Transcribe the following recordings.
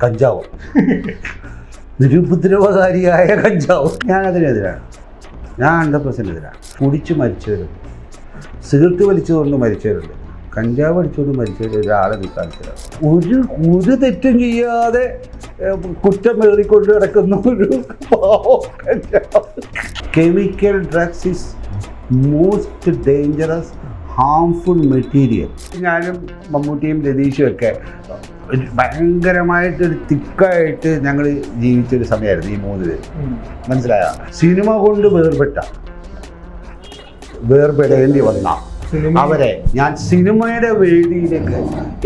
കഞ്ചാവ്, നിരുപദ്രവകാരിയായ കഞ്ചാവ്. ഞാനതിനെതിരാണ്, ഞാൻ 100% എതിരാണ്. കുടിച്ച് മരിച്ചവരുണ്ട്, സിഗരറ്റ് വലിച്ചുകൊണ്ട് മരിച്ചവരുണ്ട്, കഞ്ചാവ് അടിച്ചുകൊണ്ട് മരിച്ചവർ ഒരാളെ നിൽക്കാനില്ല. ഒരു തെറ്റും ചെയ്യാതെ കുറ്റം എഴുതിക്കൊണ്ട് കിടക്കുന്ന ഒരു കഞ്ചാവ്. Chemical drugs is most dangerous harmful material. ഞാനും മമ്മൂട്ടിയും രതീഷും ഒക്കെ ഭയങ്കരമായിട്ടൊരു തിക്കായിട്ട് ഞങ്ങൾ ജീവിച്ചൊരു സമയമായിരുന്നു ഈ 3 പേര്. മനസ്സിലായ സിനിമ കൊണ്ട് വേർപെടേണ്ടി വന്ന അവരെ ഞാൻ സിനിമയുടെ വേദിയിലേക്ക്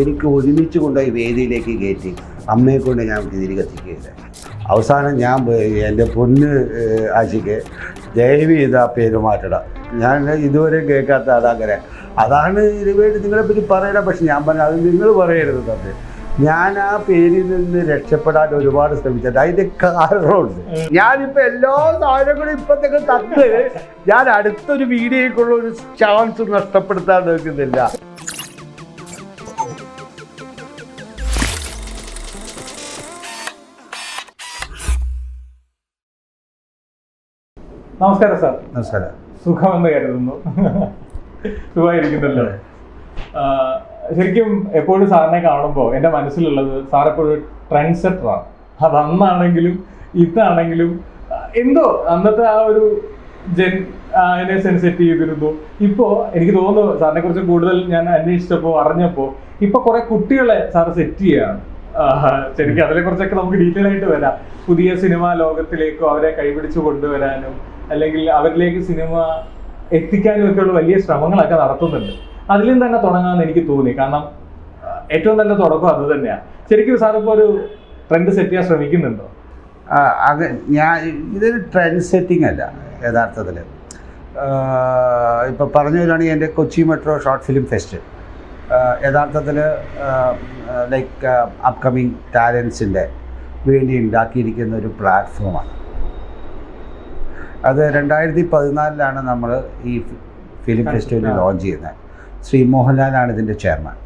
എനിക്ക് ഒരുമിച്ച് കൊണ്ടുപോയി വേദിയിലേക്ക് കയറ്റി അമ്മയെ കൊണ്ട് ഞാൻ തിരികെ കത്തിക്കുകയില്ല. അവസാനം ഞാൻ എൻ്റെ പൊന്ന് ആശിക്ക് ദയവ് ചെയ്ത് ആ പേര് മാറ്റണം. ഞാൻ ഇതുവരെ കേൾക്കാത്ത അതങ്ങനെ അതാണ് ഇതിനുവേണ്ടി നിങ്ങളെപ്പറ്റി പറയണം. പക്ഷെ ഞാൻ പറഞ്ഞ അത് നിങ്ങൾ പറയരുത് തന്നെ. ഞാൻ ആ പേരിൽ നിന്ന് രക്ഷപ്പെടാൻ ഒരുപാട് ശ്രമിച്ചിട്ട് അതിൻ്റെ കാരണമുണ്ട്. ഞാനിപ്പോൾ എല്ലാ സാധനങ്ങളും ഇപ്പോഴത്തേക്ക് തന്ന് ഞാൻ അടുത്തൊരു വീഡിയോക്കുള്ള ഒരു ചാൻസ് നഷ്ടപ്പെടുത്താൻ നോക്കുന്നില്ല. നമസ്കാരം സാർ. നമസ്കാരം. സുഖമെന്ന് കരുതുന്നു. സുഖമായിരിക്കുന്നല്ലോ. ശരിക്കും എപ്പോഴും സാറിനെ കാണുമ്പോൾ എൻ്റെ മനസ്സിലുള്ളത് സാർ എപ്പോഴും ട്രെൻഡ് സെറ്ററാണ്. അത് അന്നാണെങ്കിലും ഇന്നാണെങ്കിലും എന്തോ അന്നത്തെ ആ ഒരു അതിനെ സെൻസെറ്റ് ചെയ്തിരുന്നു. ഇപ്പോൾ എനിക്ക് തോന്നുന്നു സാറിനെ കുറിച്ച് കൂടുതൽ ഞാൻ അന്വേഷിച്ചപ്പോൾ അറിഞ്ഞപ്പോൾ ഇപ്പോൾ കുറെ കുട്ടികളെ സാറ് സെറ്റ് ചെയ്യുകയാണ്. ശരിക്കും അതിനെ കുറിച്ചൊക്കെ നമുക്ക് ഡീറ്റെയിൽ ആയിട്ട് വരാം. പുതിയ സിനിമാ ലോകത്തിലേക്കോ അവരെ കൈപിടിച്ച് കൊണ്ടുവരാനും അല്ലെങ്കിൽ അവരിലേക്ക് സിനിമ എത്തിക്കാനും ഒക്കെയുള്ള വലിയ ശ്രമങ്ങളൊക്കെ നടത്തുന്നുണ്ട്. അതിലും തന്നെ തുടങ്ങാമെന്ന് എനിക്ക് തോന്നി. കാരണം ഏറ്റവും നല്ല തുടക്കം അത് തന്നെയാണ്. ശരിക്കും സാറിപ്പോൾ ഒരു ട്രെൻഡ് സെറ്റ് ചെയ്യാൻ ശ്രമിക്കുന്നുണ്ടോ? ഞാൻ ഇതൊരു ട്രെൻഡ് സെറ്റിംഗ് അല്ല യഥാർത്ഥത്തിൽ. ഇപ്പോൾ പറഞ്ഞു വരുവാണെങ്കിൽ എൻ്റെ Kochi metro short film fest യഥാർത്ഥത്തിൽ ലൈക്ക് അപ്കമിങ് ടാലൻസിൻ്റെ വേണ്ടി ഉണ്ടാക്കിയിരിക്കുന്ന ഒരു പ്ലാറ്റ്ഫോമാണ്. അത് 2014 നമ്മൾ ഈ ഫിലിം ഫെസ്റ്റിവൽ ലോഞ്ച് ചെയ്യുന്നത്. ശ്രീ മോഹൻലാലാണ് ഇതിൻ്റെ ചെയർമാൻ.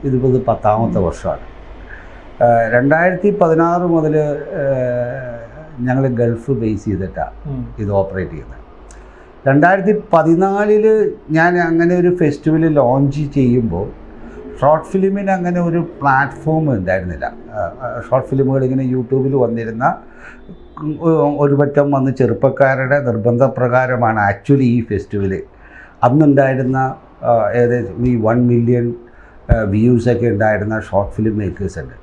ഇതിപ്പോൾ 10ാമത്തെ വർഷമാണ്. 2016 മുതൽ ഞങ്ങൾ ഗൾഫ് ബേസ് ചെയ്തിട്ടാണ് ഇത് ഓപ്പറേറ്റ് ചെയ്യുന്നത്. 2014 ഞാൻ അങ്ങനെ ഒരു ഫെസ്റ്റിവൽ ലോഞ്ച് ചെയ്യുമ്പോൾ ഷോർട്ട് ഫിലിമിന് അങ്ങനെ ഒരു പ്ലാറ്റ്ഫോം ഉണ്ടായിരുന്നില്ല. ഷോർട്ട് ഫിലിമുകൾ ഇങ്ങനെ യൂട്യൂബിൽ വന്നിരുന്ന ഒരു പറ്റം വന്ന് ചെറുപ്പക്കാരുടെ നിർബന്ധപ്രകാരമാണ് ആക്ച്വലി ഈ ഫെസ്റ്റിവൽ അന്നുണ്ടായിരുന്ന ഏകദേശം ഈ 1 മില്യൺ വ്യൂസൊക്കെ ഉണ്ടായിരുന്ന ഷോർട്ട് ഫിലിം മേക്കേഴ്സ് ഉണ്ട്.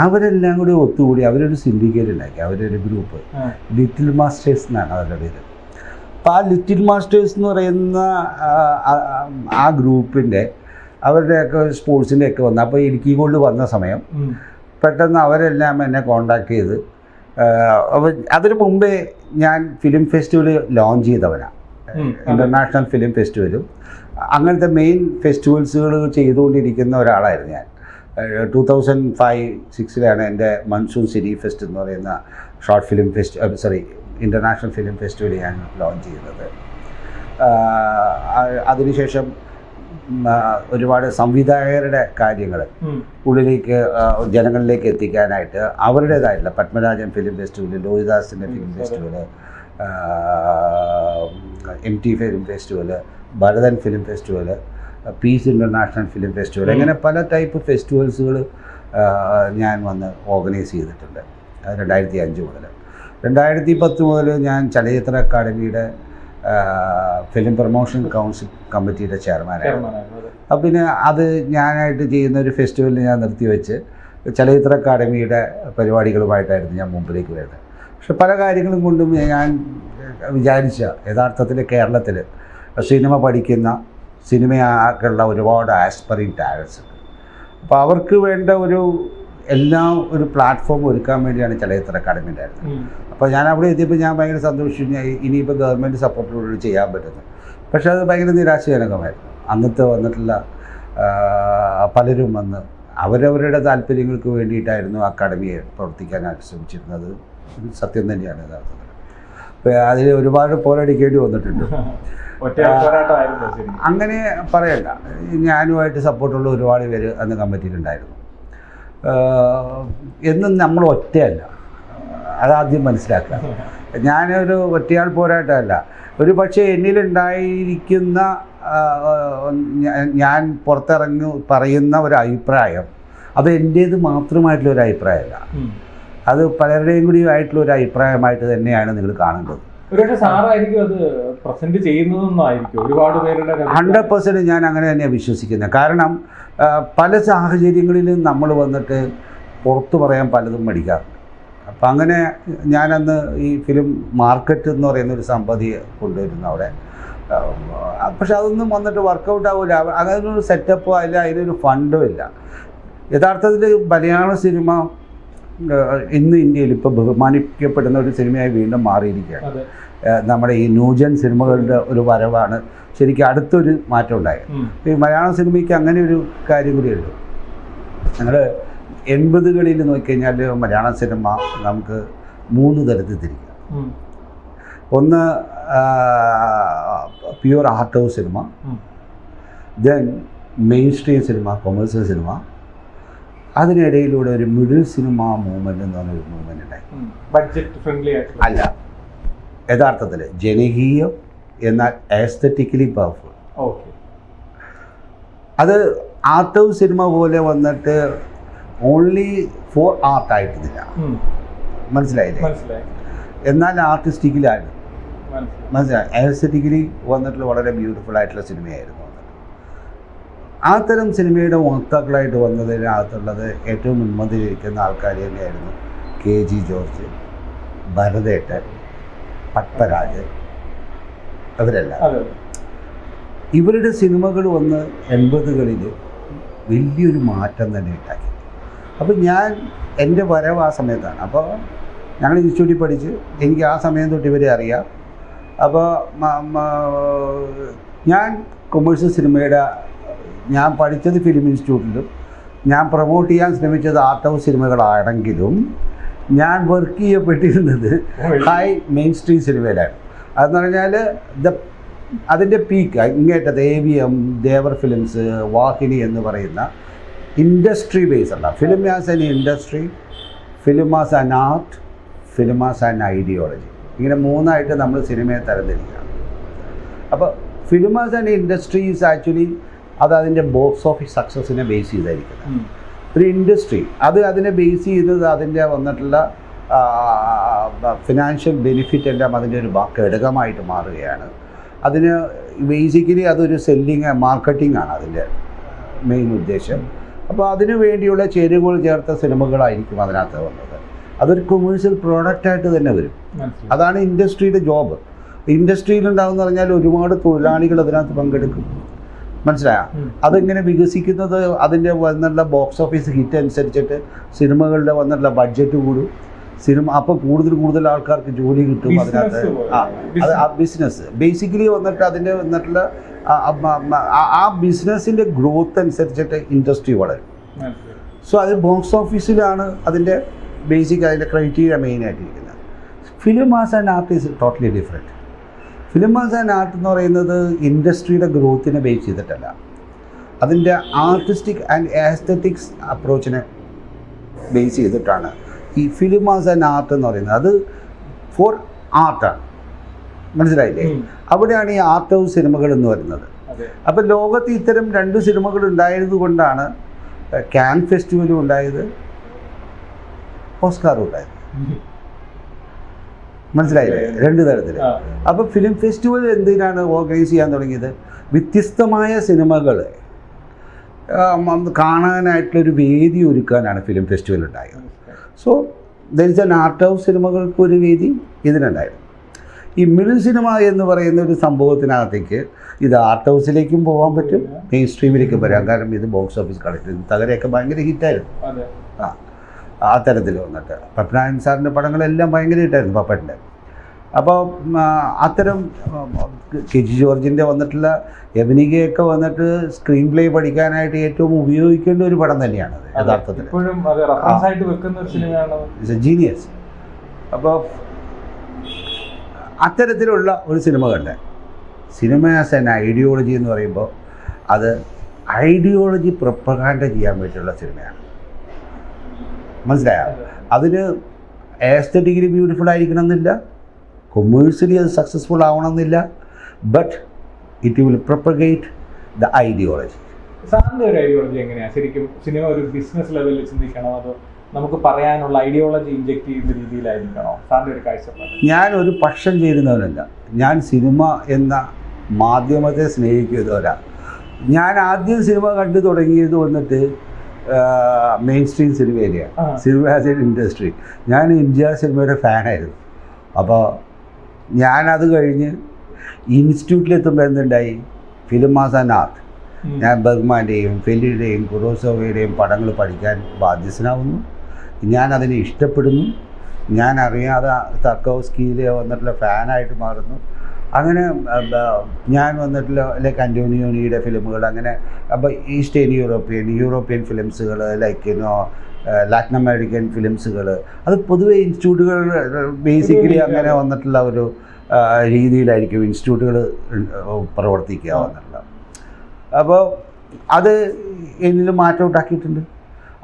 അവരെല്ലാം കൂടി ഒത്തുകൂടി അവരൊരു സിൻഡിക്കേറ്റ് ഉണ്ടാക്കി, അവരൊരു ഗ്രൂപ്പ്, ലിറ്റിൽ മാസ്റ്റേഴ്സ് എന്നാണ് അവരുടെ പേര്. അപ്പോൾ ആ ലിറ്റിൽ മാസ്റ്റേഴ്സ് എന്ന് പറയുന്ന ആ ഗ്രൂപ്പിൻ്റെ അവരുടെയൊക്കെ സ്പോർട്സിൻ്റെയൊക്കെ വന്നു. അപ്പോൾ ഇടുക്കി ഗോൾഡ് വന്ന സമയം പെട്ടെന്ന് അവരെല്ലാം എന്നെ കോണ്ടാക്ട് ചെയ്ത് അതിനു മുമ്പേ ഞാൻ ഫിലിം ഫെസ്റ്റിവൽ ലോഞ്ച് ചെയ്തവനാണ്. ഇൻ്റർനാഷണൽ ഫിലിം ഫെസ്റ്റിവലും അങ്ങനത്തെ മെയിൻ ഫെസ്റ്റിവൽസുകൾ ചെയ്തുകൊണ്ടിരിക്കുന്ന ഒരാളായിരുന്നു ഞാൻ. 2005-06 എൻ്റെ മൺസൂൺ സിറ്റി ഫെസ്റ്റ് എന്ന് പറയുന്ന short film international film festival ഞാൻ ലോഞ്ച് ചെയ്യുന്നത്. അതിനുശേഷം ഒരുപാട് സംവിധായകരുടെ കാര്യങ്ങൾ ഉള്ളിലേക്ക് ജനങ്ങളിലേക്ക് എത്തിക്കാനായിട്ട് അവരുടേതായിട്ടുള്ള പത്മരാജൻ ഫിലിം ഫെസ്റ്റിവൽ, ലോഹിദാസിൻ്റെ film festival, MT film festival, Bharathan film festival, peace international film festival, അങ്ങനെ പല ടൈപ്പ് ഫെസ്റ്റിവൽസുകൾ ഞാൻ വന്ന് ഓർഗനൈസ് ചെയ്തിട്ടുണ്ട്. 2005 മുതൽ. 2010 മുതൽ ഞാൻ ചലച്ചിത്ര അക്കാദമിയുടെ ഫിലിം പ്രൊമോഷൻ കൗൺസിൽ കമ്മിറ്റിയുടെ ചെയർമാനായിരുന്നു. അപ്പം പിന്നെ അത് ഞാനായിട്ട് ചെയ്യുന്ന ഒരു ഫെസ്റ്റിവലിന് ഞാൻ നിർത്തിവെച്ച് ചലച്ചിത്ര അക്കാദമിയുടെ പരിപാടികളുമായിട്ടായിരുന്നു ഞാൻ മുമ്പിലേക്ക് വരുന്നത്. പക്ഷെ പല കാര്യങ്ങളും കൊണ്ടും ഞാൻ വിചാരിച്ച യഥാർത്ഥത്തിൽ കേരളത്തിൽ സിനിമ പഠിക്കുന്ന സിനിമയാക്കുള്ള ഒരുപാട് ആസ്പയറിംഗ് ടാലൻസ് ഉണ്ട്. അപ്പോൾ അവർക്ക് വേണ്ട എല്ലാം ഒരു പ്ലാറ്റ്ഫോം ഒരുക്കാൻ വേണ്ടിയാണ് ചലച്ചിത്ര അക്കാദമി ഉണ്ടായിരുന്നത്. അപ്പോൾ ഞാൻ അവിടെ എത്തിയപ്പോൾ ഞാൻ ഭയങ്കര സന്തോഷിച്ചു. ഇനിയിപ്പോൾ ഗവൺമെൻറ് സപ്പോർട്ടിലൂടെ ചെയ്യാൻ പറ്റുന്നു. പക്ഷേ അത് ഭയങ്കര നിരാശജനകമായിരുന്നു. അന്നത്തെ വന്നിട്ടുള്ള പലരും വന്ന് അവരവരുടെ താല്പര്യങ്ങൾക്ക് വേണ്ടിയിട്ടായിരുന്നു അക്കാദമിയെ പ്രവർത്തിക്കാനായിട്ട് ശ്രമിച്ചിരുന്നത്. സത്യം തന്നെയാണ് യഥാർത്ഥത്തിൽ. അപ്പോൾ അതിൽ ഒരുപാട് പോരടിക്കേണ്ടി വന്നിട്ടുണ്ട്. അങ്ങനെ പറയണ്ട, ഞാനുമായിട്ട് സപ്പോർട്ടുള്ള ഒരുപാട് പേര് അന്ന് കമ്മിറ്റിയിലുണ്ടായിരുന്നു. എന്നും നമ്മൾ ഒറ്റയല്ല, അതാദ്യം മനസ്സിലാക്കുക. ഞാനൊരു ഒറ്റയാൾ പോരാട്ടമല്ല. ഒരു പക്ഷേ എന്നിലുണ്ടായിരിക്കുന്ന ഞാൻ പുറത്തിറങ്ങി പറയുന്ന ഒരു അഭിപ്രായം അത് എൻ്റേത് മാത്രമായിട്ടുള്ള ഒരു അഭിപ്രായമല്ല, അത് പലരുടെയും കൂടി ആയിട്ടുള്ള ഒരു അഭിപ്രായമായിട്ട് തന്നെയാണ് നിങ്ങൾ കാണേണ്ടത്. 100% ഞാൻ അങ്ങനെ തന്നെയാണ് വിശ്വസിക്കുന്നത്. കാരണം പല സാഹചര്യങ്ങളിലും നമ്മൾ വന്നിട്ട് പുറത്തു പറയാൻ പലതും മടിക്കാറുണ്ട്. അപ്പം അങ്ങനെ ഞാനന്ന് ഈ ഫിലിം മാർക്കറ്റ് എന്ന് പറയുന്ന ഒരു സമ്പതി കൊണ്ടുവരുന്നു അവിടെ. പക്ഷെ അതൊന്നും വന്നിട്ട് വർക്കൗട്ട് ആവില്ല. അങ്ങനൊരു സെറ്റപ്പോ അല്ല, അതിനൊരു ഫണ്ടും ഇല്ല. യഥാർത്ഥത്തിൽ മലയാള സിനിമ ഇന്ന് ഇന്ത്യയിൽ ഇപ്പോൾ ബഹുമാനിക്കപ്പെടുന്ന ഒരു സിനിമയായി വീണ്ടും മാറിയിരിക്കുകയാണ്. നമ്മുടെ ഈ ന്യൂജൻ സിനിമകളുടെ ഒരു വരവാണ് ശരിക്കും അടുത്തൊരു മാറ്റം ഉണ്ടായത്. ഈ മലയാള സിനിമയ്ക്ക് അങ്ങനെ ഒരു കാര്യം കൂടിയുണ്ട്. ഞങ്ങൾ 80കളിൽ നോക്കിക്കഴിഞ്ഞാൽ മലയാള സിനിമ നമുക്ക് 3 തരത്തിൽ തിരിക്കാം. ഒന്ന് pure art house cinema, then mainstream cinema, commercial cinema, അതിനിടയിലൂടെ ഒരു മിഡിൽ സിനിമ മൂവ്മെൻറ്റ് എന്ന് പറഞ്ഞൊരു മൂവ്മെൻറ്റ് ഉണ്ടായി. ബഡ്ജറ്റ് ഫ്രണ്ട്ലി അല്ല, യഥാർത്ഥത്തിൽ ജനകീയം എന്നാൽ ആസ്തറ്റിക്കലി പവർഫുൾ. അത് ആർട്ട് ഹൗസ് സിനിമ പോലെ വന്നിട്ട് ഓൺലി ഫോർ ആർട്ടായിട്ടില്ല, മനസ്സിലായില്ലേ? എന്നാൽ ആർട്ടിസ്റ്റിക്കലാണ്, മനസ്സിലായി. ആസ്തറ്റിക്കലി വന്നിട്ടുള്ള വളരെ ബ്യൂട്ടിഫുൾ ആയിട്ടുള്ള സിനിമയായിരുന്നു. ആ തരം സിനിമയുടെ വക്താക്കളായിട്ട് വന്നതിനകത്തുള്ളത് ഏറ്റവും മുൻപന്തിയിലിരിക്കുന്ന ആൾക്കാർ തന്നെയായിരുന്നു KG ജോർജ്, ഭരതേട്ടൻ, പത്മരാജ്, അവരെല്ലാം. ഇവരുടെ സിനിമകൾ വന്ന് 80കളിൽ വലിയൊരു മാറ്റം തന്നെ ഉണ്ടാക്കി. അപ്പോൾ ഞാൻ എൻ്റെ വരവ് ആ സമയത്താണ്. അപ്പോൾ ഞങ്ങൾ ഇൻസ്റ്റിറ്റ്യൂട്ടിൽ പഠിച്ച് എനിക്ക് ആ സമയം തൊട്ട് ഇവരെ അറിയാം. അപ്പോൾ ഞാൻ കൊമേഴ്സ്യൽ സിനിമയുടെ, ഞാൻ പഠിച്ചത് ഫിലിം ഇൻസ്റ്റിറ്റ്യൂട്ടിലും ഞാൻ പ്രൊമോട്ട് ചെയ്യാൻ ശ്രമിച്ചത് ആർട്ട് ഹൗസ് സിനിമകളാണെങ്കിലും ഞാൻ വർക്ക് ചെയ്യപ്പെട്ടിരുന്നത് ഹൈ മെയിൻ സ്ട്രീം സിനിമയിലാണ്. അതെന്ന് പറഞ്ഞാൽ അതിൻ്റെ പീക്ക് ഇങ്ങേറ്റത് AVM, ദേവർ ഫിലിംസ്, വാഹിനി എന്ന് പറയുന്ന ഇൻഡസ്ട്രി ബേസ് അല്ല. Film as an industry, film as an art, film as an ideology, ഇങ്ങനെ 3ആയിട്ട് നമ്മൾ സിനിമയെ തരംതിരിക്കുകയാണ്. അപ്പോൾ film as an industry is actually അത് അതിൻ്റെ ബോക്സ് ഓഫീസ് സക്സസിനെ ബേസ് ചെയ്തായിരിക്കുന്നത്. ഒരു ഇൻഡസ്ട്രി അതിനെ ബേസ് ചെയ്തത് അതിൻ്റെ വന്നിട്ടുള്ള ഫിനാൻഷ്യൽ ബെനിഫിറ്റ് എല്ലാം അതിൻ്റെ ഒരു ഘടകമായിട്ട് മാറുകയാണ്. അതിന് ബേസിക്കലി അതൊരു സെല്ലിങ്, മാർക്കറ്റിംഗ് ആണ് അതിൻ്റെ മെയിൻ ഉദ്ദേശം. അപ്പോൾ അതിനു വേണ്ടിയുള്ള ചേരുവകൾ ചേർത്ത സിനിമകളായിരിക്കും അതിനകത്ത് വന്നത്. അതൊരു കൊമേഴ്സ്യൽ പ്രോഡക്റ്റായിട്ട് തന്നെ വരും. അതാണ് ഇൻഡസ്ട്രിയുടെ ജോബ്. ഇൻഡസ്ട്രിയിലുണ്ടാകുമെന്ന് പറഞ്ഞാൽ ഒരുപാട് തൊഴിലാളികൾ അതിനകത്ത് പങ്കെടുക്കും, മനസ്സിലായോ? അതിങ്ങനെ വികസിക്കുന്നത് അതിൻ്റെ വന്നുള്ള ബോക്സ് ഓഫീസ് ഹിറ്റ് അനുസരിച്ചിട്ട് സിനിമകളുടെ വന്നിട്ടുള്ള ബഡ്ജറ്റ് കൂടും. സിനിമ അപ്പോൾ കൂടുതൽ ആൾക്കാർക്ക് ജോലി കിട്ടും അതിനകത്ത്. അത് ആ ബിസിനസ് ബേസിക്കലി വന്നിട്ട് അതിൻ്റെ വന്നിട്ടുള്ള ആ ബിസിനസ്സിൻ്റെ ഗ്രോത്ത് അനുസരിച്ചിട്ട് ഇൻഡസ്ട്രി വളരും. സോ അത് ബോക്സ് ഓഫീസിലാണ് അതിൻ്റെ ബേസിക്, അതിൻ്റെ ക്രൈറ്റീരിയ മെയിനായിട്ടിരിക്കുന്നത്. Film as an art is totally different. Film as an art എന്ന് പറയുന്നത് ഇൻഡസ്ട്രിയുടെ ഗ്രോത്തിനെ ബേസ് ചെയ്തിട്ടല്ല, അതിൻ്റെ ആർട്ടിസ്റ്റിക് ആൻഡ് ആസ്തറ്റിക്സ് അപ്രോച്ചിനെ ബേസ് ചെയ്തിട്ടാണ് ഈ ഫിലിം ആസ് ആൻ ആർട്ട് എന്ന് പറയുന്നത്. അത് ഫോർ ആർട്ടാണ്, മനസ്സിലായില്ലേ? അവിടെയാണ് ഈ ആർട്ട് ഹൗസ് സിനിമകൾ എന്ന് വരുന്നത്. അപ്പം ലോകത്ത് ഇത്തരം 2 സിനിമകൾ ഉണ്ടായത് കൊണ്ടാണ് കാൻ ഫെസ്റ്റിവലും ഉണ്ടായത്, ഓസ്കാറും ഉണ്ടായത്, മനസ്സിലായില്ലേ? 2 തരത്തിൽ. അപ്പോൾ ഫിലിം ഫെസ്റ്റിവൽ എന്തിനാണ് ഓർഗനൈസ് ചെയ്യാൻ തുടങ്ങിയത്? വ്യത്യസ്തമായ സിനിമകൾ കാണാനായിട്ടുള്ളൊരു വേദി ഒരുക്കാനാണ് ഫിലിം ഫെസ്റ്റിവൽ ഉണ്ടായത്. So there is an art house സിനിമകൾക്ക് ഒരു വേദി ഇതിനുണ്ടായിരുന്നു. ഈ മിഡിൽ സിനിമ എന്ന് പറയുന്ന ഒരു സംഭവത്തിനകത്തേക്ക് ഇത് ആർട്ട് ഹൗസിലേക്കും പോകാൻ പറ്റും, മെയിൻ സ്ട്രീമിലേക്കും വരാം. കാരണം ഇത് ബോക്സ് ഓഫീസ് കളക്ട് ചെയ്തു. തകരയൊക്കെ ഭയങ്കര ഹിറ്റായിരുന്നു. ആ തരത്തിൽ വന്നിട്ട് പത്മനാഭൻ സാറിൻ്റെ പടങ്ങളെല്ലാം ഭയങ്കര ഹിറ്റായിരുന്നു പപ്പൻ്റെ. അപ്പോൾ അത്തരം KG ജോർജിൻ്റെ വന്നിട്ടുള്ള യവനികയൊക്കെ വന്നിട്ട് സ്ക്രീൻ പ്ലേ പഠിക്കാനായിട്ട് ഏറ്റവും ഉപയോഗിക്കേണ്ട ഒരു പടം തന്നെയാണ് യഥാർത്ഥത്തിൽ. ജീനിയസ്. അപ്പോൾ അത്തരത്തിലുള്ള ഒരു സിനിമ കണ്ടേ. സിനിമ ആസ് ആൻ ഐഡിയോളജി എന്ന് പറയുമ്പോൾ അത് ഐഡിയോളജി പ്രൊപ്പഗാൻഡ ചെയ്യാൻ വേണ്ടിയിട്ടുള്ള സിനിമയാണ്. മനസ്സിലായോ? അതിന് ആസ്തറ്റിക്കലി ബ്യൂട്ടിഫുൾ ആയിരിക്കണം എന്നില്ല, കൊമേഴ്സ്യലി അത് സക്സസ്ഫുൾ ആവണമെന്നില്ല, but it will propagate the ideology. സാറിൻ്റെ ഒരു ഐഡിയോളജി എങ്ങനെയാണ്? ശരിക്കും സിനിമ ഒരു ബിസിനസ് ലെവലിൽ ചിന്തിക്കണോ, അതോ നമുക്ക് പറയാനുള്ള ഐഡിയോളജി ഇൻജെക്ട് ചെയ്യുന്ന രീതിയിലായിരിക്കണോ സാറിൻ്റെ ഒരു കാഴ്ചപ്പാട്? ഞാനൊരു പക്ഷം ചേരുന്നവനല്ല. ഞാൻ സിനിമ എന്ന മാധ്യമത്തെ സ്നേഹിക്കുന്നവരാണ്. ഞാൻ ആദ്യം സിനിമ കണ്ടു തുടങ്ങിയത് വന്നിട്ട് മെയിൻ സ്ട്രീം സിനിമയിലെയാണ്, സിനിമ ആസ് എൻ ഇൻഡസ്ട്രി. ഞാൻ ഇന്ത്യ സിനിമയുടെ ഫാനായിരുന്നു. അപ്പോൾ ഞാനത് കഴിഞ്ഞ് ഇൻസ്റ്റിറ്റ്യൂട്ടിലെത്തുമ്പോൾ എന്തുണ്ടായി, ഫിലിം ആസ് ആൻ ആർട്ട്. ഞാൻ ബർഗ്മാൻ്റെയും ഫെല്ലിയുടെയും കുറോസോവയുടെയും പടങ്ങൾ പഠിക്കാൻ ബാധ്യസ്ഥനാവുന്നു. ഞാനതിനെ ഇഷ്ടപ്പെടുന്നു. ഞാൻ അറിയാതെ തർക്കോവ്സ്കിയിൽ വന്നിട്ടുള്ള ഫാനായിട്ട് മാറുന്നു. അങ്ങനെ ഞാൻ വന്നിട്ടുള്ള ലൈക്ക് അന്റോണിയോണിയുടെ ഫിലിമുകൾ, അങ്ങനെ അപ്പോൾ ഈസ്റ്റേൺ യൂറോപ്യൻ ഫിലിംസുകൾ, ലൈക്ക് ലാറ്റിൻ അമേരിക്കൻ ഫിലിംസുകൾ, അത് പൊതുവെ ഇൻസ്റ്റിറ്റ്യൂട്ടുകൾ ബേസിക്കലി അങ്ങനെ വന്നിട്ടുള്ള ഒരു രീതിയിലായിരിക്കും ഇൻസ്റ്റിറ്റ്യൂട്ടുകൾ പ്രവർത്തിക്കുക വന്നിട്ടുള്ളത്. അപ്പോൾ അത് എന്നിൽ മാറ്റം ഉണ്ടാക്കിയിട്ടുണ്ട്.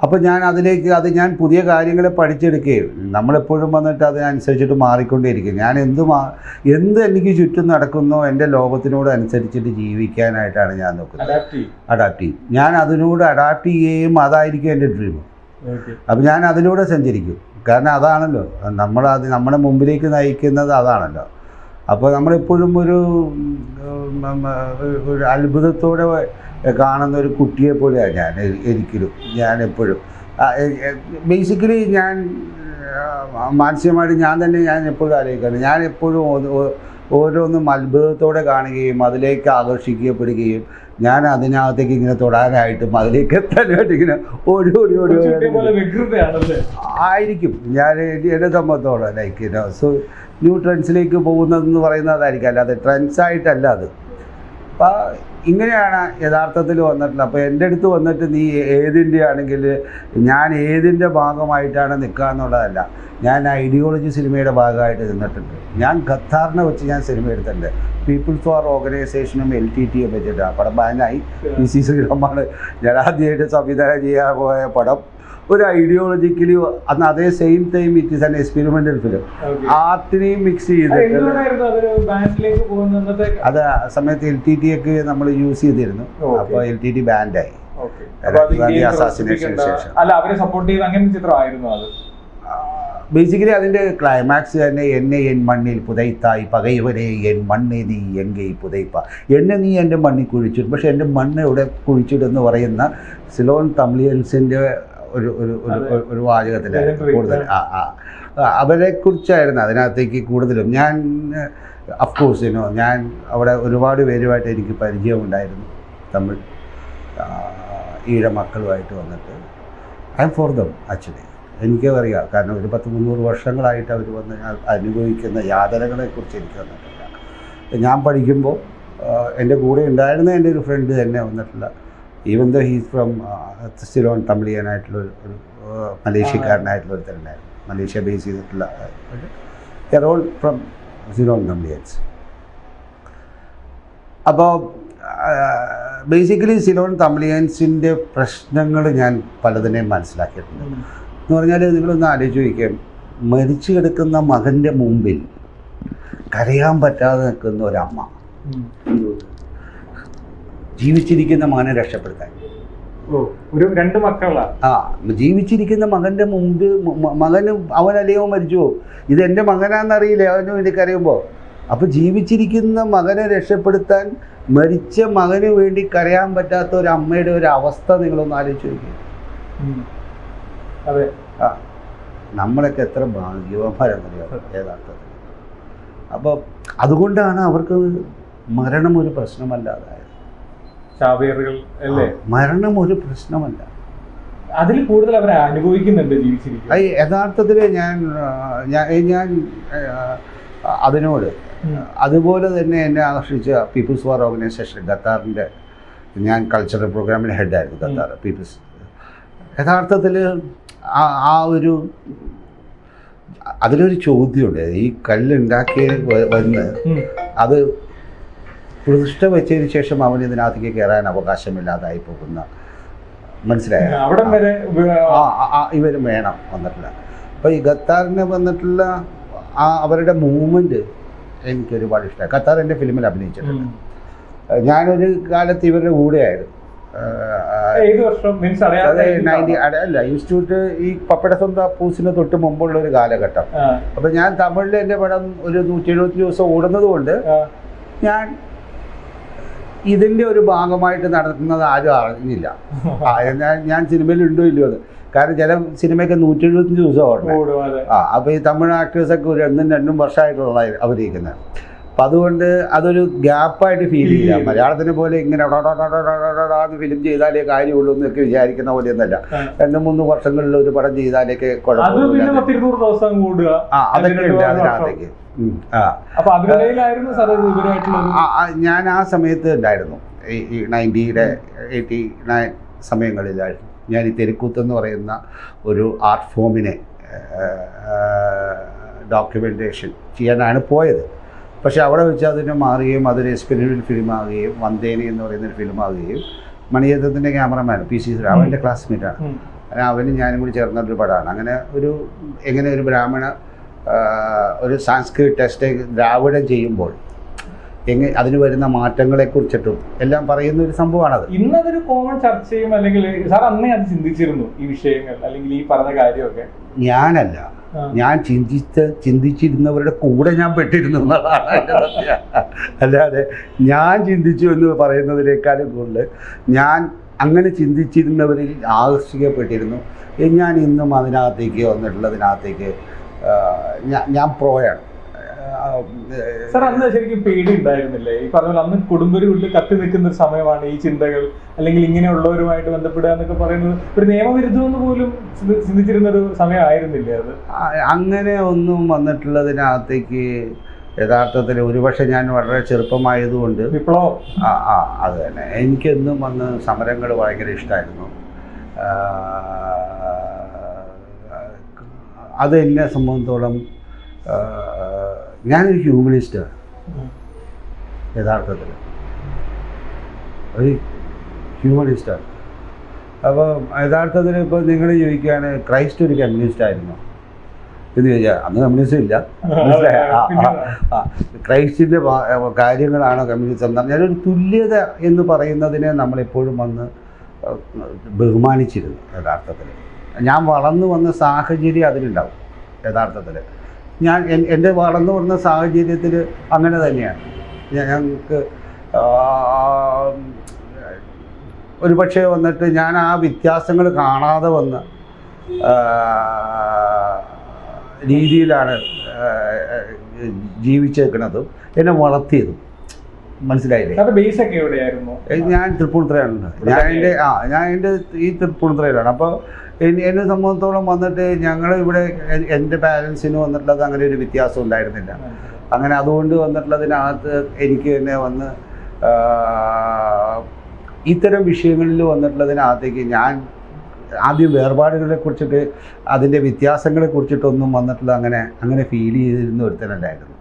അപ്പോൾ ഞാൻ അതിലേക്ക് ഞാൻ പുതിയ കാര്യങ്ങളെ പഠിച്ചെടുക്കുകയും നമ്മളെപ്പോഴും വന്നിട്ട് അതിനനുസരിച്ചിട്ട് മാറിക്കൊണ്ടേയിരിക്കും. ഞാൻ എന്ത് എനിക്ക് ചുറ്റും നടക്കുന്നോ എൻ്റെ ലോകത്തിനോട് അനുസരിച്ചിട്ട് ജീവിക്കാനായിട്ടാണ് ഞാൻ നോക്കുന്നത്. അഡാപ്റ്റ് ചെയ്യും. ഞാൻ അതിനോട് അഡാപ്റ്റ് ചെയ്യുകയും അതായിരിക്കും എൻ്റെ ഡ്രീം. അപ്പം ഞാൻ അതിലൂടെ സഞ്ചരിക്കും. കാരണം അതാണല്ലോ നമ്മുടെ മുമ്പിലേക്ക് നയിക്കുന്നത്, അതാണല്ലോ. അപ്പോൾ നമ്മളെപ്പോഴും ഒരു അത്ഭുതത്തോടെ കാണുന്ന ഒരു കുട്ടിയെ പോലെയാണ് ഞാൻ എപ്പോഴും ബേസിക്കലി ഞാൻ മാനസികമായിട്ട് ഞാൻ എപ്പോഴും ആലോചിക്കാറ്, ഞാൻ എപ്പോഴും ഓരോന്നും അത്ഭുതത്തോടെ കാണുകയും അതിലേക്ക് ആകർഷിക്കപ്പെടുകയും ഞാൻ അതിനകത്തേക്ക് ഇങ്ങനെ തൊടാനായിട്ടും അതിലേക്ക് എത്താനായിട്ട് ഇങ്ങനെ ഓടി ആയിരിക്കും ഞാൻ എന്നെ സംബന്ധത്തോടെ ലൈക്ക് സോ ന്യൂ ട്രെൻഡ്സിലേക്ക് പോകുന്നതെന്ന് പറയുന്നതായിരിക്കും, അല്ലാതെ ട്രെൻഡ്സായിട്ടല്ല അത്. അപ്പോൾ ഇങ്ങനെയാണ് യഥാർത്ഥത്തിൽ വന്നിട്ടുള്ളത്. അപ്പോൾ എൻ്റെ അടുത്ത് വന്നിട്ട് നീ ഏതിൻ്റെ ആണെങ്കിൽ ഞാൻ ഏതിൻ്റെ ഭാഗമായിട്ടാണ് നിൽക്കുക എന്നുള്ളതല്ല, ഞാൻ ഐഡിയോളജി സിനിമയുടെ ഭാഗമായിട്ട് നിന്നിട്ടുണ്ട്. ഞാൻ ഖത്താറിനെ വെച്ച് ഞാൻ സിനിമ എടുത്തിട്ടുണ്ട്. പീപ്പിൾസ് ഫോർ ഓർഗനൈസേഷനും LTTയും വെച്ചിട്ടാണ് പടം ബാനായി. PC ശ്രീറാമാണ് ഞാൻ ആദ്യമായിട്ട് സംവിധാനം ചെയ്യാൻ പോയ പടം. ഒരു ഐഡിയോളജിക്കലി അന്ന് അതേ same time it is an experimental film. ആർട്ടിനെയും മിക്സ് ചെയ്തിട്ട് അത് സമയത്ത് LTTയൊക്കെ നമ്മൾ യൂസ് ചെയ്തിരുന്നു. അപ്പോൾ LTT ബാൻഡായി അസാസിനേഷന് ശേഷം. ബേസിക്കലി അതിൻ്റെ ക്ലൈമാക്സ് തന്നെ എന്നെ എൻ മണ്ണിൽ പുതൈത്തായി പകയവനെ എൻ മണ്ണെ നീ എങ്കെ പുതൈപ്പ, എന്നെ നീ എൻ്റെ മണ്ണിൽ കുഴിച്ചിടും, പക്ഷെ എൻ്റെ മണ്ണ് ഇവിടെ കുഴിച്ചിടുമെന്ന് പറയുന്ന സിലോൺ തംലിയൻസിൻ്റെ ഒരു വാചകത്തിലായിരുന്നു കൂടുതൽ. അവരെക്കുറിച്ചായിരുന്നു അതിനകത്തേക്ക് കൂടുതലും. ഞാൻ അഫ്കോഴ്സ് ഞാൻ അവിടെ ഒരുപാട് പേരുമായിട്ട് എനിക്ക് പരിചയമുണ്ടായിരുന്നു, തമിഴ് ഈഴ മക്കളുമായിട്ട് വന്നിട്ട്. I M for them actually. എനിക്കത് അറിയാം, കാരണം ഒരു 100-300 വർഷങ്ങളായിട്ട് അവർ വന്ന് അനുഭവിക്കുന്ന യാതനകളെക്കുറിച്ച് എനിക്ക് വന്നിട്ടില്ല. ഞാൻ പഠിക്കുമ്പോൾ എൻ്റെ കൂടെ ഉണ്ടായിരുന്ന എൻ്റെ ഒരു ഫ്രണ്ട് തന്നെ വന്നിട്ടുള്ള, even though he's from Ceylon തമിഴിയനായിട്ടുള്ളൊരു മലേഷ്യക്കാരനായിട്ടുള്ള ഒരു തരുണ്ടായിരുന്നു, മലേഷ്യ ബേസ് ചെയ്തിട്ടുള്ള എറോൾ ഫ്രം സിലോൺ തമിഴിയൻസ്. അപ്പോൾ ബേസിക്കലി സിലോൺ തമിഴിയൻസിൻ്റെ പ്രശ്നങ്ങൾ ഞാൻ പലതിനെയും മനസ്സിലാക്കിയിട്ടുണ്ട്. എന്ന് പറഞ്ഞാൽ നിങ്ങളൊന്ന് ആലോചിച്ച് നോക്കിയാൽ, മരിച്ചു കിടക്കുന്ന മകൻ്റെ മുമ്പിൽ കരയാൻ പറ്റാതെ നിൽക്കുന്ന ഒരമ്മ ജീവിച്ചിരിക്കുന്ന മകനെ രക്ഷപ്പെടുത്താൻ. രണ്ട് മക്കളാണ്. ജീവിച്ചിരിക്കുന്ന മകൻ്റെ മുമ്പ് മകന് അവനല്ലയോ മരിച്ചു പോകും, ഇതെൻ്റെ മകനാണെന്നറിയില്ല അവനും എനിക്കറിയുമ്പോൾ. അപ്പോൾ ജീവിച്ചിരിക്കുന്ന മകനെ രക്ഷപ്പെടുത്താൻ മരിച്ച മകന് വേണ്ടി കരയാൻ പറ്റാത്ത ഒരു അമ്മയുടെ ഒരു അവസ്ഥ നിങ്ങളൊന്ന് ആലോചിച്ച് നോക്കുക. അതെ, നമ്മളൊക്കെ എത്ര ഭാഗ്യവാന്മാരെന്നറിയാം യഥാർത്ഥത്തിൽ. അപ്പോൾ അതുകൊണ്ടാണ് അവർക്ക് മരണം ഒരു പ്രശ്നമല്ലാതായത്. മരണം ഒരു പ്രശ്നമല്ല, അതിൽ കൂടുതൽ അവരെ അനുഭവിക്കുന്നുണ്ട് ജീവിച്ചിരിക്കുന്നത്. യഥാർത്ഥത്തിൽ ഞാൻ അതിനോട് അതുപോലെ തന്നെ എന്നെ ആകർഷിച്ച പീപ്പിൾസ് ഫോർ ഓർഗനൈസേഷൻ ഖത്താറിൻ്റെ, ഞാൻ കൾച്ചറൽ പ്രോഗ്രാമിൻ്റെ ഹെഡായിരുന്നു ഖത്താർ പീപ്പിൾസ്. യഥാർത്ഥത്തിൽ അതിലൊരു ചോദ്യമുണ്ട്, ഈ കല്ലുണ്ടാക്കി വന്ന് അത് പ്രതിഷ്ഠ വെച്ചതിന് ശേഷം അവന് ഇതിനകത്തേക്ക് കയറാൻ അവകാശമില്ലാതായി പോകുന്ന മനസ്സിലായോ? അവിടെ വരെ ഇവരും വേണം വന്നിട്ടില്ല. അപ്പോൾ ഈ ഖത്താറിന് വന്നിട്ടുള്ള അവരുടെ മൂവ്മെൻറ്റ് എനിക്ക് ഒരുപാട് ഇഷ്ടമായി. ഖത്താർ എൻ്റെ ഫിലിമിൽ അഭിനയിച്ചിട്ടുണ്ട്. ഞാനൊരു കാലത്ത് ഇവരുടെ കൂടെയായിരുന്നു. അല്ല, ഇൻസ്റ്റിറ്റ്യൂട്ട് ഈ പപ്പട സ്വന്തം അപ്പൂസിന് തൊട്ട് മുമ്പുള്ള ഒരു കാലഘട്ടം. അപ്പം ഞാൻ തമിഴിൽ എൻ്റെ പടം ഒരു 170 ദിവസം ഓടുന്നത് കൊണ്ട് ഞാൻ ഇതിൻ്റെ ഒരു ഭാഗമായിട്ട് നടത്തുന്നത് ആരും അറിഞ്ഞില്ല. ഞാൻ സിനിമയിൽ ഉണ്ടോ ഇല്ലയോ എന്ന്. കാരണം ചില സിനിമയൊക്കെ 175 ദിവസം ഓടണം. അപ്പോൾ ഈ തമിഴ് ആക്ടേഴ്സൊക്കെ ഒരു 2 വർഷമായിട്ടുള്ള അഭിനയിക്കുന്നത്. അപ്പം അതുകൊണ്ട് അതൊരു ഗ്യാപ്പായിട്ട് ഫീൽ ചെയ്യില്ല. മലയാളത്തിനെ പോലെ ഇങ്ങനെ ഫിലിം ചെയ്താലേ കാര്യമുള്ളൂ എന്നൊക്കെ വിചാരിക്കുന്ന പോലെ ഒന്നല്ല. 2-3 വർഷങ്ങളിൽ ഒരു പടം ചെയ്താലൊക്കെ കുഴപ്പമില്ല. അതൊക്കെ ഉണ്ട് അതിനകത്തേക്ക്. ഞാൻ ആ സമയത്ത് ഉണ്ടായിരുന്നു. ഈ 89 സമയങ്ങളിലായിരുന്നു ഞാൻ ഈ തെരുക്കൂത്ത് എന്ന് പറയുന്ന ഒരു ആർട്ട് ഫോമിനെ ഡോക്യുമെൻറ്റേഷൻ ചെയ്യാനാണ് പോയത്. പക്ഷെ അവിടെ വെച്ച് അതിനെ മാറുകയും അതൊരു എക്സ്പെരിമെൻ്റൽ ഫിലിമാകുകയും വന്ദേനി എന്ന് പറയുന്നൊരു ഫിലിമാകുകയും മണിയത്തത്തിൻ്റെ ക്യാമറമാൻ PC ശ്രീറാം അവൻ്റെ ക്ലാസ്മേറ്റാണ്. അവനും ഞാനും കൂടി ചേർന്നൊരു പടമാണ്. അങ്ങനെ എങ്ങനെ ഒരു ബ്രാഹ്മണ ഒരു സാംസ്കൃതിക് ടെസ്റ്റ് ദ്രാവിഡം ചെയ്യുമ്പോൾ അതിന് വരുന്ന മാറ്റങ്ങളെക്കുറിച്ചിട്ടും എല്ലാം പറയുന്ന ഒരു സംഭവമാണത്. ഇന്നതൊരു കോമൺ ചർച്ചയും അല്ലെങ്കിൽ സാർ അന്നേ അത് ചിന്തിച്ചിരുന്നു ഈ വിഷയങ്ങൾ അല്ലെങ്കിൽ ഈ പറഞ്ഞ കാര്യമൊക്കെ? ഞാനല്ല, ഞാൻ ചിന്തിച്ചിരുന്നവരുടെ കൂടെ ഞാൻ പെട്ടിരുന്നു എന്നുള്ളതാണ്. അല്ലാതെ ഞാൻ ചിന്തിച്ചു എന്ന് പറയുന്നതിനേക്കാളും കൂടുതൽ ഞാൻ അങ്ങനെ ചിന്തിച്ചിരുന്നവരിൽ ആകർഷിക്കപ്പെട്ടിരുന്നു. ഞാൻ ഇന്നും അതിനകത്തേക്ക് വന്നിട്ടുള്ളതിനകത്തേക്ക് ഞാൻ പ്രോയാണ്. സാർ അന്ന് ശരിക്കും പേടി ഉണ്ടായിരുന്നില്ലേ? ഈ പറഞ്ഞ അന്ന് കൊടുമ്പൊരു വീട്ടിൽ കത്തി നിൽക്കുന്ന ഒരു സമയമാണ് ഈ ചിന്തകൾ അല്ലെങ്കിൽ ഇങ്ങനെയുള്ളവരുമായിട്ട് ബന്ധപ്പെടുക എന്നൊക്കെ പറയുന്നത് ഒരു നിയമവിരുദ്ധമെന്ന് പോലും ചിന്തിച്ചിരുന്ന ഒരു സമയമായിരുന്നില്ലേ അത്? അങ്ങനെ ഒന്നും വന്നിട്ടുള്ളതിനകത്തേക്ക് യഥാർത്ഥത്തിൽ ഒരുപക്ഷെ ഞാൻ വളരെ ചെറുപ്പമായതുകൊണ്ട് വിപ്ലവം അത് തന്നെ. എനിക്കെന്നും അന്ന് സമരങ്ങൾ ഭയങ്കര ഇഷ്ടമായിരുന്നു. അത് എന്നെ സംബന്ധിച്ചോളം ഞാനൊരു ഹ്യൂമനിസ്റ്റാണ് യഥാർത്ഥത്തിൽ, ഒരു ഹ്യൂമനിസ്റ്റാണ്. അപ്പോൾ യഥാർത്ഥത്തിൽ ഇപ്പോൾ നിങ്ങൾ ചോദിക്കുകയാണ് ക്രൈസ്റ്റ് ഒരു കമ്മ്യൂണിസ്റ്റ് ആയിരുന്നു എന്ന് ചോദിച്ചാൽ അന്ന് കമ്മ്യൂണിസം ഇല്ല. ക്രൈസ്റ്റിൻ്റെ കാര്യങ്ങളാണോ കമ്മ്യൂണിസം എന്ന് പറഞ്ഞാൽ ഒരു തുല്യത എന്ന് പറയുന്നതിനെ നമ്മളെപ്പോഴും വന്ന് ബഹുമാനിച്ചിരുന്നു. യഥാർത്ഥത്തിൽ ഞാൻ വളർന്നു വന്ന സാഹചര്യം അതിലുണ്ടാവും. യഥാർത്ഥത്തിൽ ഞാൻ എൻ്റെ വളർന്നു വന്ന സാഹചര്യത്തിൽ അങ്ങനെ തന്നെയാണ്. ഞങ്ങൾക്ക് ഒരു പക്ഷേ വന്നിട്ട് ഞാൻ ആ വ്യത്യാസങ്ങൾ കാണാതെ വന്ന രീതിയിലാണ് ജീവിച്ചേക്കുന്നതും എന്നെ വളർത്തിയതും. മനസ്സിലായില്ലേ? ഞാൻ തൃപ്പൂണിത്തുറയാണ്. ഞാൻ എൻ്റെ ഈ തൃപ്പൂണിത്തുറയിലാണ്. അപ്പോൾ എന്നെ സംബന്ധിച്ചോളം വന്നിട്ട് ഞങ്ങൾ ഇവിടെ എൻ്റെ പാരൻസിന് വന്നിട്ടുള്ളത് അങ്ങനെ ഒരു വ്യത്യാസം ഉണ്ടായിരുന്നില്ല. അങ്ങനെ അതുകൊണ്ട് വന്നിട്ടുള്ളതിനകത്ത് എനിക്ക് തന്നെ വന്ന് ഇത്തരം വിഷയങ്ങളിൽ വന്നിട്ടുള്ളതിനകത്തേക്ക് ഞാൻ ആദ്യം വേർപാടുകളെ കുറിച്ചിട്ട് അതിൻ്റെ വ്യത്യാസങ്ങളെ കുറിച്ചിട്ടൊന്നും വന്നിട്ടുള്ള അങ്ങനെ ഫീൽ ചെയ്തിരുന്ന ഒരുത്തനുണ്ടായിരുന്നു.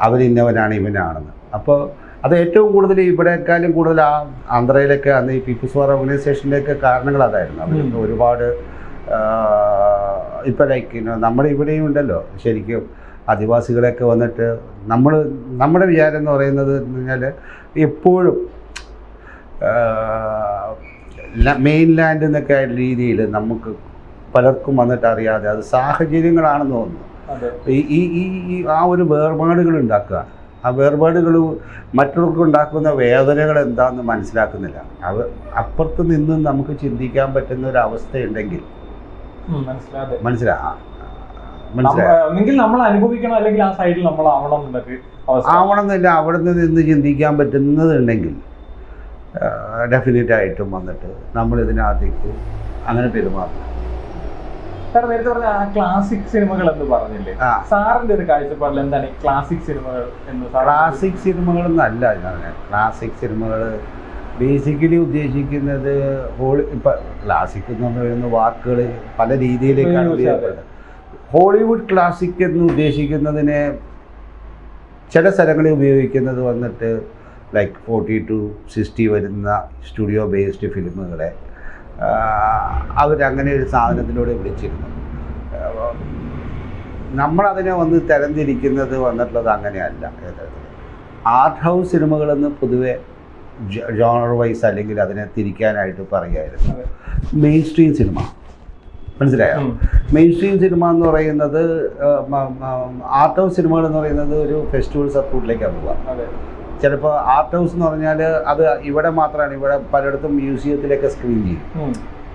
അവരിന്നവനാണ് ഇവനാണെന്ന്. അപ്പോൾ അത് ഏറ്റവും കൂടുതൽ ഇവിടേക്കാളും കൂടുതൽ ആന്ധ്രയിലൊക്കെ അന്ന് ഈ പീപ്പിൾസ് വാർ ഓർഗനൈസേഷനിലേക്ക് കാരണങ്ങൾ അതായിരുന്നു. അവർക്ക് ഒരുപാട് ഇപ്പോൾ ലൈക്ക് നമ്മുടെ ഇവിടെയും ഉണ്ടല്ലോ ശരിക്കും ആദിവാസികളൊക്കെ വന്നിട്ട് നമ്മുടെ വിചാരം എന്ന് പറയുന്നത് എന്ന് പറഞ്ഞാൽ എപ്പോഴും മെയിൻ ലാൻഡ് എന്നൊക്കെ ആയ രീതിയിൽ നമുക്ക് പലർക്കും വന്നിട്ട് അറിയാതെ അത് സാഹചര്യങ്ങളാണെന്ന് തോന്നുന്നു. ഈ ആ ഒരു വേർപാടുകൾ ഉണ്ടാക്കുക, ആ വേർപാടുകൾ മറ്റുള്ളവർക്ക് ഉണ്ടാക്കുന്ന വേദനകൾ എന്താണെന്ന് മനസ്സിലാക്കുന്നില്ല. അപ്പുറത്ത് നിന്ന് നമുക്ക് ചിന്തിക്കാൻ പറ്റുന്ന ഒരു അവസ്ഥയുണ്ടെങ്കിൽ ആവണമെന്നില്ല, അവിടെ നിന്ന് ചിന്തിക്കാൻ പറ്റുന്നതുണ്ടെങ്കിൽ ഡെഫിനറ്റായിട്ടും വന്നിട്ട് നമ്മളിതിനകത്തേക്ക് അങ്ങനെ പെരുമാറും. സാർ നേരത്തെ പറഞ്ഞ ക്ലാസിക് സിനിമകൾ എന്ന് പറഞ്ഞില്ലേ, സാറിന്റെ ഒരു കാഴ്ചപ്പാടിൽ എന്താണ് ഈ ക്ലാസിക് സിനിമകൾ എന്ന്? ക്ലാസിക് സിനിമകളൊന്നല്ല ഞാൻ. ക്ലാസിക് സിനിമകൾ ബേസിക്കലി ഉദ്ദേശിക്കുന്നത് ഇപ്പം ക്ലാസിക് എന്ന് പറയുന്ന വാക്കുകൾ പല രീതിയിലേക്കാണ് ഉപയോഗപ്പെടുന്നത്. ഹോളിവുഡ് ക്ലാസിക് എന്ന് ഉദ്ദേശിക്കുന്നതിനെ ചില സ്ഥലങ്ങളിൽ ഉപയോഗിക്കുന്നത് വന്നിട്ട് ലൈക്ക് 40 to 60 വരുന്ന സ്റ്റുഡിയോ ബേസ്ഡ് ഫിലിമുകളെ അവരങ്ങനെ ഒരു സാധനത്തിലൂടെ വിളിച്ചിരുന്നു. നമ്മളതിനെ വന്ന് തരംതിരിക്കുന്നത് വന്നിട്ടുള്ളത് അങ്ങനെയല്ല. ആർട്ട് ഹൗസ് സിനിമകളെന്ന് പൊതുവെ ജോണർ വൈസ് അല്ലെങ്കിൽ അതിനെ തിരിക്കാനായിട്ട് പറയുമായിരുന്നു. മെയിൻ സ്ട്രീം സിനിമ, മനസ്സിലായോ? മെയിൻ സ്ട്രീം സിനിമ എന്ന് പറയുന്നത്, ആർട്ട് ഹൗസ് സിനിമകൾ എന്ന് പറയുന്നത് ഒരു ഫെസ്റ്റിവൽ സർക്യൂട്ടിലേക്കാണ് പോവുക. ചിലപ്പോൾ ആർട്ട് ഹൗസ് എന്ന് പറഞ്ഞാൽ അത് ഇവിടെ മാത്രമാണ്, ഇവിടെ പലയിടത്തും മ്യൂസിയത്തിലൊക്കെ സ്ക്രീൻ ചെയ്യും,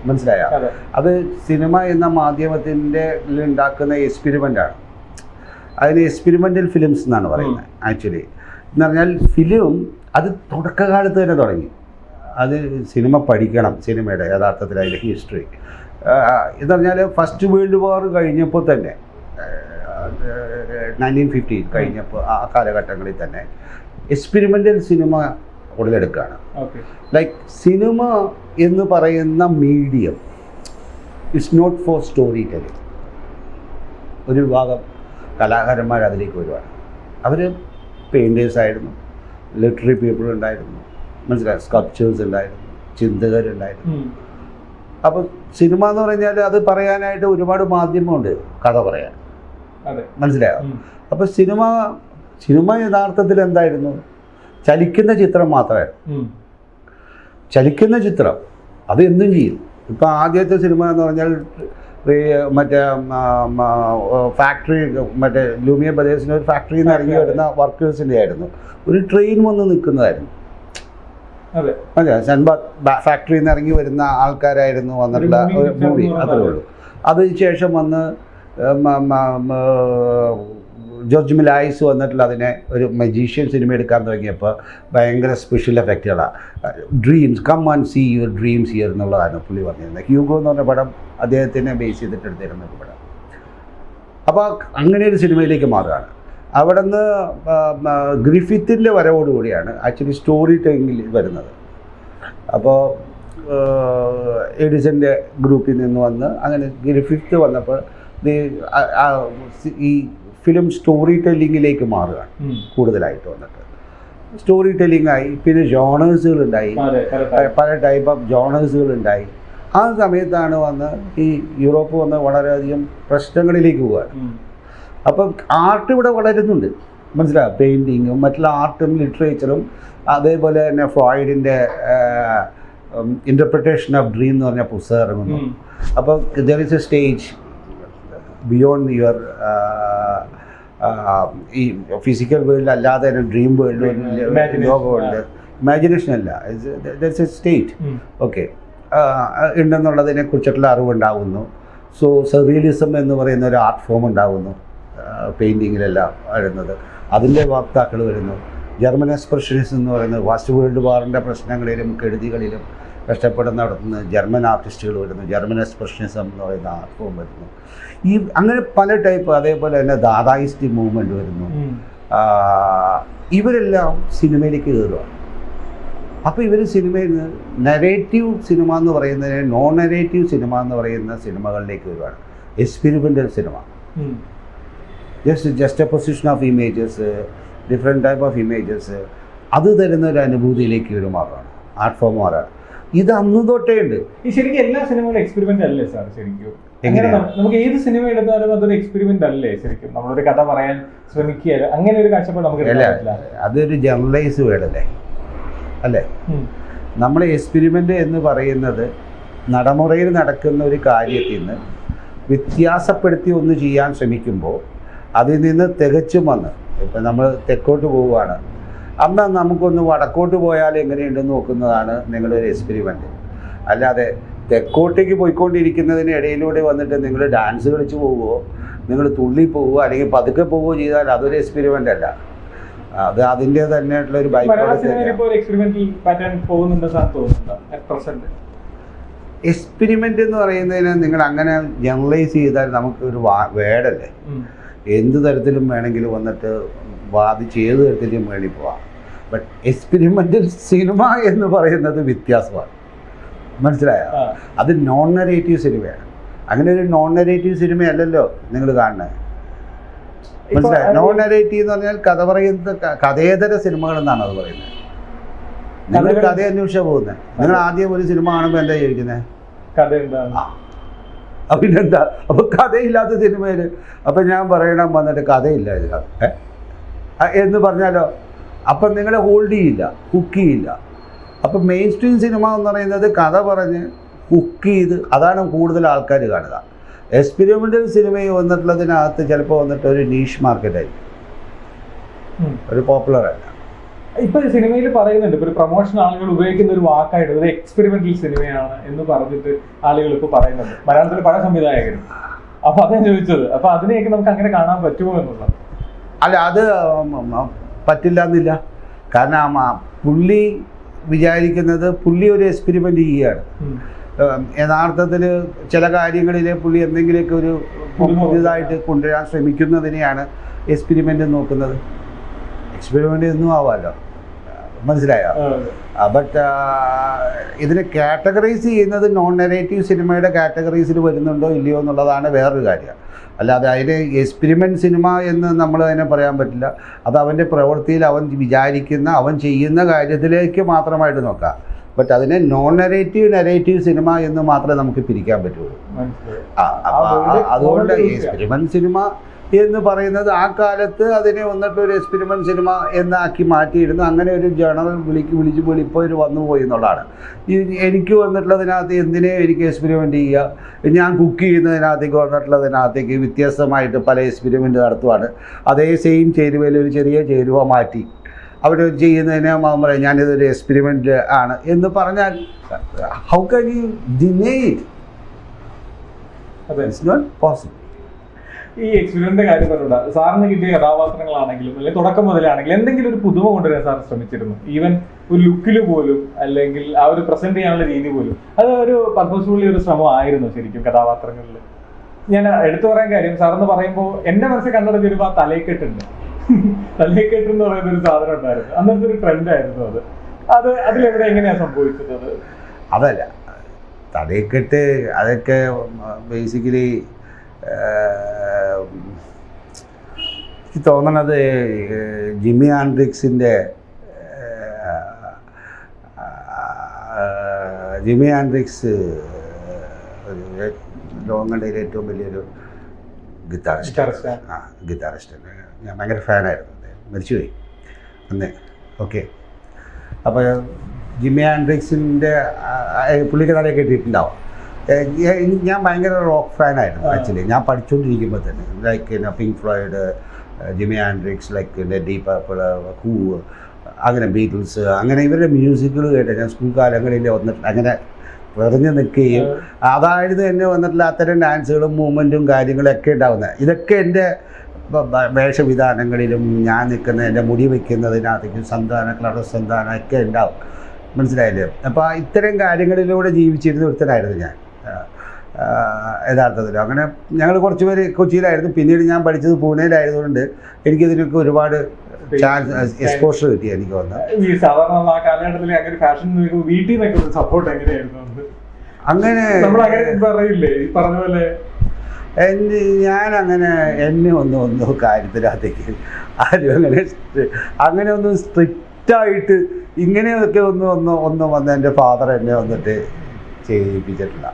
മനസ്സിലായോ? അത് സിനിമ എന്ന മാധ്യമത്തിൻ്റെ ഉണ്ടാക്കുന്ന എക്സ്പെരിമെൻ്റാണ്. അതിന് എക്സ്പെരിമെൻ്റൽ ഫിലിംസ് എന്നാണ് പറയുന്നത്. ആക്ച്വലി എന്ന് പറഞ്ഞാൽ ഫിലിം അത് തുടക്കകാലത്ത് തന്നെ തുടങ്ങി. അത് സിനിമ പഠിക്കണം, സിനിമയുടെ യഥാർത്ഥത്തിൽ അതിൻ്റെ ഹിസ്റ്ററി എന്ന് പറഞ്ഞാൽ ഫസ്റ്റ് വേൾഡ് വാർ കഴിഞ്ഞപ്പോൾ തന്നെ 1915 കഴിഞ്ഞപ്പോൾ ആ കാലഘട്ടങ്ങളിൽ തന്നെ എക്സ്പെരിമെൻ്റൽ സിനിമ ഉടലെടുക്കുകയാണ്. ലൈക്ക് സിനിമ എന്ന് പറയുന്ന medium it's not for story telling. ഒരു വിഭാഗം കലാകാരന്മാർ അതിലേക്ക് വരുവാണ്. അവർ പെയിൻറ്റേഴ്സായിരുന്നു, ലിറ്റററി പീപ്പിൾ ഉണ്ടായിരുന്നു, മനസ്സിലായി, സ്കൾപ്ചേഴ്സ് ഉണ്ടായിരുന്നു, ചിന്തകരുണ്ടായിരുന്നു. അപ്പോൾ സിനിമ എന്ന് പറഞ്ഞാൽ അത് പറയാനായിട്ട് ഒരുപാട് മാധ്യമമുണ്ട് കഥ പറയാൻ, മനസ്സിലായോ? അപ്പോൾ സിനിമ യഥാർത്ഥത്തിൽ എന്തായിരുന്നു? ചലിക്കുന്ന ചിത്രം മാത്രമായിരുന്നു. ചലിക്കുന്ന ചിത്രം അത് എന്തും ചെയ്യും. ഇപ്പം ആദ്യത്തെ സിനിമ എന്ന് പറഞ്ഞാൽ മറ്റേ ഫാക്ടറി, മറ്റേ ലൂമിയ ബ്രദേഴ്സിൻ്റെ ഒരു ഫാക്ടറിയിൽ നിന്ന് ഇറങ്ങി വരുന്ന വർക്കേഴ്സിൻ്റെ ആയിരുന്നു. ഒരു ട്രെയിൻ വന്ന് നിൽക്കുന്നതായിരുന്നു. അതെ, സൻബാദ് ഫാക്ടറിയിൽ നിന്ന് ഇറങ്ങി വരുന്ന ആൾക്കാരായിരുന്നു വന്നിട്ടുള്ള ഒരു മൂവി, അത്രേ ഉള്ളൂ. അതിനുശേഷം വന്ന് ജോർജ് മിലായിസ് വന്നിട്ടുള്ള അതിനെ ഒരു മജീഷ്യൻ സിനിമ എടുക്കാൻ തുടങ്ങിയപ്പോൾ ഭയങ്കര സ്പെഷ്യൽ എഫക്റ്റുകളാണ്. Dreams, come and see your dreams here എന്നുള്ളതാണ് പുള്ളി പറഞ്ഞിരുന്നത്. ഹ്യൂഗോ എന്ന് പറഞ്ഞ പടം അദ്ദേഹത്തിനെ ബേസ് ചെയ്തിട്ട് എടുത്തിരുന്ന ഒരു പടം. അപ്പോൾ അങ്ങനെ ഒരു സിനിമയിലേക്ക് മാറുകയാണ്. അവിടെ നിന്ന് ഗ്രിഫിത്തിൻ്റെ വരവോടുകൂടിയാണ് ആക്ച്വലി സ്റ്റോറി ടെല്ലിംഗിൽ വരുന്നത്. അപ്പോൾ എഡിസൻ്റെ ഗ്രൂപ്പിൽ നിന്ന് വന്ന് അങ്ങനെ ഗ്രിഫിത്ത് വന്നപ്പോൾ ഈ ഫിലിം സ്റ്റോറി ടെല്ലിങ്ങിലേക്ക് മാറുകയാണ് കൂടുതലായിട്ട് വന്നിട്ട്. സ്റ്റോറി ടെല്ലിംഗ് ആയി, പിന്നെ ജോണേഴ്സുകളുണ്ടായി, പല ടൈപ്പ് ഓഫ് ജോണേഴ്സുകളുണ്ടായി. ആ സമയത്താണ് വന്ന് ഈ യൂറോപ്പ് വന്ന് വളരെയധികം പ്രശ്നങ്ങളിലേക്ക് പോവുകയാണ്. അപ്പം ആർട്ട് ഇവിടെ വളരുന്നുണ്ട്, മനസ്സിലാവും. പെയിൻറ്റിങ്ങും മറ്റുള്ള ആർട്ടും ലിറ്ററേച്ചറും, അതേപോലെ തന്നെ ഫ്രോയിഡിൻ്റെ ഇൻ്റർപ്രിട്ടേഷൻ ഓഫ് ഡ്രീം എന്ന് പറഞ്ഞ പുസ്തകം ഇറങ്ങുന്നു. അപ്പോൾ there is a stage beyond your ഈ ഫിസിക്കൽ വേൾഡ് അല്ലാതെ തന്നെ ഡ്രീം വേൾഡ്, ലോകമുണ്ട്. ഇമാജിനേഷൻ അല്ല, there is a state okay ഉണ്ടെന്നുള്ളതിനെ കുറിച്ചിട്ടുള്ള അറിവുണ്ടാകുന്നു. സോ സർറിയലിസം എന്ന് പറയുന്ന ഒരു ആർട്ട് ഫോം ഉണ്ടാകുന്നു പെയിൻറ്റിങ്ങിലെല്ലാം വരുന്നത്. അതിൻ്റെ വക്താക്കൾ വരുന്നു. ജർമ്മൻ എക്സ്പ്രഷനിസം എന്ന് പറയുന്നത് ഫസ്റ്റ് വേൾഡ് വാറിൻ്റെ പ്രശ്നങ്ങളിലും കെടുതികളിലും കഷ്ടപ്പെടുന്നിടത്തുനിന്ന് ജർമ്മൻ ആർട്ടിസ്റ്റുകൾ വരുന്നു. ജർമ്മൻ എക്സ്പ്രഷനിസം എന്ന് പറയുന്ന ആർട്ട് ഫോം വരുന്നു. ഈ അങ്ങനെ പല ടൈപ്പ്, അതേപോലെ തന്നെ ദാദായിസ്റ്റ് മൂവ്മെൻറ്റ് വരുന്നു. ഇവരെല്ലാം സിനിമയിലേക്ക് കയറുകയാണ്. അപ്പോൾ ഇവർ സിനിമയിൽ നിന്ന് നരേറ്റീവ് സിനിമ എന്ന് പറയുന്നതിന് നോൺ നരേറ്റീവ് സിനിമ എന്ന് പറയുന്ന സിനിമകളിലേക്ക് വരുവാണ്. Experimental cinema, just A position of images, different type of images, അത് തരുന്ന ഒരു അനുഭൂതിയിലേക്ക് ഒരു മാറുകയാണ്, ആർട്ട് ഫോം മാറുകയാണ്. ഇത് അന്ന് തൊട്ടേ ഉണ്ട്. ഈ ശരിക്കും എല്ലാ സിനിമകളും എക്സ്പെരിമെൻ്റ് അല്ലേ സാർ? ശരിക്കും നമുക്ക് ഏത് സിനിമ എടുത്താലും അതൊരു എക്സ്പെരിമെൻ്റ് അല്ലേ? ശരിക്കും നമ്മളൊരു കഥ പറയാൻ ശ്രമിക്കുക, അങ്ങനെ ഒരു കാഴ്ചപ്പാട് നമുക്ക് അതൊരു ജനറലൈസ് വേർഡല്ലേ അല്ലേ? നമ്മൾ എക്സ്പെരിമെൻ്റ് എന്ന് പറയുന്നത് നടമുറയിൽ നടക്കുന്ന ഒരു കാര്യത്തിൽ നിന്ന് വ്യത്യാസപ്പെടുത്തി ഒന്ന് ചെയ്യാൻ ശ്രമിക്കുമ്പോൾ അതിൽ നിന്ന് തികച്ചും വന്ന്, ഇപ്പം നമ്മൾ തെക്കോട്ട് പോവുകയാണ്, അന്ന് നമുക്കൊന്ന് വടക്കോട്ട് പോയാൽ എങ്ങനെയുണ്ടെന്ന് നോക്കുന്നതാണ് നിങ്ങളുടെ ഒരു എക്സ്പെരിമെൻ്റ്. അല്ലാതെ തെക്കോട്ടേക്ക് പോയിക്കൊണ്ടിരിക്കുന്നതിന് ഇടയിലൂടെ വന്നിട്ട് നിങ്ങൾ ഡാൻസ് കളിച്ച് പോവുകയോ നിങ്ങൾ തുള്ളി പോവുകയോ അല്ലെങ്കിൽ പതുക്കെ പോവുകയോ ചെയ്താൽ അതൊരു എക്സ്പെരിമെൻ്റ് അല്ല. അത് അതിൻ്റെ തന്നെയായിട്ടുള്ള ഒരു എക്സ്പെരിമെൻ്റ് എന്ന് പറയുന്നതിന് നിങ്ങൾ അങ്ങനെ ജനറലൈസ് ചെയ്താൽ നമുക്കൊരു വേടല്ലേ. എന്ത് തരത്തിലും വേണമെങ്കിലും വന്നിട്ട് വാദിച്ച് ഏത് തരത്തിലും വേണ്ടി പോവാം. ബട്ട് എക്സ്പെരിമെൻ്റൽ സിനിമ എന്ന് പറയുന്നത് വ്യത്യാസമാണ്, മനസ്സിലായോ? അത് നോൺ നരേറ്റീവ് സിനിമയാണ്. അങ്ങനെ ഒരു നോൺ നരേറ്റീവ് സിനിമയല്ലല്ലോ നിങ്ങൾ കാണുന്നത്, മനസ്സിലായോ? നോൺ നരേറ്റീവ് എന്ന് പറഞ്ഞാൽ കഥ പറയുന്ന കഥേതര സിനിമകൾ എന്നാണ് അത് പറയുന്നത്. നിങ്ങൾ കഥ അന്വേഷിച്ചാൽ പോകുന്നത്. നിങ്ങൾ ആദ്യം ഒരു സിനിമ കാണുമ്പോൾ എന്താ ചോദിക്കുന്നത്? കഥ എന്താണ്? പിന്നെന്താ? അപ്പൊ കഥയില്ലാത്ത സിനിമയിൽ അപ്പൊ ഞാൻ പറയണം വന്നിട്ട് കഥയില്ല ഇതിനകത്ത് എന്ന് പറഞ്ഞാലോ, അപ്പം നിങ്ങളെ ഹോൾഡ് ചെയ്യില്ല, ഹുക്ക് ചെയ്യില്ല. അപ്പം മെയിൻ സ്ട്രീം സിനിമ എന്ന് പറയുന്നത് കഥ പറഞ്ഞ് ഹുക്ക് ചെയ്ത് അതാണ് കൂടുതൽ ആൾക്കാർ കാണുക. എക്സ്പെരിമെൻ്റൽ സിനിമയിൽ വന്നിട്ടുള്ളതിനകത്ത് ചിലപ്പോൾ വന്നിട്ട് ഒരു നീഷ് മാർക്കറ്റായിരിക്കും, ഒരു പോപ്പുലർ അല്ല. ഇപ്പൊ സിനിമയിൽ പറയുന്നുണ്ട്, ഇപ്പൊ ഒരു പ്രൊമോഷൻ ആളുകൾ ഉപയോഗിക്കുന്ന ഒരു വാക്കായിട്ട് ഒരു എക്സ്പെരിമെന്റൽ സിനിമയാണ് എന്ന് പറഞ്ഞിട്ട് ആളുകൾ ഇപ്പൊ പറയുന്നുണ്ട്, മലയാളത്തിലെ പല സംവിധായകരും. അപ്പൊ അതാണ് ചോദിച്ചത്, അപ്പൊ അതിനെയൊക്കെ നമുക്ക് അങ്ങനെ കാണാൻ പറ്റുമോ എന്നുള്ളത്. അല്ല, അത് പറ്റില്ല എന്നില്ല. കാരണം പുള്ളി വിചാരിക്കുന്നത് പുള്ളി ഒരു എക്സ്പെരിമെൻ്റ് ചെയ്യുകയാണ്. യഥാർത്ഥത്തിൽ ചില കാര്യങ്ങളിൽ പുള്ളി എന്തെങ്കിലുമൊക്കെ ഒരു പുതിയതായിട്ട് കൊണ്ടുവരാൻ ശ്രമിക്കുന്നതിനെയാണ് എക്സ്പെരിമെൻ്റ് നോക്കുന്നത്. എക്സ്പെരിമെൻ്റ് ഒന്നും ആവാമല്ലോ, മനസ്സിലായോ? ബട്ട് ഇതിനെ കാറ്റഗറൈസ് ചെയ്യുന്നത് നോൺ നെറേറ്റീവ് സിനിമയുടെ കാറ്റഗറീസിൽ വരുന്നുണ്ടോ ഇല്ലയോ എന്നുള്ളതാണ് വേറൊരു കാര്യം. അല്ലാതെ അതിന് എക്സ്പെരിമെൻ്റ് സിനിമ എന്ന് നമ്മൾ അതിനെ പറയാൻ പറ്റില്ല. അത് അവൻ്റെ പ്രവൃത്തിയിൽ അവൻ വിചാരിക്കുന്ന അവൻ ചെയ്യുന്ന കാര്യത്തിലേക്ക് മാത്രമായിട്ട് നോക്കാം. ബട്ട് അതിനെ നോൺ നെറേറ്റീവ് സിനിമ എന്ന് മാത്രമേ നമുക്ക് പിരിക്കാൻ പറ്റുള്ളൂ. അതുകൊണ്ട് എക്സ്പെരിമെൻ്റ് സിനിമ എന്ന് പറയുന്നത് ആ കാലത്ത് അതിനെ വന്നിട്ട് ഒരു എക്സ്പെരിമെൻ്റ് സിനിമ എന്നാക്കി മാറ്റിയിരുന്നു. അങ്ങനെ ഒരു ജേണൽ വിളിച്ച് ഇപ്പോൾ ഒരു വന്നു പോയി എന്നുള്ളതാണ്. എനിക്ക് വന്നിട്ടുള്ളതിനകത്ത് എന്തിനെ എനിക്ക് എക്സ്പെരിമെൻ്റ് ചെയ്യുക, ഞാൻ കുക്ക് ചെയ്യുന്നതിനകത്തേക്ക് വന്നിട്ടുള്ളതിനകത്തേക്ക് വ്യത്യസ്തമായിട്ട് പല എക്സ്പെരിമെൻ്റ് നടത്തുവാണ്. അതേ സെയിം ചേരുവയിൽ ഒരു ചെറിയ ചേരുവ മാറ്റി അവർ ചെയ്യുന്നതിന് പറയാം ഞാനിതൊരു എക്സ്പെരിമെൻ്റ് ആണ് എന്ന് പറഞ്ഞാൽ how can you deny it? It's not possible. ഈ എക്സ്പീരിയൻസിന്റെ കാര്യം പറഞ്ഞിട്ടുണ്ട്, സാറിന് കിട്ടിയ കഥാപാത്രങ്ങളാണെങ്കിലും അല്ലെങ്കിൽ തുടക്കം മുതലാണെങ്കിലും എന്തെങ്കിലും ഒരു പുതുമ കൊണ്ടുവരാൻ സാർ ശ്രമിച്ചിരുന്നു? ഈവൻ ഒരു ലുക്കിൽ പോലും അല്ലെങ്കിൽ ആ ഒരു പ്രസന്റ് ചെയ്യാനുള്ള രീതി പോലും അത് ഒരു പർപ്പസ്ഫുള്ളി ഒരു ശ്രമമായിരുന്നു ശരിക്കും കഥാപാത്രങ്ങളിൽ. ഞാൻ എടുത്തു പറയാൻ കാര്യം, സാറെന്ന് പറയുമ്പോൾ എൻ്റെ മനസ്സിൽ കണ്ടത് വരുമ്പോൾ ആ തലയെക്കെട്ടുണ്ട്. തലയെക്കെട്ട് എന്ന് പറയുന്ന ഒരു സാധനം ഉണ്ടായിരുന്നു, അന്നത്തെ ഒരു ട്രെൻഡ് ആയിരുന്നു അത് അതിലെവിടെ എങ്ങനെയാണ് സംഭവിച്ചത്? അതല്ല, തലയെക്കെട്ട് അതൊക്കെ ബേസിക്കലി എനിക്ക് തോന്നണത് ജിമ്മി ആൻഡ്രിക്സിൻ്റെ ലോകങ്ങളുടെ ഏറ്റവും വലിയൊരു ഗിത്താറിസ്റ്റ്. ഗിത്താറിസ്റ്റ് ഞാൻ ഭയങ്കര ഫാനായിരുന്നു. മരിച്ചുപോയി അന്ന്. ഓക്കെ, അപ്പോൾ ജിമ്മി ആൻഡ്രിക്സിൻ്റെ പുള്ളിക്ക് തലയെ കെട്ടിയിട്ടുണ്ടാവും. ഞാൻ ഭയങ്കര റോക്ക് ഫാനായിരുന്നു ആക്ച്വലി. ഞാൻ പഠിച്ചുകൊണ്ടിരിക്കുമ്പോൾ തന്നെ like pink fluid, Jimmy Antrix, like deep purple, who, അങ്ങനെ ബീറ്റിൽസ്, അങ്ങനെ ഇവരുടെ മ്യൂസിക്കുകൾ കേട്ട് ഞാൻ സ്കൂൾ കാലങ്ങളിൽ വന്നിട്ട് അങ്ങനെ വെറിഞ്ഞ് നിൽക്കുകയും അതായത് എന്നെ വന്നിട്ടുള്ള അത്തരം ഡാൻസുകളും മൂവ്മെൻറ്റും കാര്യങ്ങളൊക്കെ ഉണ്ടാകുന്നത്. ഇതൊക്കെ എൻ്റെ വേഷവിധാനങ്ങളിലും ഞാൻ നിൽക്കുന്ന എൻ്റെ മുടി വയ്ക്കുന്നതിനകത്തേക്കും സന്താന ഒക്കെ ഉണ്ടാവും, മനസ്സിലായില്ലേ? അപ്പോൾ ഇത്തരം കാര്യങ്ങളിലൂടെ ജീവിച്ചിരുന്ന ഒരുത്തനായിരുന്നു ഞാൻ യഥാർത്ഥത്തിൽ. അങ്ങനെ ഞങ്ങൾ കുറച്ച് പേര് കൊച്ചിയിലായിരുന്നു. പിന്നീട് ഞാൻ പഠിച്ചത് പൂനെയിലായതുകൊണ്ട് എനിക്കിതിനൊക്കെ ഒരുപാട് ചാൻസ് എക്സ്പോഷർ കിട്ടി. എനിക്ക് അങ്ങനെ ഞാനങ്ങനെ എന്നെ ഒന്നും കാര്യത്തിനകത്തേക്ക് ആരും അങ്ങനെ ഒന്നും സ്ട്രിക്റ്റായിട്ട് ഇങ്ങനെയൊക്കെ ഒന്നും വന്ന് എൻ്റെ ഫാദർ എന്നെ വന്നിട്ട് ചെയ്യിപ്പിച്ചിട്ടില്ല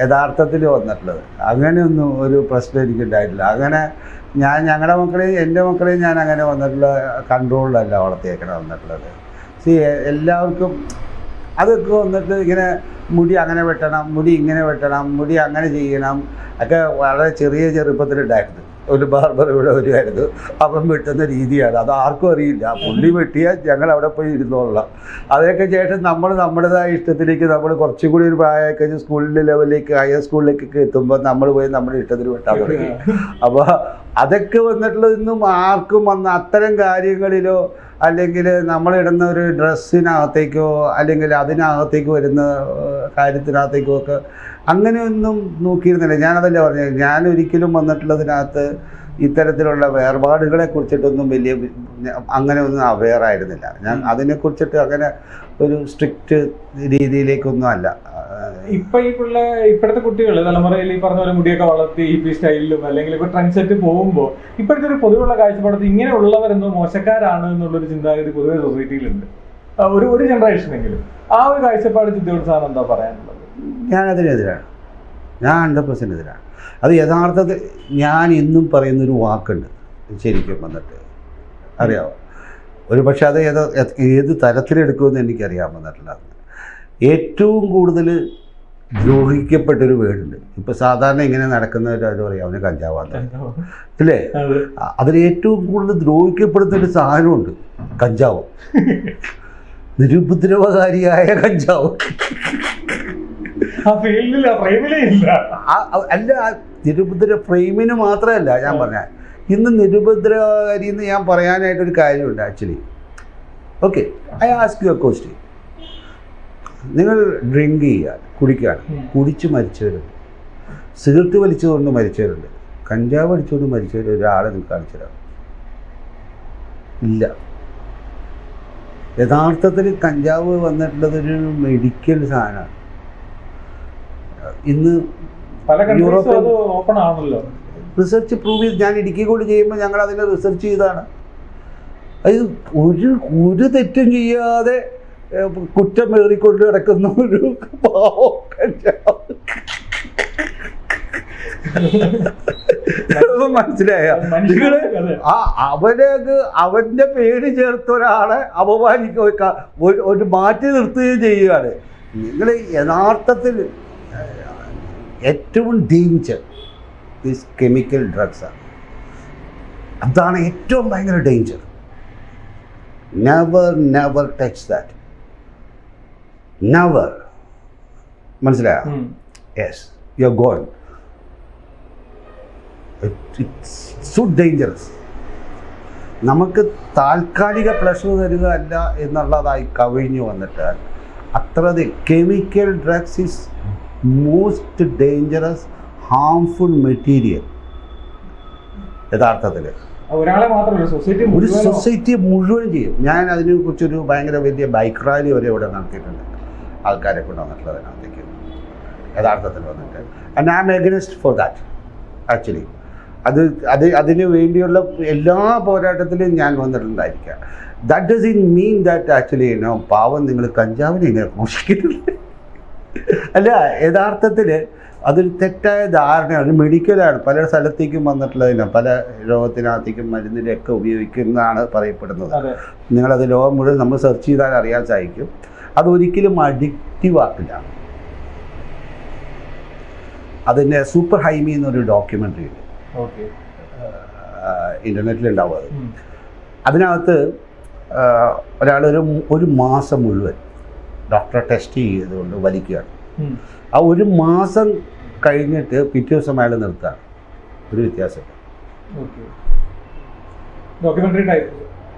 യഥാർത്ഥത്തിൽ വന്നിട്ടുള്ളത്. അങ്ങനെയൊന്നും ഒരു പ്രശ്നം എനിക്കുണ്ടായിട്ടില്ല. അങ്ങനെ ഞാൻ എൻ്റെ മക്കളെയും ഞാൻ അങ്ങനെ വന്നിട്ടുള്ള കൺട്രോളിലല്ല വളർത്തിയേക്കണം വന്നിട്ടുള്ളത്. എല്ലാവർക്കും അതൊക്കെ വന്നിട്ട് ഇങ്ങനെ മുടി അങ്ങനെ വെട്ടണം, മുടി ഇങ്ങനെ വെട്ടണം, മുടി അങ്ങനെ ചെയ്യണം ഒക്കെ വളരെ ചെറുപ്പത്തിലുണ്ടായിരുന്നു. ഒരു ബാർബർ ഇവിടെ വരുമായിരുന്നു, അവൻ വെട്ടുന്ന രീതിയാണ്. അത് ആർക്കും അറിയില്ല. പുള്ളി വെട്ടിയാൽ ഞങ്ങൾ അവിടെ പോയി ഇരുന്നോളാം. അതൊക്കെ ശേഷം നമ്മൾ നമ്മുടേതായ ഇഷ്ടത്തിലേക്ക് നമ്മൾ കുറച്ചും കൂടി ഒരു പ്രായമൊക്കെ സ്കൂളിൻ്റെ ലെവലിലേക്ക് ഹയർ സ്കൂളിലേക്കൊക്കെ എത്തുമ്പോൾ നമ്മൾ പോയി നമ്മുടെ ഇഷ്ടത്തിന് വെട്ടാൻ തുടങ്ങി. അപ്പോൾ അതൊക്കെ വന്നിട്ടുള്ളതൊന്നും ആർക്കും വന്ന് അത്തരം കാര്യങ്ങളിലോ അല്ലെങ്കിൽ നമ്മളിടുന്ന ഒരു ഡ്രസ്സിനകത്തേക്കോ അല്ലെങ്കിൽ അതിനകത്തേക്ക് വരുന്ന കാര്യത്തിനകത്തേക്കോ ഒക്കെ അങ്ങനെയൊന്നും നോക്കിയിരുന്നില്ല. ഞാനതല്ലേ പറഞ്ഞത്, ഞാൻ ഒരിക്കലും വന്നിട്ടുള്ളതിനകത്ത് ഇത്തരത്തിലുള്ള വേർപാടുകളെ കുറിച്ചിട്ടൊന്നും വലിയ അങ്ങനെ ഒന്നും അവെയർ ആയിരുന്നില്ല. ഞാൻ അതിനെക്കുറിച്ചിട്ട് അങ്ങനെ ഒരു സ്ട്രിക്റ്റ് രീതിയിലേക്കൊന്നും അല്ല. ഇപ്പോഴത്തെ കുട്ടികൾ തലമുറയിൽ ഈ പറഞ്ഞ പോലെ മുടിയൊക്കെ വളർത്തി ഈ സ്റ്റൈലിലും അല്ലെങ്കിൽ ഇപ്പൊ ട്രെൻഡ് സെറ്റ് പോകുമ്പോൾ ഇപ്പോഴത്തെ ഒരു പൊതുവുള്ള കാഴ്ചപ്പാടത്ത് ഇങ്ങനെയുള്ളവരെന്തോ മോശക്കാരാണ് എന്നുള്ളൊരു ചിന്താഗതി പൊതുവെ സൊസൈറ്റിയിലുണ്ട്, ഒരു ജനറേഷനെങ്കിലും. ആ ഒരു കാഴ്ചപ്പാട് ചിന്തയോട് സാർ എന്താ പറയാനുള്ളത്? ഞാനതിനെതിരാണ്. ഞാൻ 100% എതിരാണ്. അത് യഥാർത്ഥത്തിൽ ഞാൻ ഇന്നും പറയുന്നൊരു വാക്കുണ്ട് ശരിക്കും വന്നിട്ട്, അറിയാമോ? ഒരു പക്ഷേ അത് ഏത് തരത്തിലെടുക്കുമെന്ന് എനിക്കറിയാൻ വന്നിട്ടില്ല. ഏറ്റവും കൂടുതൽ ദ്രോഹിക്കപ്പെട്ടൊരു വേർഡുണ്ട്. ഇപ്പോൾ സാധാരണ ഇങ്ങനെ നടക്കുന്നവർ അത് പറയും അവന് കഞ്ചാവാന്ന്, അല്ലേ? അതിൽ ഏറ്റവും കൂടുതൽ ദ്രോഹിക്കപ്പെടുന്നൊരു സാധനമുണ്ട്, കഞ്ചാവ്. നിരുപദ്രവകാരിയായ കഞ്ചാവ്. അല്ല, നിരുപദ്ര ഫ്രെയിമിന് മാത്രമല്ല ഞാൻ പറഞ്ഞ, ഇന്ന് നിരുപദ്രവകാരി എന്ന് ഞാൻ പറയാനായിട്ടൊരു കാര്യമുണ്ട് actually. Okay, I ask you A question. നിങ്ങൾ ഡ്രിങ്ക് ചെയ്യുക, കുടിക്കുകയാണ്, കുടിച്ച് മരിച്ചവരുണ്ട്, സിഗരറ്റ് വലിച്ചുകൊണ്ട് മരിച്ചവരുണ്ട്, കഞ്ചാവ് അടിച്ചുകൊണ്ട് മരിച്ചവർ ഒരാളെ നിങ്ങൾക്ക് കാണിച്ചു തരാം? ഇല്ല. യഥാർത്ഥത്തിൽ കഞ്ചാവ് വന്നിട്ടുള്ളതൊരു മെഡിക്കൽ സാധനമാണ്. ഇന്ന് യൂറോപ്പിൽ ഓപ്പൺ ആണല്ലോ, റിസർച്ച് പ്രൂവ് ചെയ്ത്, ഞാൻ ഇടുക്കി കൊണ്ട് ചെയ്യുമ്പോൾ ഞങ്ങൾ അതിനെ റിസർച്ച് ചെയ്താണ്. അത് ഒരു തെറ്റും ചെയ്യാതെ കുറ്റം ഏറിക്കൊണ്ട് കിടക്കുന്ന ഒരു പാവം കഞ്ചാവ്. മനസ്സിലായ? അവന്റെ പേര് ചേർത്ത ഒരാളെ അപമാനിക്കുക, ഒരു മാറ്റി നിർത്തുകയും ചെയ്യുകയാണ്. നിങ്ങൾ യഥാർത്ഥത്തിൽ ഏറ്റവും ഡേഞ്ചർ ദീസ് കെമിക്കൽ ഡ്രഗ്സാണ്. അതാണ് ഏറ്റവും ഭയങ്കര danger. Never touch that, never. മനസ്സിലായോ? Yes, you are gone. It's so dangerous. നമുക്ക് താൽക്കാലിക പ്ലഷർ തരിക അല്ല എന്നുള്ളതായി കവിഞ്ഞു വന്നിട്ട് അത്ര chemical drugs is most dangerous harmful material യഥാർത്ഥത്തിൽ. ഒരു സൊസൈറ്റിയെ മുഴുവൻ ചെയ്യും. ഞാൻ അതിനെക്കുറിച്ചൊരു ഭയങ്കര വലിയ ബൈക്ക് റാലി വരെ ഇവിടെ നടത്തിയിട്ടുണ്ട്, ആൾക്കാരെ കൊണ്ട് വന്നിട്ടുള്ളത് അതിനകത്തേക്ക് യഥാർത്ഥത്തിൽ വന്നിട്ട്. And I am against for that actually. അതിന് വേണ്ടിയുള്ള എല്ലാ പോരാട്ടത്തിലും ഞാൻ വന്നിട്ടുണ്ടായിരിക്കാം. That doesn't mean that actually പാവം നിങ്ങൾ കഞ്ചാവിനെ ഇങ്ങനെ മോഷിക്കുന്നില്ല. അല്ല, യഥാർത്ഥത്തിൽ അതൊരു തെറ്റായ ധാരണയാണ്. ഒരു മെഡിക്കലാണ്, പല സ്ഥലത്തേക്കും വന്നിട്ടുള്ളതിന്, പല രോഗത്തിനകത്തേക്കും മരുന്നിലൊക്കെ ഉപയോഗിക്കുന്നതാണ് പറയപ്പെടുന്നത്. നിങ്ങളത് ലോകം മുഴുവൻ നമ്മൾ സെർച്ച് ചെയ്താൽ അറിയാൻ സാധിക്കും. അതൊരിക്കലും അഡിക്റ്റീവ് ആക്കില്ല. അതിൻ്റെ സൂപ്പർ ഹൈമി എന്നൊരു ഡോക്യുമെൻ്ററി ഉണ്ട്, ഇൻ്റർനെറ്റിലുണ്ടാവും. അത് അതിനകത്ത് ഒരു മാസം മുഴുവൻ ഡോക്ടറെ ടെസ്റ്റ് ചെയ്തുകൊണ്ട് വലിക്കുകയാണ്. ആ ഒരു മാസം കഴിഞ്ഞിട്ട് പിറ്റേ ദിവസം അയാൾ നിർത്തുകയാണ്. ഒരു വ്യത്യാസം.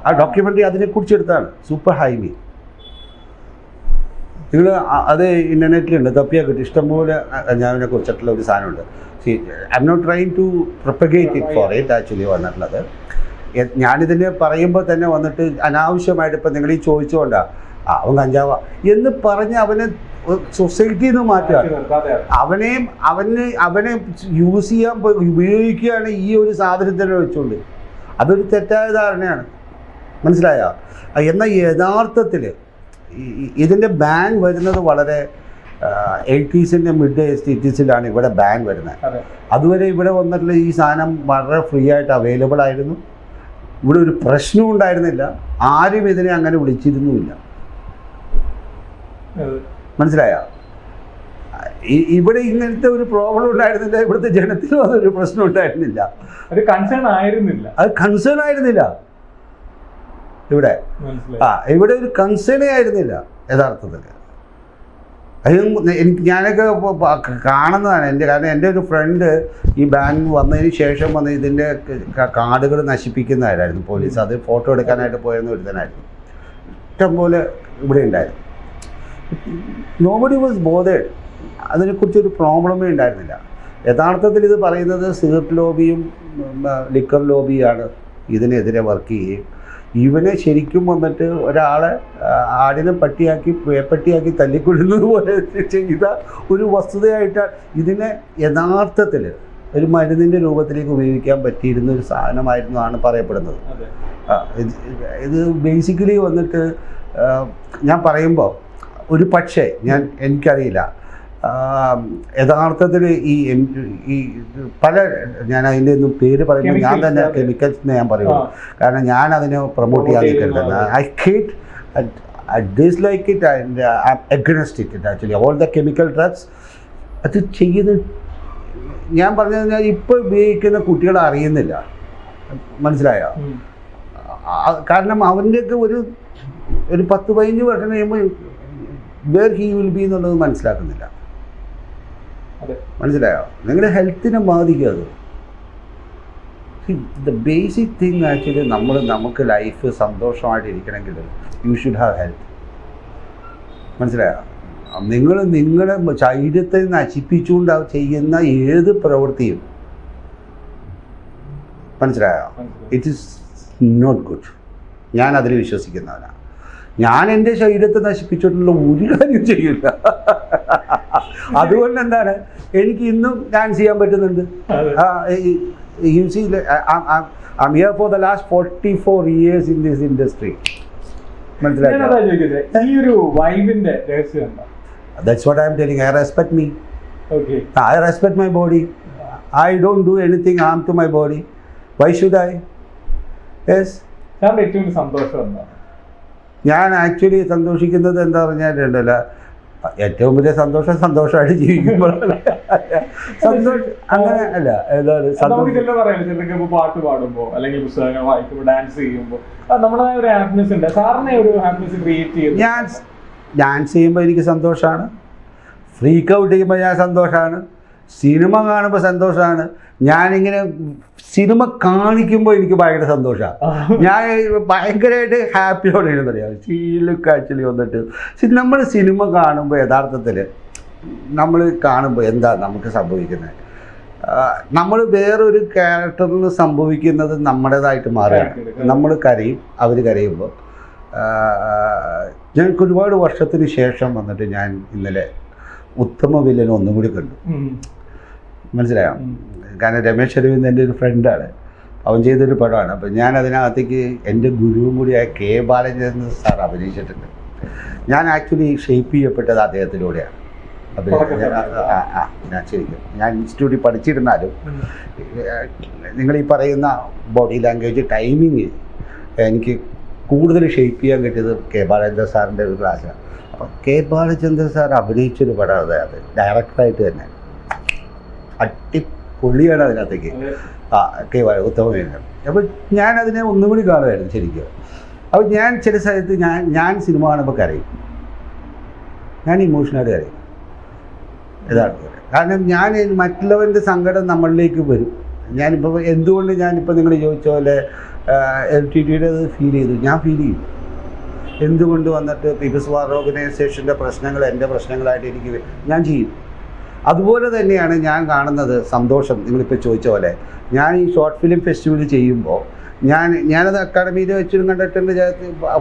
ആ ഡോക്യുമെൻ്ററി അതിനെക്കുറിച്ച് എടുത്താണ്, സൂപ്പർ ഹൈമി. നിങ്ങൾ അത് ഇൻ്റർനെറ്റിലുണ്ട്, തപ്പിയാൽ കിട്ടും. ഇഷ്ടംപോലെ കഞ്ചാവിനെ കുറിച്ചിട്ടുള്ള ഒരു സാധനമുണ്ട്. I M not trying to propagate it for it actually വന്നിട്ടുള്ളത്. ഞാനിതിനെ പറയുമ്പോൾ തന്നെ വന്നിട്ട് അനാവശ്യമായിട്ട് ഇപ്പം നിങ്ങൾ ഈ ചോദിച്ചുകൊണ്ടാണ് അവൻ കഞ്ചാവ എന്ന് പറഞ്ഞ് അവനെ സൊസൈറ്റിയിൽ നിന്ന് മാറ്റുകയാണ്. അവനെ യൂസ് ചെയ്യാൻ ഉപയോഗിക്കുകയാണ് ഈ ഒരു സാധനത്തിനെ വെച്ചുകൊണ്ട്. അതൊരു തെറ്റായ ധാരണയാണ്, മനസ്സിലായോ? എന്നാൽ യഥാർത്ഥത്തിൽ ഇതിൻ്റെ ബാൻ വരുന്നത് വളരെ 80s മിഡ് 80s ഇവിടെ ബാൻ വരുന്നത്. അതുവരെ ഇവിടെ വന്നിട്ടുള്ള ഈ സാധനം വളരെ ഫ്രീ ആയിട്ട് അവൈലബിൾ ആയിരുന്നു. ഇവിടെ ഒരു പ്രശ്നവും ഉണ്ടായിരുന്നില്ല, ആരും ഇതിനെ അങ്ങനെ വിളിച്ചിരുന്നുമില്ല. മനസ്സിലായോ? ഇവിടെ ഇങ്ങനത്തെ ഒരു പ്രോബ്ലം ഉണ്ടായിരുന്നില്ല, ഇവിടുത്തെ ജനത്തിനും അതൊരു പ്രശ്നം ഉണ്ടായിരുന്നില്ല. അത് കൺസേൺ ആയിരുന്നില്ല ഇവിടെ. ഇവിടെ ഒരു കൺസേണേ ആയിരുന്നില്ല യഥാർത്ഥത്തിൽ. ഞാനൊക്കെ കാണുന്നതാണ് കാരണം എൻ്റെ ഒരു ഫ്രണ്ട് ഈ ബാൻ വന്നതിന് ശേഷം വന്ന് ഇതിൻ്റെ കാർഡുകൾ നശിപ്പിക്കുന്നതായിരുന്നു പോലീസ്. അത് ഫോട്ടോ എടുക്കാനായിട്ട് പോയിരുന്ന ഒരുത്തനായിരുന്നു. ഇഷ്ടംപോലെ ഇവിടെ ഉണ്ടായിരുന്നു. Nobody was bothered. അതിനെക്കുറിച്ചൊരു പ്രോബ്ലമേ ഉണ്ടായിരുന്നില്ല. യഥാർത്ഥത്തിൽ ഇത് പറയുന്നത് സിഗരറ്റ് ലോബിയും ലിക്കർ ലോബിയാണ് ഇതിനെതിരെ വർക്ക് ചെയ്യുകയും ഇവനെ ശരിക്കും വന്നിട്ട് ഒരാളെ ആടിനെ പട്ടിയാക്കി തല്ലിക്കൊള്ളുന്നത് പോലെ ചെയ്ത ഒരു വസ്തുതയായിട്ടാണ് ഇതിനെ യഥാർത്ഥത്തിൽ ഒരു മരുന്നിൻ്റെ രൂപത്തിലേക്ക് ഉപയോഗിക്കാൻ പറ്റിയിരുന്ന ഒരു സാധനമായിരുന്നതാണ് പറയപ്പെടുന്നത്. ഇത് ബേസിക്കലി വന്നിട്ട് ഞാൻ പറയുമ്പോൾ ഒരു പക്ഷേ എനിക്കറിയില്ല, യഥാർത്ഥത്തിൽ ഈ പല ഞാൻ അതിൻ്റെ ഒന്നും പേര് പറയുമ്പോൾ ഞാൻ തന്നെ കെമിക്കൽസ് എന്ന് ഞാൻ പറയുള്ളൂ. കാരണം ഞാൻ അതിനെ പ്രൊമോട്ട് ചെയ്യാൻ നിൽക്കുന്നത്. I hate I dislike it and I'm against it actually. All the chemical drugs, അത് ചെയ്യുന്നത് ഞാൻ പറഞ്ഞു കഴിഞ്ഞാൽ ഇപ്പോൾ ഉപയോഗിക്കുന്ന കുട്ടികൾ അറിയുന്നില്ല, മനസ്സിലായോ? കാരണം അവൻ്റെയൊക്കെ ഒരു 10-15 വർഷം കഴിയുമ്പോൾ വേർ ഹി വിൽ ബി എന്നുള്ളത് മനസ്സിലാക്കുന്നില്ല. മനസ്സിലായോ? നിങ്ങളുടെ ഹെൽത്തിനെ ബാധിക്കും അത്. ദ ബേസിക് തിങ് ആക്ച്വലി നമുക്ക് ലൈഫ് സന്തോഷമായിട്ടിരിക്കണമെങ്കിൽ യു ഷുഡ് ഹാവ് ഹെൽത്ത്. മനസ്സിലായോ? നിങ്ങളുടെ ശരീരത്തെ നശിപ്പിച്ചുകൊണ്ട് ചെയ്യുന്ന ഏത് പ്രവൃത്തിയും, മനസ്സിലായോ, ഇറ്റ് ഈസ് നോട്ട് ഗുഡ്. ഞാൻ അതിൽ വിശ്വസിക്കുന്നവനാണ്. ഞാൻ എൻ്റെ ശരീരത്തെ നശിപ്പിച്ചിട്ടുള്ള ഒരു കാര്യം ചെയ്യില്ല. അതുകൊണ്ട് എന്താണ്, എനിക്ക് ഇന്നും ഡാൻസ് ചെയ്യാൻ പറ്റുന്നുണ്ട്. You see, I'm here for the last 44 years in this industry. That's what I'm telling. I respect me. Okay. I respect my body. I don't do anything harm to my body. Why should I? Yes. ഞാൻ actually സന്തോഷിക്കുന്നത് എന്താ പറഞ്ഞാലുണ്ടല്ലോ, ഏറ്റവും വലിയ സന്തോഷമായിട്ട് ജീവിക്കുമ്പോഴല്ല. സന്തോഷം അങ്ങനെ അല്ല, പാട്ട് പാടുമ്പോ അല്ലെങ്കിൽ പുസ്തകങ്ങൾ വായിക്കുമ്പോൾ ഡാൻസ് ചെയ്യുമ്പോൾ നമ്മുടേതായ ഒരു ഹാപ്പിനെസ് ഉണ്ട്. സാറിനെ ഒരു ഹാപ്പിനെസ് ക്രിയേറ്റ് ചെയ്യും. ഞാൻ ഡാൻസ് ചെയ്യുമ്പോൾ എനിക്ക് സന്തോഷമാണ്, ഫ്രീക്ക് ഔട്ട് ചെയ്യുമ്പോൾ ഞാൻ സന്തോഷമാണ്, സിനിമ കാണുമ്പോൾ സന്തോഷമാണ്. ഞാനിങ്ങനെ സിനിമ കാണിക്കുമ്പോൾ എനിക്ക് ഭയങ്കര സന്തോഷമാണ്. ഞാൻ ഭയങ്കരമായിട്ട് ഹാപ്പിയോടെ പറയാം. ലുക്ക് ആക്ച്വലി വന്നിട്ട് നമ്മൾ സിനിമ കാണുമ്പോൾ യഥാർത്ഥത്തിൽ നമ്മൾ കാണുമ്പോൾ എന്താ നമുക്ക് സംഭവിക്കുന്നത്, നമ്മൾ വേറൊരു ക്യാരക്ടറിന് സംഭവിക്കുന്നത് നമ്മുടേതായിട്ട് മാറുകയാണ്. നമ്മൾ കരയും, അവർ കരയുമ്പോൾ. ഞങ്ങൾക്ക് ഒരുപാട് വർഷത്തിന് ശേഷം വന്നിട്ട് ഞാൻ ഇന്നലെ ഉത്തമ വില്ലൻ ഒന്നും കൂടി കണ്ടു. മനസ്സിലായോ? കാരണം രമേശ് അരവിന്ദ് എൻ്റെ ഒരു ഫ്രണ്ടാണ്, അവൻ ചെയ്തൊരു പടമാണ്. അപ്പം ഞാൻ അതിനകത്തേക്ക് എൻ്റെ ഗുരുവും കൂടിയായ കെ ബാലചന്ദ്രൻ സാർ അഭിനയിച്ചിട്ടുണ്ട്. ഞാൻ ആക്ച്വലി ഷേപ്പ് ചെയ്യപ്പെട്ടത് അദ്ദേഹത്തിലൂടെയാണ്. അപ്പം ഞാൻ ശരിക്കും ഞാൻ ഇൻസ്റ്റിറ്റ്യൂട്ടിൽ പഠിച്ചിരുന്നാലും നിങ്ങളീ പറയുന്ന ബോഡി ലാംഗ്വേജ്, ടൈമിങ് എനിക്ക് കൂടുതൽ ഷേപ്പ് ചെയ്യാൻ കിട്ടിയത് കെ ബാലചന്ദ്രൻ സാറിൻ്റെ ഒരു ക്ലാസ്സിലാണ്. അപ്പം കെ ബാലചന്ദ്രൻ സാർ അഭിനയിച്ചൊരു പടം അത് ഡയറക്ടറായിട്ട് തന്നെ അടിപൊളിയാണ് അതിനകത്തേക്ക്. ഉത്തമവേദന. അപ്പോൾ ഞാനതിനെ ഒന്നും കൂടി കാണുമായിരുന്നു ശരിക്കും. അപ്പോൾ ഞാൻ ചില സ്ഥലത്ത് ഞാൻ സിനിമ കാണുമ്പോൾ കരയും, ഞാൻ ഇമോഷണലായിട്ട് കരയും. ഇതാണ് കാരണം ഞാൻ മറ്റുള്ളവൻ്റെ സങ്കടം നമ്മളിലേക്ക് വരും. ഞാനിപ്പോൾ എന്തുകൊണ്ട് ഞാനിപ്പോൾ നിങ്ങൾ ചോദിച്ച പോലെ LTTയുടെ ഫീൽ ചെയ്തു, ഞാൻ ഫീൽ ചെയ്യും. എന്തുകൊണ്ട് വന്നിട്ട് പീപ്പിൾസ് വാർ ഓർഗനൈസേഷൻ്റെ പ്രശ്നങ്ങൾ എൻ്റെ പ്രശ്നങ്ങളായിട്ട് എനിക്ക് ഞാൻ ചെയ്യും. അതുപോലെ തന്നെയാണ് ഞാൻ കാണുന്നത് സന്തോഷം. നിങ്ങളിപ്പോൾ ചോദിച്ച പോലെ ഞാൻ ഈ ഷോർട്ട് ഫിലിം ഫെസ്റ്റിവൽ ചെയ്യുമ്പോൾ ഞാനത് അക്കാഡമിയിൽ വെച്ചിട്ടും കണ്ടിട്ടുണ്ട്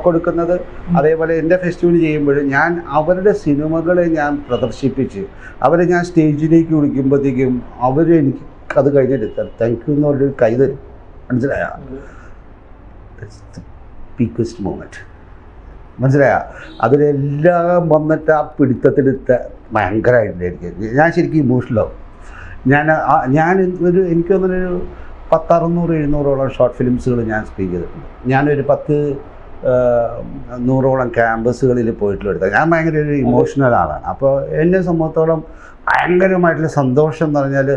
കൊടുക്കുന്നത്. അതേപോലെ എൻ്റെ ഫെസ്റ്റിവൽ ചെയ്യുമ്പോഴും ഞാൻ അവരുടെ സിനിമകളെ ഞാൻ പ്രദർശിപ്പിച്ച് അവരെ ഞാൻ സ്റ്റേജിലേക്ക് വിളിക്കുമ്പോഴത്തേക്കും അവരെനിക്ക് അത് കഴിഞ്ഞിട്ട് താങ്ക് യു എന്ന് പറഞ്ഞൊരു കൈ തരും. മനസ്സിലായ? പീക്കസ്റ്റ് മൊമെൻറ്റ്. മനസ്സിലായ? അതിലെല്ലാം വന്നിട്ട് ആ പിടുത്തത്തിലെത്ത ഭയങ്കരമായിട്ടായിരിക്കും. ഞാൻ ശരിക്കും ഇമോഷണലാവും. എനിക്ക് തോന്നുന്നൊരു 600-700ഓളം ഷോർട്ട് ഫിലിംസുകൾ ഞാൻ സ്പീക്ക് ചെയ്തിട്ടുണ്ട്. ഞാനൊരു 10-100ഓളം ക്യാമ്പസുകളിൽ പോയിട്ടുള്ള എടുത്തത്. ഞാൻ ഭയങ്കര ഒരു ഇമോഷണൽ ആളാണ്. അപ്പോൾ എന്നെ സംബന്ധിച്ചോളം ഭയങ്കരമായിട്ടുള്ള സന്തോഷം എന്ന് പറഞ്ഞാൽ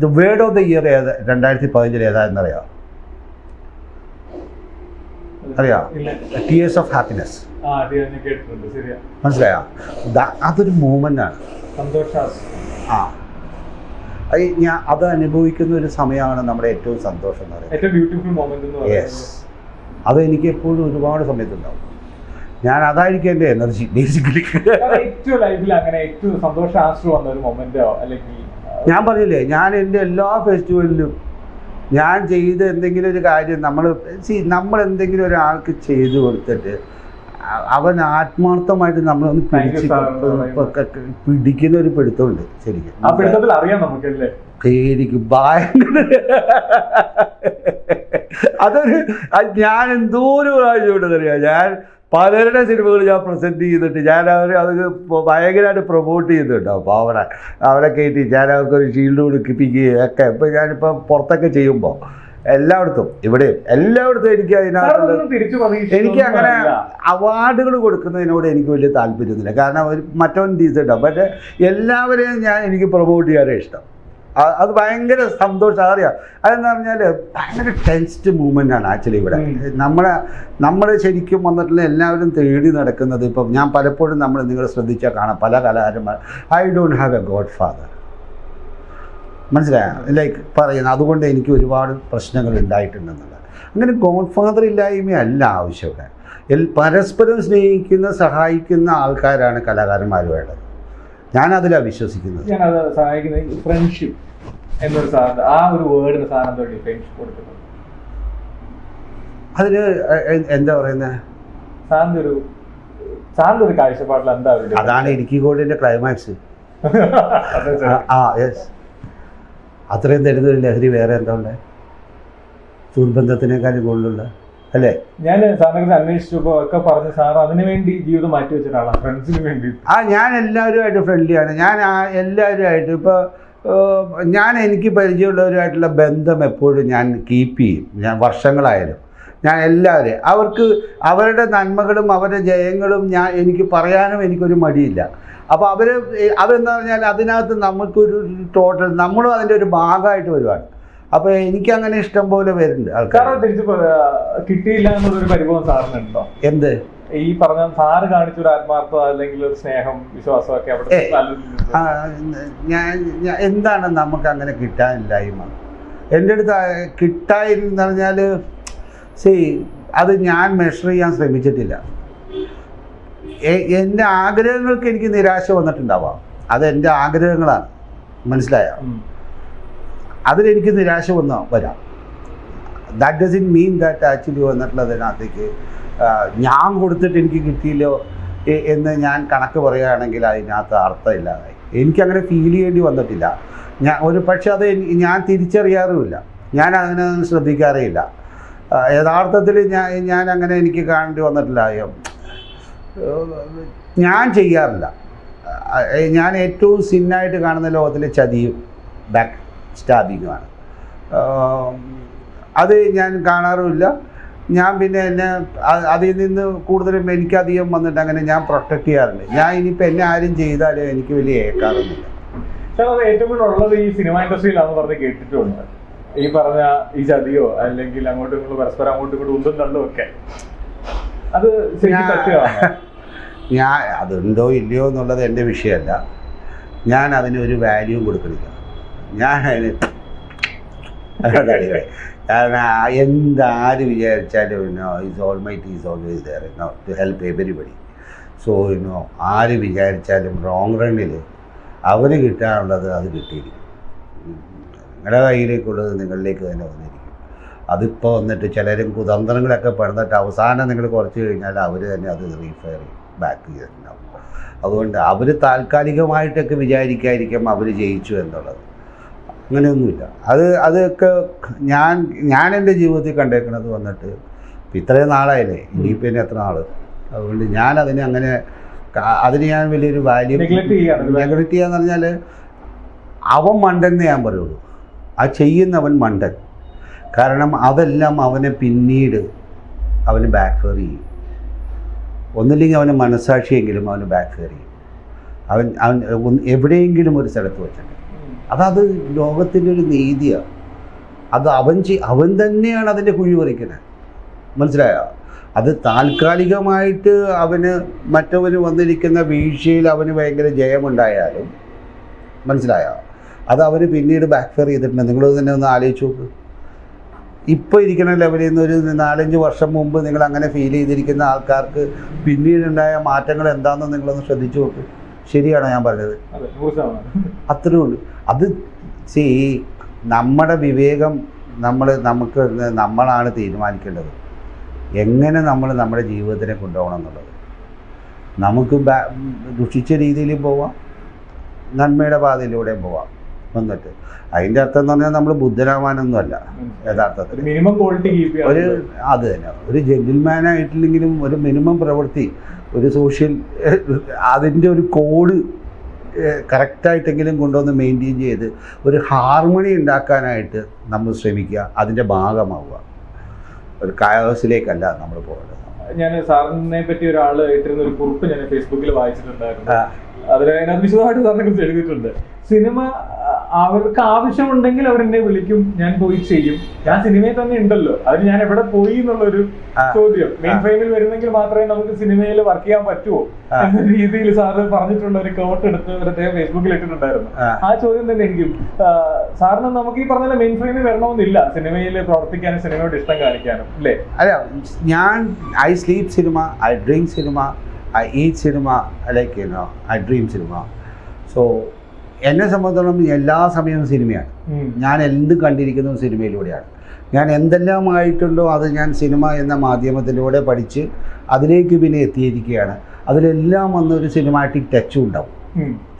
the word of the year 2015 ഏതാണെന്നറിയാം? അറിയാം? Tears of happiness. മനസ്സിലായോ? അതൊരു മൂമെൻ്റാണ്. അത് അനുഭവിക്കുന്ന ഒരു സമയമാണ് നമ്മുടെ ഏറ്റവും സന്തോഷം എന്ന് പറയുന്നത്. യെസ്, അത് എനിക്ക് എപ്പോഴും ഒരുപാട് സമയത്തുണ്ടാവും. ഞാൻ അതായിരിക്കും എൻ്റെ എനർജി ബേസിക്കലി. ഞാൻ പറഞ്ഞില്ലേ, ഞാൻ എൻ്റെ എല്ലാ ഫെസ്റ്റിവലിലും ഞാൻ ചെയ്ത് എന്തെങ്കിലും ഒരു കാര്യം നമ്മൾ എന്തെങ്കിലും ഒരാൾക്ക് ചെയ്തു കൊടുത്തിട്ട് അവൻ ആത്മാർത്ഥമായിട്ട് നമ്മളൊന്ന് പിടിക്കുന്ന ഒരു പിടുത്തമുണ്ട് ശരിക്കും. ശരിക്കും ഭയങ്കര അതൊരു ഞാൻ എന്തോരം പ്രാവശ്യം ഉണ്ടെന്നറിയാം. പലരുടെ സിനിമകൾ ഞാൻ പ്രസൻറ്റ് ചെയ്തിട്ട് ഞാൻ അത് ഭയങ്കരമായിട്ട് പ്രൊമോട്ട് ചെയ്യുന്നുണ്ട്. അപ്പോൾ അവരെ കയറ്റി ഞാൻ അവർക്കൊരു ഷീൽഡ് കൊടുക്കിപ്പിക്കുകയും ഒക്കെ. ഇപ്പോൾ ഞാനിപ്പോൾ പുറത്തൊക്കെ ചെയ്യുമ്പോൾ എല്ലായിടത്തും ഇവിടെയും എല്ലായിടത്തും എനിക്ക് എനിക്ക് അങ്ങനെ അവാർഡുകൾ കൊടുക്കുന്നതിനോട് എനിക്ക് വലിയ താല്പര്യമൊന്നുമില്ല. കാരണം മറ്റവൻ ഡീസൻ്റാണ്. പക്ഷേ എല്ലാവരെയും എനിക്ക് പ്രൊമോട്ട് ചെയ്യാനേ ഇഷ്ടം. അത് ഭയങ്കര സന്തോഷം. അറിയാം അതെന്ന് പറഞ്ഞാൽ ഭയങ്കര ടെൻസ്ഡ് മൂവ്മെൻ്റാണ് ആക്ച്വലി ഇവിടെ. നമ്മൾ ശരിക്കും വന്നിട്ടുള്ള എല്ലാവരും തേടി നടക്കുന്നത്. ഇപ്പം ഞാൻ പലപ്പോഴും നിങ്ങൾ ശ്രദ്ധിച്ചാൽ കാണാം പല കലാകാരന്മാർ I don't have A God father. മനസ്സിലായോ? ലൈക്ക് പറയുന്നത് അതുകൊണ്ട് എനിക്ക് ഒരുപാട് പ്രശ്നങ്ങൾ ഉണ്ടായിട്ടുണ്ടെന്നുള്ളത്. അങ്ങനെ ഗോഡ് ഫാദർ ഇല്ലായ്മയല്ല ആവശ്യം ഇവിടെ. പരസ്പരം സ്നേഹിക്കുന്ന സഹായിക്കുന്ന ആൾക്കാരാണ് കലാകാരന്മാർ വേണ്ടത്. ഞാനതിലാണ് വിശ്വസിക്കുന്നത്. ഞാനത് സഹായിക്കുന്നത് ഫ്രണ്ട്ഷിപ്പ് എന്നൊരു സാധനം, ആ ഒരു വേർഡിന് സാധനം ഫ്രണ്ട്ഷിപ്പ് കൊടുക്കുന്നത്. അതിന് എന്താ പറയുന്നത്? സാറിൻ്റെ ഒരു കാഴ്ചപ്പാടിൽ എന്താ? അതാണ് ഇടുക്കി ഗോൾഡിൻ്റെ ക്ലൈമാക്സ്. യെസ്, അത്രയും തരുന്നൊരു ലഹരി വേറെ എന്താ ഉണ്ട്? സുഹൃബന്ധത്തിനേക്കാളും കൂടുതലുള്ള അല്ലേ? ഞാൻ സാറിനെ അന്വേഷിച്ചപ്പോൾ ഒക്കെ പറഞ്ഞു സാർ അതിനു വേണ്ടി ജീവിതം മാറ്റി വെച്ചിട്ടാണ് ഫ്രണ്ട്സിന് വേണ്ടി. ഞാൻ എല്ലാവരുമായിട്ട് ഫ്രണ്ട്ലിയാണ്. ഞാൻ എല്ലാവരുമായിട്ട് ഇപ്പോൾ എനിക്ക് പരിചയമുള്ളവരുമായിട്ടുള്ള ബന്ധം എപ്പോഴും ഞാൻ കീപ്പ് ചെയ്യും. ഞാൻ വർഷങ്ങളായാലും ഞാൻ എല്ലാവരെയും അവരുടെ നന്മകളും അവരുടെ ജയങ്ങളും എനിക്ക് പറയാനും എനിക്കൊരു മടിയില്ല. അപ്പോൾ അതെന്താ പറഞ്ഞാൽ അതിനകത്ത് നമുക്കൊരു ടോട്ടൽ നമ്മളും അതിൻ്റെ ഒരു ഭാഗമായിട്ട് വരുവാണ്. അപ്പോൾ എനിക്കങ്ങനെ ഇഷ്ടം പോലെ വരുന്നുണ്ട് ആൾക്കാർ. കിട്ടിയില്ല എന്നുള്ളൊരു പരിഭവം സാറിനുണ്ടോ? എന്ത് ഈ പറഞ്ഞ സാറ് കാണിച്ചൊരു ആത്മാർത്ഥത അല്ലെങ്കിൽ ഒരു സ്നേഹം വിശ്വാസമൊക്കെ അവിടെ എന്താണ് നമുക്ക് അങ്ങനെ കിട്ടാനില്ലായ്മ? എൻ്റെ അടുത്ത് കിട്ടായിന്ന് പറഞ്ഞാൽ അത് ഞാൻ മെഷർ ചെയ്യാൻ ശ്രമിച്ചിട്ടില്ല. എൻ്റെ ആഗ്രഹങ്ങൾക്ക് എനിക്ക് നിരാശ വന്നിട്ടുണ്ടാവാം. അതെൻ്റെ ആഗ്രഹങ്ങളാണ്. മനസ്സിലായോ? അതിലെനിക്ക് നിരാശ വരാം. That doesn't mean that actually വന്നിട്ടുള്ളതിനകത്തേക്ക് ഞാൻ കൊടുത്തിട്ട് എനിക്ക് കിട്ടിയില്ലോ എന്ന് ഞാൻ കണക്ക് പറയുകയാണെങ്കിൽ അതിനകത്ത് അർത്ഥമില്ലാതായി. എനിക്കങ്ങനെ ഫീൽ ചെയ്യേണ്ടി വന്നിട്ടില്ല. പക്ഷെ അത് ഞാൻ തിരിച്ചറിയാറുമില്ല. ഞാൻ അതിനൊന്നും ശ്രദ്ധിക്കാറേയില്ല. യഥാർത്ഥത്തിൽ ഞാൻ അങ്ങനെ എനിക്ക് കാണേണ്ടി വന്നിട്ടില്ല. ഞാൻ ചെയ്യാറില്ല. ഞാൻ ഏറ്റവും സിന്നായിട്ട് കാണുന്ന ലോകത്തിലെ ചതിയും ബാക്ക് സ്റ്റാബിങ്ങുമാണ്. അത് ഞാൻ കാണാറുമില്ല. ഞാൻ പിന്നെ അതിൽ നിന്ന് കൂടുതലും എനിക്കധികം വന്നിട്ട് അങ്ങനെ ഞാൻ പ്രൊട്ടക്റ്റ് ചെയ്യാറുണ്ട്. ഞാൻ ഇനിയിപ്പോൾ എന്നെ ആരും ചെയ്താലും എനിക്ക് വലിയ ഏക്കാറൊന്നുമില്ല. സാർ, അത് ഏറ്റവും കൂടുതൽ ഉള്ളത് ഈ സിനിമ ഇൻഡസ്ട്രിയിലാണെന്ന് പറഞ്ഞ് കേട്ടിട്ടുണ്ട്. ഈ പറഞ്ഞ ഈ ചതിയോ അല്ലെങ്കിൽ അങ്ങോട്ടും ഇങ്ങോട്ടും പരസ്പരം അങ്ങോട്ടും ഇങ്ങോട്ടും ഉന്തും തള്ളും ഒക്കെ അത് ഞാൻ അതുണ്ടോ ഇല്ലയോ എന്നുള്ളത് എൻ്റെ വിഷയമല്ല. ഞാൻ അതിനൊരു വാല്യൂ കൊടുക്കണില്ല. ഞാൻ അതിന് കാരണം എന്താര് വിചാരിച്ചാലും is almighty is always there to help everybody. So ആര് വിചാരിച്ചാലും റോങ് റണ്ണിൽ അവന് കിട്ടാനുള്ളത് അത് കിട്ടിയിരിക്കും. നിങ്ങളുടെ കയ്യിലേക്കുള്ളത് നിങ്ങളിലേക്ക് തന്നെ വന്നിരിക്കും. അതിപ്പോൾ വന്നിട്ട് ചിലരും കുതന്ത്രങ്ങളൊക്കെ പണിതിട്ട് അവസാനം നിങ്ങൾ കുറച്ച് കഴിഞ്ഞാൽ അവർ തന്നെ അത് റീഫയർ ബാക്ക് ചെയ്തിട്ടുണ്ടാവും. അതുകൊണ്ട് അവർ താൽക്കാലികമായിട്ടൊക്കെ വിചാരിക്കാതിരിക്കും അവർ ജയിച്ചു എന്നുള്ളത്. അങ്ങനെയൊന്നുമില്ല. അതൊക്കെ ഞാൻ എൻ്റെ ജീവിതത്തിൽ കണ്ടേക്കുന്നത് വന്നിട്ട് ഇത്രയും നാളായില്ലേ, ഇനിയിപ്പോൾ ഇനി എത്ര നാൾ. അതുകൊണ്ട് ഞാനതിനെ അങ്ങനെ ഞാൻ വലിയൊരു വാല്യൂ നെഗ്ലക്റ്റ് ചെയ്യാന്ന് പറഞ്ഞാൽ അവൻ മണ്ടൻ ഞാൻ പറയുള്ളൂ. ആ ചെയ്യുന്നവൻ മണ്ടൻ. കാരണം അതെല്ലാം അവനെ പിന്നീട് അവന് ബാക്ക് ഫെയർ ചെയ്യും. ഒന്നില്ലെങ്കിൽ അവന് മനസ്സാക്ഷിയെങ്കിലും അവന് ബാക്ക് ഫെയർ ചെയ്യും. അവൻ എവിടെയെങ്കിലും ഒരു സ്ഥലത്ത് വെച്ചിട്ട് അതത് ലോകത്തിൻ്റെ ഒരു നീതിയാണ്. അത് അവൻ തന്നെയാണ് അതിൻ്റെ കുഴി പറിക്കുന്നത്. മനസ്സിലായോ? അത് താൽക്കാലികമായിട്ട് അവന് മറ്റവന് വന്നിരിക്കുന്ന വീഴ്ചയിൽ അവന് ഭയങ്കര ജയമുണ്ടായാലും, മനസ്സിലായോ, അത് അവന് പിന്നീട് ബാക്ക് ഫെയർ ചെയ്തിട്ടുണ്ട്. നിങ്ങളത് തന്നെ ഒന്ന് ആലോചിച്ച് നോക്ക്. ഇപ്പോൾ ഇരിക്കുന്ന ലെവലിൽ നിന്ന് ഒരു 4-5 വർഷം മുമ്പ് നിങ്ങൾ അങ്ങനെ ഫീൽ ചെയ്തിരിക്കുന്ന ആൾക്കാർക്ക് പിന്നീടുണ്ടായ മാറ്റങ്ങൾ എന്താണെന്ന് നിങ്ങളൊന്ന് ശ്രദ്ധിച്ചു നോക്ക്. ശരിയാണോ ഞാൻ പറഞ്ഞത്? അത്രേ ഉള്ളൂ. അത് നമ്മുടെ വിവേകം നമ്മളാണ് തീരുമാനിക്കേണ്ടത് എങ്ങനെ നമ്മൾ നമ്മുടെ ജീവിതത്തിനെ കൊണ്ടുപോകണം എന്നുള്ളത്. നമുക്ക് ദുഷിച്ച രീതിയിൽ പോവാം, നന്മയുടെ പാതയിലൂടെയും പോവാം. വന്നിട്ട്. അതിൻ്റെ അർത്ഥം എന്ന് പറഞ്ഞാൽ നമ്മൾ ബുദ്ധരാമാനൊന്നുമല്ല യഥാർത്ഥത്തിൽ. മിനിമം ക്വാളിറ്റി കീപ്പ് ഒരു അത് തന്നെ ഒരു ജെന്റിൽമാനായിട്ടില്ലെങ്കിലും ഒരു മിനിമം പ്രവൃത്തി, ഒരു സോഷ്യൽ അതിൻ്റെ ഒരു കോഡ് കറക്റ്റായിട്ടെങ്കിലും കൊണ്ടുവന്ന് മെയിൻറ്റെയിൻ ചെയ്ത് ഒരു ഹാർമണി ഉണ്ടാക്കാനായിട്ട് നമ്മൾ ശ്രമിക്കുക, അതിൻ്റെ ഭാഗമാവുക. ഒരു കയോസിലേക്കല്ല നമ്മൾ പോകുന്നത്. ഞാൻ സാറിനെ പറ്റി ഒരാൾ ഇട്ടിരുന്ന ഒരു കുറിപ്പ് ഞാൻ ഫേസ്ബുക്കിൽ വായിച്ചിട്ടുണ്ടായിരുന്നു. അതിനകത്ത് വിശദമായിട്ട് സാറിനെ കുറിച്ച് എഴുതിയിട്ടുണ്ട്. സിനിമ അവർക്ക് ആവശ്യമുണ്ടെങ്കിൽ അവരെന്നെ വിളിക്കും, ഞാൻ പോയി ചെയ്യും. ഞാൻ സിനിമയിൽ തന്നെ ഉണ്ടല്ലോ, അതിന് ഞാൻ എവിടെ പോയി എന്നുള്ളൊരു ചോദ്യം. മെയിൻ ഫ്രെയിമിൽ വരുന്നെങ്കിൽ മാത്രമേ നമുക്ക് സിനിമയിൽ വർക്ക് ചെയ്യാൻ പറ്റുമോ എന്ന രീതിയിൽ സാറ് പറഞ്ഞിട്ടുള്ള ഒരു കോട്ട് എടുത്ത് അദ്ദേഹം ഫേസ്ബുക്കിൽ ഇട്ടിട്ടുണ്ടായിരുന്നു. ആ ചോദ്യം തന്നെ എനിക്കും. സാറിന് നമുക്ക് ഈ പറഞ്ഞ മെയിൻ ഫ്രെയിമിൽ വരണമെന്നില്ല സിനിമയിൽ പ്രവർത്തിക്കാനും സിനിമയോട് ഇഷ്ടം കാണിക്കാനും, അല്ലേ? അല്ല, ഞാൻ I sleep cinema, I drink cinema, I eat cinema, like I dream cinema. So എന്നെ സംബന്ധിച്ചിടത്തോളം എല്ലാ സമയവും സിനിമയാണ്. ഞാൻ എന്ത് കണ്ടിരിക്കുന്നതും സിനിമയിലൂടെയാണ്. ഞാൻ എന്തെല്ലാമായിട്ടുണ്ടോ അത് ഞാൻ സിനിമ എന്ന മാധ്യമത്തിലൂടെ പഠിച്ച് അതിലേക്ക് പിന്നെ എത്തിയിരിക്കുകയാണ്. അതിലെല്ലാം വന്നൊരു സിനിമാറ്റിക് ടച്ചും ഉണ്ടാവും.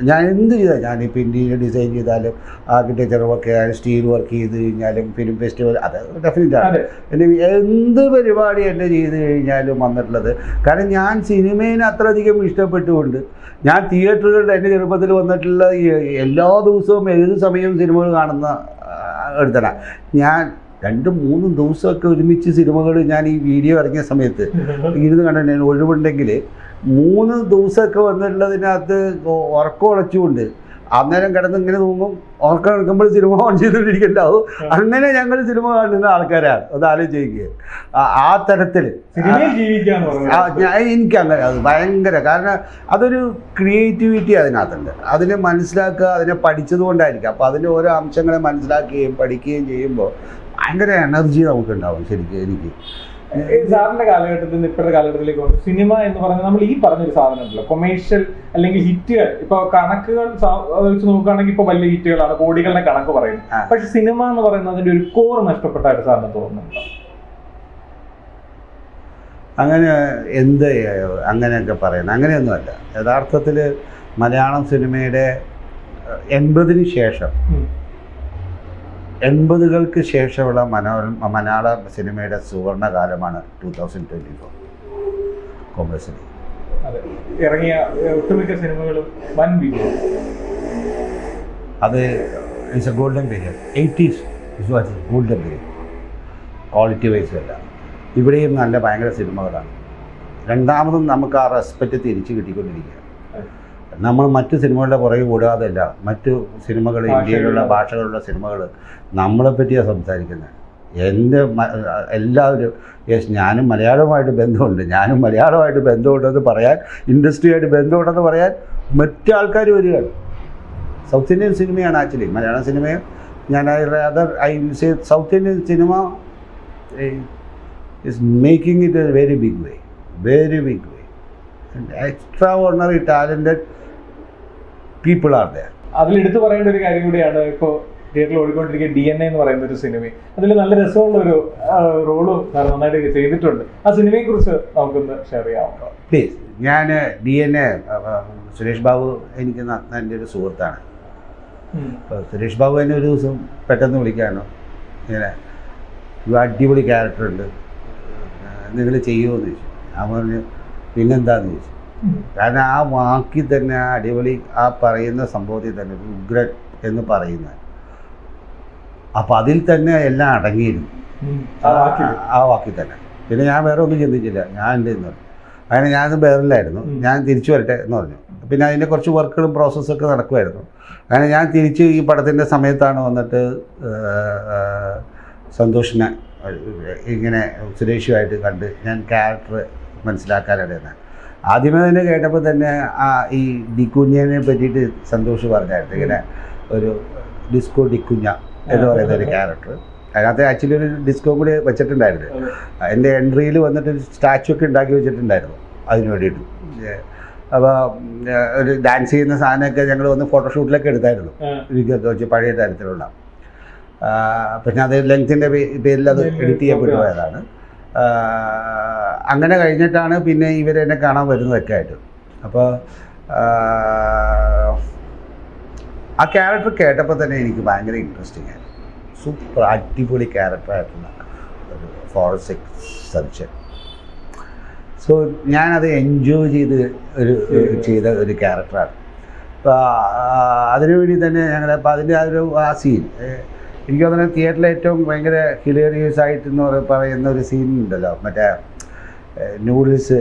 ഞാൻ എന്ത് ചെയ്താൽ, ഞാനിപ്പോൾ ഇന്ത്യയിൽ ഡിസൈൻ ചെയ്താലും ആർക്കിടെക്ചർ വർക്ക് ചെയ്താലും സ്റ്റീൽ വർക്ക് ചെയ്ത് കഴിഞ്ഞാലും ഫിലിം ഫെസ്റ്റിവൽ, അത് ഡെഫിനറ്റാണ്. എന്നെ എന്ത് പരിപാടി എന്നെ ചെയ്ത് കഴിഞ്ഞാലും വന്നിട്ടുള്ളത്. കാരണം ഞാൻ സിനിമേനെ അത്രയധികം ഇഷ്ടപ്പെട്ടുകൊണ്ട് ഞാൻ തിയേറ്ററുകളിൽ എൻ്റെ ചെറുപ്പത്തിൽ വന്നിട്ടുള്ള എല്ലാ ദിവസവും ഏത് സമയവും സിനിമകൾ കാണുന്ന എടുത്തണം. ഞാൻ 2-3 ദിവസമൊക്കെ ഒരുമിച്ച് സിനിമകൾ ഞാൻ ഈ വീഡിയോ ഇറങ്ങിയ സമയത്ത് ഇരുന്ന് കണ്ടിട്ട് ഒഴിവുണ്ടെങ്കിൽ 3 ദിവസമൊക്കെ വന്നിട്ടുള്ളതിനകത്ത് ഉറക്കം ഉളച്ചുകൊണ്ട് അന്നേരം കിടന്ന് ഇങ്ങനെ തൂങ്ങും. ഉറക്കം എടുക്കുമ്പോൾ സിനിമ ഓൺ ചെയ്തുകൊണ്ടിരിക്കുന്നുണ്ടാവും. അങ്ങനെ ഞങ്ങൾ സിനിമ കാണുന്ന ആൾക്കാരാണ്. അത് ആലോചിക്കുക. ആ തരത്തിൽ എനിക്കങ്ങനെ അത് ഭയങ്കര, കാരണം അതൊരു ക്രിയേറ്റിവിറ്റി അതിനകത്തുണ്ട്. അതിനെ മനസ്സിലാക്കുക, അതിനെ പഠിച്ചത് കൊണ്ടായിരിക്കും. അപ്പോൾ അതിൻ്റെ ഓരോ അംശങ്ങളെ മനസ്സിലാക്കുകയും പഠിക്കുകയും ചെയ്യുമ്പോൾ ഭയങ്കര എനർജി നമുക്കുണ്ടാവും ശരിക്കും. എനിക്ക് സാറിന്റെ കാലഘട്ടത്തിൽ നിന്ന് ഇപ്പോഴത്തെ കാലഘട്ടത്തിലേക്ക് വന്നു സിനിമ എന്ന് പറഞ്ഞാൽ നമ്മൾ ഈ പറഞ്ഞൊരു സാധനം ഉണ്ടല്ലോ, കൊമേഴ്ഷ്യൽ അല്ലെങ്കിൽ ഹിറ്റുകൾ. ഇപ്പൊ കണക്കുകൾ വെച്ച് നോക്കുകയാണെങ്കിൽ ഇപ്പൊ വലിയ ഹിറ്റുകളാണ്, കോടികളുടെ കണക്ക് പറയുന്നത്. പക്ഷെ സിനിമ എന്ന് പറയുന്നത് അതിന്റെ ഒരു കോർ നഷ്ടപ്പെട്ടായിട്ട് സാറിന് തോന്നുന്നുണ്ടോ? അങ്ങനെ എന്ത് അങ്ങനെയൊക്കെ പറയുന്നത് അങ്ങനെയൊന്നുമല്ല. യഥാർത്ഥത്തിൽ മലയാളം സിനിമയുടെ 80-ന് ശേഷം 80-കൾക്ക് ശേഷമുള്ള മലയാള സിനിമയുടെ സുവർണകാലമാണ് 2024 കൊമേഴ്സ്യലി. ഇറങ്ങിയ ഒട്ടുമിക്ക സിനിമകളും വൻ വിജയം. അത് it's A golden period. 80s was golden period. Quality wise അല്ല, ഇവിടെയും നല്ല ഭയങ്കര സിനിമകളാണ്. രണ്ടാമതും നമുക്ക് ആ റെസ്പെക്റ്റ് തിരിച്ച് കിട്ടിക്കൊണ്ടിരിക്കുക. നമ്മൾ മറ്റു സിനിമകളുടെ പുറകെ കൂടാതെയല്ല, മറ്റു സിനിമകൾ, ഇന്ത്യയിലുള്ള ഭാഷകളുള്ള സിനിമകൾ നമ്മളെപ്പറ്റിയാണ് സംസാരിക്കുന്നത്. എൻ്റെ എല്ലാവരും ഞാനും മലയാളവുമായിട്ട് ബന്ധമുണ്ട്, ഞാനും മലയാളമായിട്ട് ബന്ധമുണ്ടെന്ന് പറയാൻ, ഇൻഡസ്ട്രിയായിട്ട് ബന്ധമുണ്ടെന്ന് പറയാൻ മറ്റു ആൾക്കാർ വരികയാണ്. സൗത്ത് ഇന്ത്യൻ സിനിമയാണ് ആക്ച്വലി. മലയാളം സിനിമയും ഞാൻ I will say south Indian cinema is making it a very big way, very big way. And extraordinary talented people are there. അതിലെടുത്ത് പറയേണ്ട ഒരു കാര്യം കൂടിയാണ്, ഇപ്പോൾ തിയേറ്ററിൽ ഓടിക്കൊണ്ടിരിക്കുന്ന DNA എന്ന് പറയുന്ന ഒരു സിനിമ. അതിൽ നല്ല രസമുള്ള ഒരു റോളും നന്നായിട്ട് ചെയ്തിട്ടുണ്ട്. ആ സിനിമയെ കുറിച്ച് നമുക്കൊന്ന് ഷെയർ ചെയ്യാമോ? പ്ലീസ്. ഞാൻ DNA സുരേഷ് ബാബു എനിക്ക് എൻ്റെ ഒരു സുഹൃത്താണ്. അപ്പോൾ സുരേഷ് ബാബു എന്നെ ഒരു ദിവസം പെട്ടെന്ന് വിളിക്കാനോ, ഇങ്ങനെ അടിപൊളി ക്യാരക്ടറുണ്ട്, നിങ്ങൾ ചെയ്യുമോ എന്ന് ചോദിച്ചു. ഞാൻ പറഞ്ഞു പിന്നെന്താന്ന് ചോദിച്ചു. കാരണം ആ വാക്കിൽ തന്നെ ആ അടിപൊളി ആ പറയുന്ന സംഭവത്തിൽ തന്നെ ഉഗ്രൻ എന്ന് പറയുന്നത്, അപ്പം അതിൽ തന്നെ എല്ലാം അടങ്ങിയിരുന്നു ആ വാക്കിൽ തന്നെ. പിന്നെ ഞാൻ വേറെ ഒന്നും ചിന്തിച്ചില്ല, ഞാൻ ഉണ്ട് എന്ന് പറഞ്ഞു. അങ്ങനെ ഞാനത് ബെറിലായിരുന്നു, ഞാൻ തിരിച്ചു വരട്ടെ എന്ന് പറഞ്ഞു. പിന്നെ അതിൻ്റെ കുറച്ച് വർക്കുകളും പ്രോസസ്സൊക്കെ നടക്കുമായിരുന്നു. അങ്ങനെ ഞാൻ തിരിച്ച് ഈ പടത്തിൻ്റെ സമയത്താണ് വന്നിട്ട് സന്തോഷിനെ ഇങ്ങനെ സുരേഷുമായിട്ട് കണ്ട് ഞാൻ ക്യാരക്ടർ മനസ്സിലാക്കാനിടയാണ്. ആദ്യമേ തന്നെ കേട്ടപ്പോൾ തന്നെ ഈ ഡിക്കുഞ്ഞനെ പറ്റിയിട്ട് സന്തോഷ് പറഞ്ഞായിരുന്നു. ഇങ്ങനെ ഒരു ഡിസ്കോ ഡിക്കുഞ്ഞ എന്ന് പറയുന്ന ഒരു ക്യാരക്ടർ. അതിനകത്ത് ആക്ച്വലി ഒരു ഡിസ്കോ കൂടി വെച്ചിട്ടുണ്ടായിരുന്നു. എൻ്റെ എൻട്രിയിൽ വന്നിട്ട് ഒരു സ്റ്റാച്ചു ഒക്കെ ഉണ്ടാക്കി വെച്ചിട്ടുണ്ടായിരുന്നു അതിന് വേണ്ടിയിട്ട്. അപ്പോൾ ഒരു ഡാൻസ് ചെയ്യുന്ന സാധനമൊക്കെ ഞങ്ങൾ വന്ന് ഫോട്ടോഷൂട്ടിലൊക്കെ എടുത്തായിരുന്നു, ഇതൊക്കെ വെച്ച് പഴയ തരത്തിലുള്ള. പക്ഷെ അത് ലെങ്ത്തിൻ്റെ പേരിൽ അത് എഡിറ്റ് ചെയ്യപ്പെട്ടു പോയതാണ്. അങ്ങനെ കഴിഞ്ഞിട്ടാണ് പിന്നെ ഇവരെന്നെ കാണാൻ വരുന്നതൊക്കെ ആയിട്ട്. അപ്പോൾ ആ ക്യാരക്ടർ കേട്ടപ്പോൾ തന്നെ എനിക്ക് ഭയങ്കര ഇൻട്രസ്റ്റിംഗ് ആയിരുന്നു. സൂപ്പർ അടിപൊളി ക്യാരക്ടറായിട്ടുള്ള ഒരു ഫോറൻസിക് സർജൻ. സോ ഞാനത് എൻജോയ് ചെയ്ത ഒരു ക്യാരക്ടറാണ്. അപ്പോൾ അതിനുവേണ്ടി തന്നെ ഞങ്ങൾ അപ്പോൾ അതിൻ്റെ ആ സീൻ എനിക്ക് തോന്നുന്നത് തിയേറ്ററിൽ ഏറ്റവും ഭയങ്കര ഹിലേറിയസ് ആയിട്ട് എന്ന് പറയുന്ന ഒരു സീൻ ഉണ്ടല്ലോ, മറ്റേ നൂഡിൽസ്.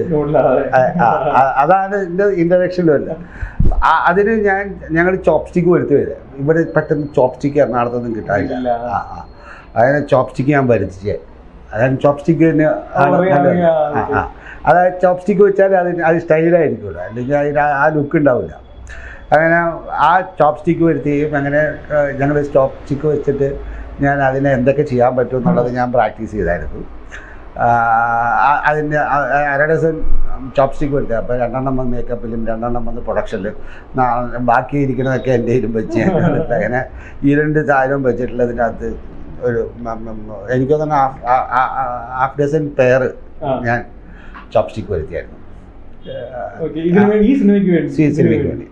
അതാണ് എൻ്റെ ഇൻട്രഡക്ഷനിലല്ല. അതിന് ഞങ്ങൾ ചോപ്സ്റ്റിക്ക് വരുത്തി വരിക. ഇവിടെ പെട്ടെന്ന് ചോപ്സ്റ്റിക്ക് എറണാകുളത്തൊന്നും കിട്ടാനില്ല. അതിനെ ചോപ്സ്റ്റിക്ക് ഞാൻ വരുത്തിച്ചേ. അതാണ് ചോപ്സ്റ്റിക്ക് തന്നെ. അതായത് ചോപ്സ്റ്റിക്ക് വെച്ചാൽ അത് സ്റ്റൈലായിരിക്കുമല്ലോ, അല്ലെങ്കിൽ അതിന് ആ ലുക്ക് ഉണ്ടാവില്ല. അങ്ങനെ ആ ചോപ്സ്റ്റിക്ക് വരുത്തുകയും അങ്ങനെ ഞങ്ങൾ ചോപ്സ്റ്റിക്ക് വെച്ചിട്ട് ഞാൻ അതിനെ എന്തൊക്കെ ചെയ്യാൻ പറ്റും എന്നുള്ളത് ഞാൻ പ്രാക്ടീസ് ചെയ്തായിരുന്നു. അതിൻ്റെ അരഡസൻ ചോപ്സ്റ്റിക്ക് വരുത്തുക. അപ്പോൾ 2 വന്ന് മേക്കപ്പിലും 2 വന്ന് പ്രൊഡക്ഷനിലും ബാക്കി ഇരിക്കുന്നതൊക്കെ എൻ്റെ കയ്യിലും വെച്ച് അങ്ങനെ ഈ 2 സാധനം വെച്ചിട്ടുള്ളതിനകത്ത് ഒരു എനിക്ക് തോന്നുന്നു ഹാഫ് ഡസൻ പെയർ ഞാൻ ചോപ്സ്റ്റിക്ക് വരുത്തിയായിരുന്നു സിനിമയ്ക്ക് വേണ്ടി.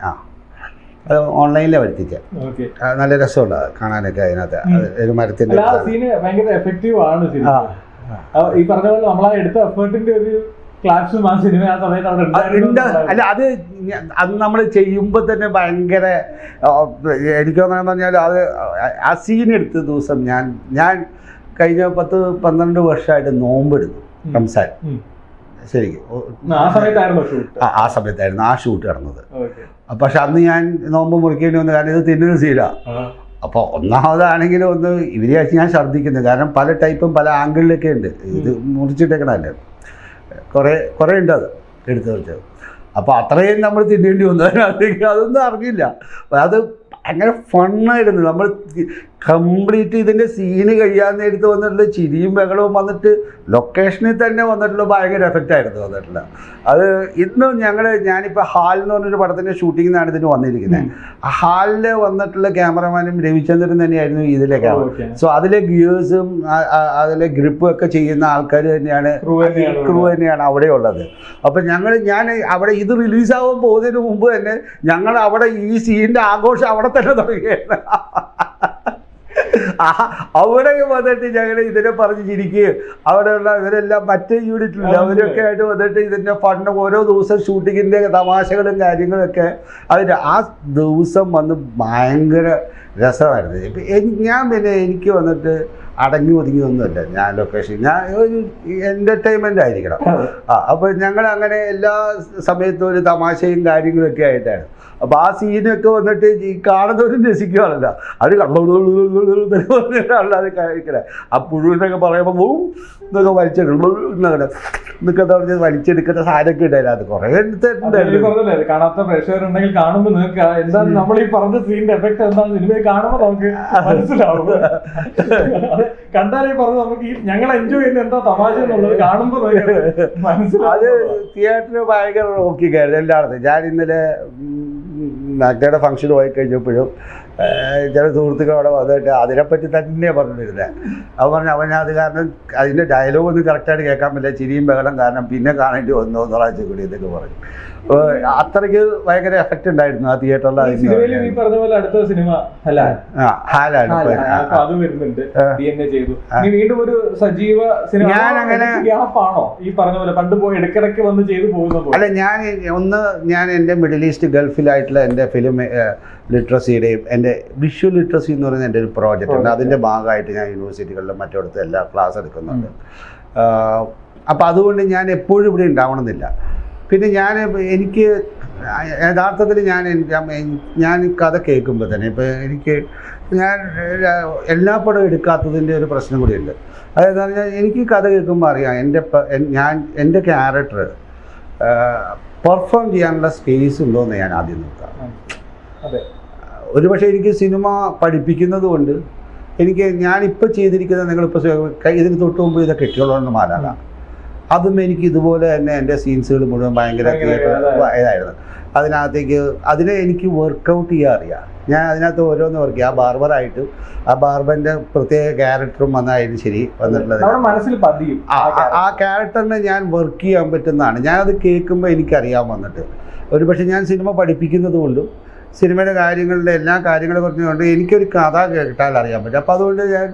അത് ഓൺലൈനിലാണ് വരുത്തിച്ച. നല്ല രസമുണ്ട് കാണാനൊക്കെ. അതിനകത്ത് ഒരു മരത്തിൻ്റെ ഭയങ്കര എഫക്റ്റീവ് ആണ്. ഈ പറഞ്ഞ പോലെ നമ്മളാ എടുത്ത എഫേർട്ടിന്റെ ഒരു ക്ലാഷും ആ സിനിമ ആ സമയത്ത് അല്ല, അത് നമ്മൾ ചെയ്യുമ്പോൾ തന്നെ ഭയങ്കര എനിക്ക് അങ്ങനെ പറഞ്ഞാൽ അത് ആ സീൻ എടുത്ത ദിവസം ഞാൻ കഴിഞ്ഞ 10-12 വർഷമായിട്ട് നോമ്പെടുത്തു റംസാൻ. ശരിക്കും ആ സമയത്തായിരുന്നു ആ ഷൂട്ട് നടന്നത്. പക്ഷെ അന്ന് ഞാൻ നോമ്പ് മുറിക്കേണ്ടി വന്നു, കാരണം ഇത് തിന്നുന്ന സീനാണ്. അപ്പോൾ ഒന്നാമതാണെങ്കിലും ഇവരെയാഴ്ച ഞാൻ ഛർദ്ദിക്കുന്നത്, കാരണം പല ടൈപ്പും പല ആംഗിളിലൊക്കെ ഉണ്ട്. ഇത് മുറിച്ചിട്ടേക്കണല്ലേ, കുറേ ഉണ്ട് അത് എടുത്ത് വെച്ചത്. അപ്പോൾ അത്രയും നമ്മൾ തിന്നേണ്ടി വന്നു. അതൊന്നും അറിഞ്ഞില്ല. അത് അങ്ങനെ ഫണ്ണായിരുന്നു. നമ്മൾ കംപ്ലീറ്റ് ഇതിൻ്റെ സീന് കഴിയാൻ നേരത്ത് വന്നിട്ടുള്ള ചിരിയും ബഹളവും വന്നിട്ട് ലൊക്കേഷനിൽ തന്നെ വന്നിട്ടുള്ള ഭയങ്കര എഫക്റ്റായിരുന്നു വന്നിട്ടുള്ള. അത് ഇന്നും ഞാനിപ്പോൾ ഹാൽ എന്ന് പറഞ്ഞൊരു പടത്തിൻ്റെ ഷൂട്ടിങ്ങിനാണ് ഇതിന് വന്നിരിക്കുന്നത്. ആ ഹാളിൽ വന്നിട്ടുള്ള ക്യാമറമാനും രവിചന്ദ്രൻ തന്നെയായിരുന്നു ഇതിലെ ക്യാമറ. സോ അതിലെ ഗിയേഴ്സും അതിലെ ഗ്രിപ്പും ഒക്കെ ചെയ്യുന്ന ആൾക്കാർ തന്നെയാണ്, ക്രൂ തന്നെയാണ് അവിടെ ഉള്ളത്. അപ്പം ഞാൻ അവിടെ ഇത് റിലീസാവാൻ പോകുന്നതിന് മുമ്പ് തന്നെ ഞങ്ങൾ അവിടെ ഈ സീനിൻ്റെ ആഘോഷം അവിടെ തന്നെ തുടങ്ങിയാണ്. അവിടെ വന്നിട്ട് ഞങ്ങൾ ഇതിനെ പറഞ്ഞ് ചിരിക്കുകയും അവിടെയുള്ള ഇവരെല്ലാം മറ്റേ യൂണിറ്റിലുള്ള അവരൊക്കെ ആയിട്ട് വന്നിട്ട് ഇതിൻ്റെ ഫണ്ട് ഓരോ ദിവസം ഷൂട്ടിങ്ങിൻ്റെ തമാശകളും കാര്യങ്ങളൊക്കെ അതിൻ്റെ ആ ദിവസം വന്ന് ഭയങ്കര രസമായിരുന്നു. ഇപ്പം എനിക്ക് വന്നിട്ട് അടങ്ങി ഒതുങ്ങിയൊന്നുമല്ല ഞാൻ ലൊക്കേഷൻ. ഞാൻ ഒരു എൻ്റർടൈൻമെൻ്റ് ആയിരിക്കണം. അപ്പോൾ ഞങ്ങൾ അങ്ങനെ എല്ലാ സമയത്തും ഒരു തമാശയും കാര്യങ്ങളൊക്കെ ആയിട്ടാണ്. അപ്പോൾ ആ സീനൊക്കെ വന്നിട്ട് ഈ കാണുന്നവരും രസിക്കുകയാണല്ലോ. അവർ കണ്ടോളൂ അത് കഴിക്കണേ. ആ പുഴുവിനൊക്കെ പറയുമ്പോൾ ഇതൊക്കെ എന്നൊക്കെ വലിച്ചെടുക്കുന്ന സാധനമൊക്കെ ഉണ്ടായിരുന്നു. അത് കുറേ എടുത്തിട്ടുണ്ടായിരുന്നു. കാണാത്ത പ്രേക്ഷകരുണ്ടെങ്കിൽ കാണുമ്പോൾ നിങ്ങൾക്ക് എന്താണ് നമ്മൾ ഈ പറഞ്ഞ സീനിന്റെ എഫക്ട് എന്താണെന്ന് സിനിമയിൽ കാണുമ്പോൾ നമുക്ക് മനസ്സിലാവും. കണ്ടാലേ പറഞ്ഞു നമുക്ക് ഞങ്ങൾ എൻജോയ് ചെയ്യുന്ന എന്താ തമാശ എന്നുള്ളത് കാണുമ്പോൾ മനസ്സിലാവും. അത് തിയേറ്ററിൽ ഭയങ്കര നോക്കിക്കായിരുന്നു എല്ലായിടത്തും. ഞാൻ ഇന്നലെ നാഗ്നയുടെ ഫംഗ്ഷൻ പോയി കഴിഞ്ഞപ്പോഴും ചില സുഹൃത്തുക്കൾ അവിടെ വന്നിട്ട് അതിനെപ്പറ്റി തന്നെ പറഞ്ഞിരുന്നത്. അവനത് കാരണം അതിൻ്റെ ഡയലോഗ് ഒന്നും കറക്റ്റായിട്ട് കേൾക്കാൻ പറ്റില്ല, ചിരിയും ബഹളം കാരണം പിന്നെ കാണേണ്ടി വന്നു ഒന്നൊരാഴ്ച കൂടി എന്നൊക്കെ പറയും. അപ്പോൾ അത്രയ്ക്ക് ഭയങ്കര എഫക്റ്റ് ഉണ്ടായിരുന്നു ആ തിയേറ്ററിൽ. പറഞ്ഞ പോലെ അടുത്ത സിനിമ ഹാലാണ്. വീണ്ടും ഒരു സജീവ സിനിമ. ഞാൻ അങ്ങനെ ഗ്യാപ്പാണോ ഈ പറഞ്ഞ പോലെ പണ്ട് പോയി ഇടയ്ക്കിടയ്ക്ക് വന്ന് ചെയ്തു പോകുന്നത്? അല്ല, ഞാൻ എൻ്റെ മിഡിൽ ഈസ്റ്റ് ഗൾഫിലായിട്ടുള്ള എൻ്റെ ഫിലിം ലിറ്ററസിയുടെയും എൻ്റെ വിഷ്വൽ ലിറ്ററസി എന്ന് പറയുന്ന എൻ്റെ ഒരു പ്രോജക്റ്റ് ഉണ്ട്. അതിൻ്റെ ഭാഗമായിട്ട് ഞാൻ യൂണിവേഴ്സിറ്റികളിലും മറ്റിടത്ത് എല്ലാ ക്ലാസ് എടുക്കുന്നുണ്ട്. അപ്പോൾ അതുകൊണ്ട് ഞാൻ എപ്പോഴും ഇവിടെ ഉണ്ടാവണമെന്നില്ല. പിന്നെ എനിക്ക് യഥാർത്ഥത്തിൽ ഞാൻ കഥ കേൾക്കുമ്പോൾ തന്നെ ഇപ്പോൾ ഞാൻ എല്ലാ പടം എടുക്കാത്തതിൻ്റെ ഒരു പ്രശ്നം കൂടിയുണ്ട്. അതായത് പറഞ്ഞാൽ എനിക്ക് കഥ കേൾക്കുമ്പോൾ അറിയാം എൻ്റെ ക്യാരക്ടർ പെർഫോം ചെയ്യാനുള്ള സ്പേസ് ഉണ്ടോ എന്ന് ഞാൻ ആദ്യം നോക്കാം. ഒരുപക്ഷെ എനിക്ക് സിനിമ പഠിപ്പിക്കുന്നത് കൊണ്ട് ഞാനിപ്പോൾ ചെയ്തിരിക്കുന്ന നിങ്ങളിപ്പോൾ ഇതിന് തൊട്ട് മുമ്പ് ഇതൊക്കെ കെട്ടിയോളന്ന് മാറാല അതും എനിക്ക് ഇതുപോലെ തന്നെ എൻ്റെ സീൻസുകൾ മുഴുവൻ ഭയങ്കര ഇതായിരുന്നു. അതിനെ എനിക്ക് വർക്കൗട്ട് ചെയ്യാൻ അറിയാം. ഞാൻ അതിനകത്ത് ഓരോന്ന് വർക്ക് ചെയ്യും. ആ ബാർബറായിട്ടും ആ ബാർബറിൻ്റെ പ്രത്യേക ക്യാരക്ടറും വന്നായിരുന്നു ശരി വന്നിട്ടുള്ളത് മനസ്സിൽ പതിയും. ആ ക്യാരക്ടറിനെ ഞാൻ വർക്ക് ചെയ്യാൻ പറ്റുന്നതാണ്. ഞാനത് കേൾക്കുമ്പോൾ എനിക്കറിയാൻ വന്നിട്ട് ഒരുപക്ഷെ ഞാൻ സിനിമ പഠിപ്പിക്കുന്നത് കൊണ്ടും സിനിമയുടെ കാര്യങ്ങളുടെ എല്ലാ കാര്യങ്ങളെ കുറിച്ചുകൊണ്ട് എനിക്കൊരു കഥ കേട്ടാൽ അറിയാൻ പറ്റും. അപ്പോൾ അതുകൊണ്ട് ഞാൻ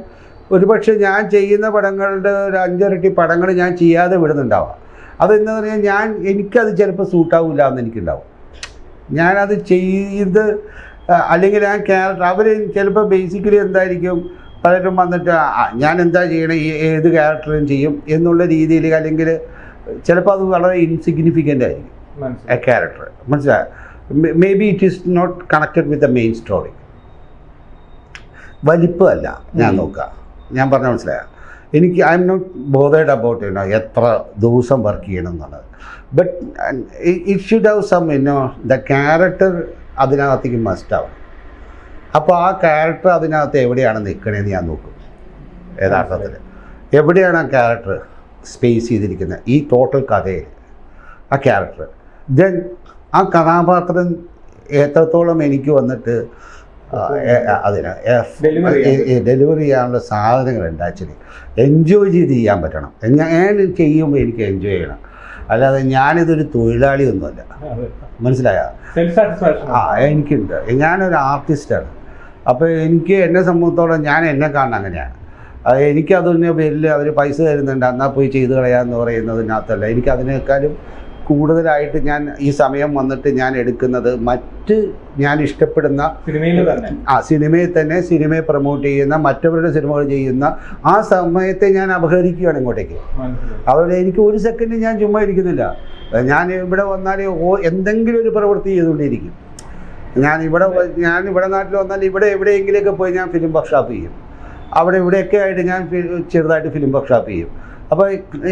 ഒരുപക്ഷെ ഞാൻ ചെയ്യുന്ന പടങ്ങളുടെ ഒരു 5 ഇരട്ടി പടങ്ങൾ ഞാൻ ചെയ്യാതെ വിടുന്നുണ്ടാവാം. അതെന്താ പറഞ്ഞാൽ എനിക്കത് ചിലപ്പോൾ സൂട്ടാവില്ല എന്ന് എനിക്കുണ്ടാവും. ഞാനത് ചെയ്ത് അല്ലെങ്കിൽ ആ ക്യാരക്ടർ അവർ ചിലപ്പോൾ ബേസിക്കലി എന്തായിരിക്കും, പലരും വന്നിട്ട് ഞാൻ എന്താ ചെയ്യണേ, ഏത് ക്യാരക്ടറും ചെയ്യും എന്നുള്ള രീതിയിൽ, അല്ലെങ്കിൽ ചിലപ്പോൾ അത് വളരെ ഇൻസിഗ്നിഫിക്കൻ്റ് ആയിരിക്കും എ ക്യാരക്ടർ. മനസ്സിലായോ? Maybe it is not connected with the main story. വലിപ്പമല്ല ഞാൻ നോക്കുക, ഞാൻ പറഞ്ഞ മനസ്സിലായോ? എനിക്ക് I M not bothered about എത്ര ദിവസം വർക്ക് ചെയ്യണം എന്നുള്ളത്. But it should have some the character അതിനകത്തേക്ക് മസ്റ്റാവും. അപ്പോൾ ആ ക്യാരക്ടർ അതിനകത്ത് എവിടെയാണ് നിൽക്കണേന്ന് ഞാൻ നോക്കും. യഥാർത്ഥത്തിൽ എവിടെയാണ് ആ ക്യാരക്ടർ സ്പേസ് ചെയ്തിരിക്കുന്നത് ഈ ടോട്ടൽ കഥയിൽ, ആ ക്യാരക്ടർ. ദെൻ ആ കഥാപാത്രം എത്രത്തോളം എനിക്ക് വന്നിട്ട് അതിന് ഡെലിവറി ചെയ്യാനുള്ള സാധനങ്ങളുണ്ട്. ആക്ച്വലി എൻജോയ് ചെയ്ത് ചെയ്യാൻ പറ്റണം. ഞാൻ ചെയ്യുമ്പോൾ എനിക്ക് എൻജോയ് ചെയ്യണം, അല്ലാതെ ഞാനിതൊരു തൊഴിലാളിയൊന്നുമല്ല. മനസ്സിലായോ? എനിക്കുണ്ട്. ഞാനൊരു ആർട്ടിസ്റ്റാണ്. അപ്പോൾ എനിക്ക് എന്നെ സംബന്ധിച്ചോളം ഞാൻ എന്നെ കാണുന്ന അങ്ങനെയാണ്. എനിക്കതിന് പേരിൽ അവർ പൈസ തരുന്നുണ്ട് എന്നാൽ പോയി ചെയ്ത് കളയാമെന്ന് പറയുന്നതിനകത്തല്ല. എനിക്കതിനേക്കാളും കൂടുതലായിട്ട് ഞാൻ ഈ സമയം വന്നിട്ട് ഞാൻ എടുക്കുന്നത് മറ്റ് ഞാൻ ഇഷ്ടപ്പെടുന്ന സിനിമയിൽ തന്നെ സിനിമയെ പ്രൊമോട്ട് ചെയ്യുന്ന, മറ്റവരുടെ സിനിമകൾ ചെയ്യുന്ന ആ സമയത്തെ ഞാൻ അപഹരിക്കുകയാണ് ഇങ്ങോട്ടേക്ക്. അതുകൊണ്ട് എനിക്ക് ഒരു സെക്കൻഡ് ഞാൻ ചുമ്മാ ഇരിക്കുന്നില്ല. ഞാൻ ഇവിടെ വന്നാൽ എന്തെങ്കിലും ഒരു പ്രവൃത്തി ചെയ്തുകൊണ്ടിരിക്കും. ഞാൻ ഇവിടെ നാട്ടിൽ വന്നാൽ ഇവിടെ എവിടെയെങ്കിലുമൊക്കെ പോയി ഞാൻ ഫിലിം വർക്ക്ഷോപ്പ് ചെയ്യും. അവിടെ ഇവിടെയൊക്കെ ആയിട്ട് ഞാൻ ചെറുതായിട്ട് ഫിലിം വർക്ക്ഷോപ്പ് ചെയ്യും. അപ്പോൾ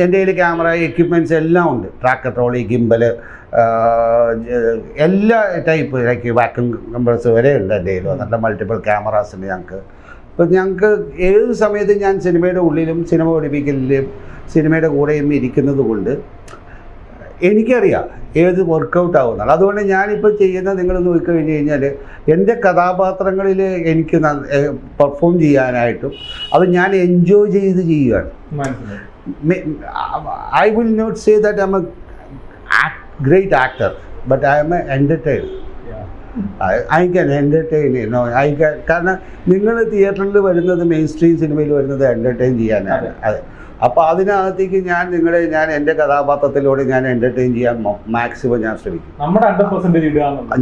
എൻ്റെ കയ്യിൽ ക്യാമറ എക്യുപ്മെൻറ്റ്സ് എല്ലാം ഉണ്ട്. ട്രാക്കർ, ട്രോളി, ഗിംബൽ, എല്ലാ ടൈപ്പ് ലൈക്ക് വാക്യൂം കംപ്രസർ വരെ ഉണ്ട് എൻ്റെ കയ്യിൽ. നല്ല മൾട്ടിപ്പിൾ ക്യാമറാസ് ഉണ്ട് ഞങ്ങൾക്ക്. അപ്പോൾ ഞങ്ങൾക്ക് ഏത് സമയത്തും ഞാൻ സിനിമയുടെ ഉള്ളിലും സിനിമ പഠിപ്പിക്കലിലും സിനിമയുടെ കൂടെയും ഇരിക്കുന്നത് കൊണ്ട് എനിക്കറിയാം ഏത് വർക്കൗട്ട് ആവുന്നത്. അതുകൊണ്ട് ഞാനിപ്പോൾ ചെയ്യുന്ന നിങ്ങൾ നോക്കിക്കഴിഞ്ഞ് കഴിഞ്ഞാൽ എൻ്റെ കഥാപാത്രങ്ങളിൽ എനിക്ക് പെർഫോം ചെയ്യാനായിട്ടും അത് ഞാൻ എൻജോയ് ചെയ്ത് ചെയ്യുകയാണ്. I will not say that I'm a great actor, but I am an entertainer. I can entertain, കാരണം നിങ്ങൾ തിയേറ്ററിൽ വരുന്നത് മെയിൻ സ്ട്രീം സിനിമയിൽ വരുന്നത് എൻ്റർടൈൻ ചെയ്യാനാണ്. അതെ. അപ്പോൾ അതിനകത്തേക്ക് ഞാൻ എൻ്റെ കഥാപാത്രത്തിലൂടെ ഞാൻ എൻ്റർടൈൻ ചെയ്യാൻ മാക്സിമം ഞാൻ ശ്രമിക്കും.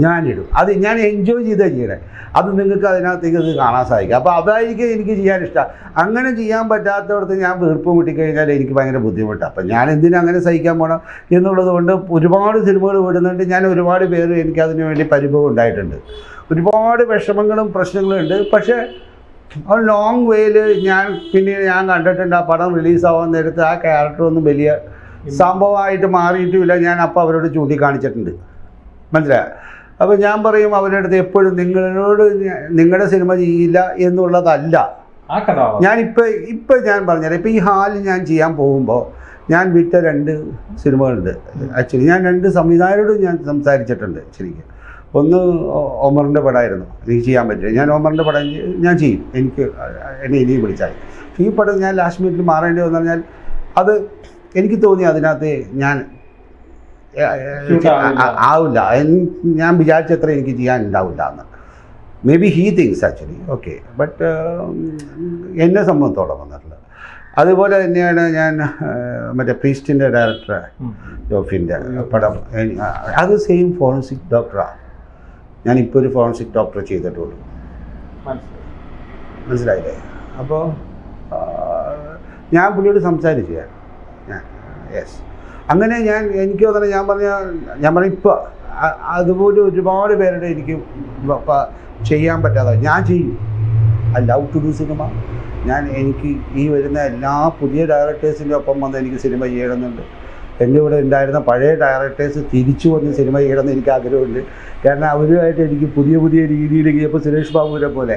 ഞാനിടും. അത് ഞാൻ എൻജോയ് ചെയ്താൽ ചെയ്യണേ. അത് നിങ്ങൾക്ക് അതിനകത്തേക്ക് അത് കാണാൻ സാധിക്കും. അപ്പോൾ അതായിരിക്കും എനിക്ക് ചെയ്യാൻ ഇഷ്ടം. അങ്ങനെ ചെയ്യാൻ പറ്റാത്തടത്ത് ഞാൻ വീർപ്പ് മുട്ടിക്കഴിഞ്ഞാൽ എനിക്ക് ഭയങ്കര ബുദ്ധിമുട്ടാണ്. അപ്പം ഞാൻ എന്തിനും അങ്ങനെ സഹിക്കാൻ പോകണം എന്നുള്ളത് കൊണ്ട് ഒരുപാട് സിനിമകൾ വിടുന്നുണ്ട്. ഞാൻ ഒരുപാട് പേര് എനിക്കതിന് വേണ്ടി പരിഭവം ഉണ്ടായിട്ടുണ്ട്. ഒരുപാട് വിഷമങ്ങളും പ്രശ്നങ്ങളും ഉണ്ട്. പക്ഷേ ആ ലോങ് വേയിൽ പിന്നീട് ഞാൻ കണ്ടിട്ടുണ്ട്. ആ പടം റിലീസാവാൻ നേരത്ത് ആ ക്യാരക്ടറൊന്നും വലിയ സംഭവമായിട്ട് മാറിയിട്ടുമില്ല. ഞാൻ അപ്പോൾ അവരോട് ചൂണ്ടിക്കാണിച്ചിട്ടുണ്ട്. മനസ്സിലായോ? അപ്പോൾ ഞാൻ പറയും അവരുടെ അടുത്ത് എപ്പോഴും നിങ്ങളുടെ സിനിമ ചെയ്യില്ല എന്നുള്ളതല്ല. ഞാനിപ്പോൾ ഞാൻ പറഞ്ഞുതരാം. ഇപ്പോൾ ഈ ഹാലിൽ ഞാൻ ചെയ്യാൻ പോകുമ്പോൾ ഞാൻ വിട്ട 2 സിനിമകളുണ്ട്. ആക്ച്വലി ഞാൻ 2 സംവിധായകരോടും ഞാൻ സംസാരിച്ചിട്ടുണ്ട്. ശരിക്കും ഒന്ന് ഒമറിൻ്റെ പടമായിരുന്നു. എനിക്ക് ചെയ്യാൻ പറ്റില്ല. ഞാൻ ഒമറിൻ്റെ പടം ഞാൻ ചെയ്യും. എന്നെ ഇനിയും വിളിച്ചാൽ ഈ പടം ഞാൻ ലാസ്റ്റ് മിനിറ്റിൽ മാറേണ്ടി വന്നു പറഞ്ഞാൽ അത് എനിക്ക് തോന്നി അതിനകത്ത് ഞാൻ ആവില്ല, ഞാൻ വിചാരിച്ചത്ര എനിക്ക് ചെയ്യാൻ ഉണ്ടാവില്ല എന്ന്. May be he things actually okay. But എന്നെ സംബന്ധിച്ചോളം വന്നിട്ടുള്ളത് അതുപോലെ തന്നെയാണ്. ഞാൻ മറ്റേ പ്രീസ്റ്റിൻ്റെ ഡയറക്ടർ ജോഫിൻ്റെ പടം അത് സെയിം ഫോറൻസിക് ഡോക്ടറാണ്. ഞാനിപ്പോൾ ഒരു ഫോറൻസിക് ഡോക്ടർ ചെയ്തിട്ടുള്ളൂ. മനസ്സിലായില്ലേ? അപ്പോൾ ഞാൻ പുള്ളിയോട് സംസാരിച്ചു. ഞാൻ യെസ് അങ്ങനെ എനിക്ക് തോന്നുന്നത് ഞാൻ പറഞ്ഞ ഇപ്പോൾ അതുപോലെ ഒരുപാട് പേരുടെ എനിക്ക് ചെയ്യാൻ പറ്റാതെ ഞാൻ ചെയ്യും. I love to do cinema. എനിക്ക് ഈ വരുന്ന എല്ലാ പുതിയ ഡയറക്ടേഴ്സിൻ്റെ ഒപ്പം വന്ന് എനിക്ക് സിനിമ ചെയ്യണമെന്നുണ്ട്. എൻ്റെ കൂടെ ഉണ്ടായിരുന്ന പഴയ ഡയറക്ടേഴ്സ് തിരിച്ചു വന്ന് സിനിമ ചെയ്യണമെന്ന് എനിക്ക് ആഗ്രഹമുണ്ട്. കാരണം അവരുമായിട്ട് എനിക്ക് പുതിയ രീതിയിൽ ഇപ്പോൾ സുരേഷ് ബാബുവിനെ പോലെ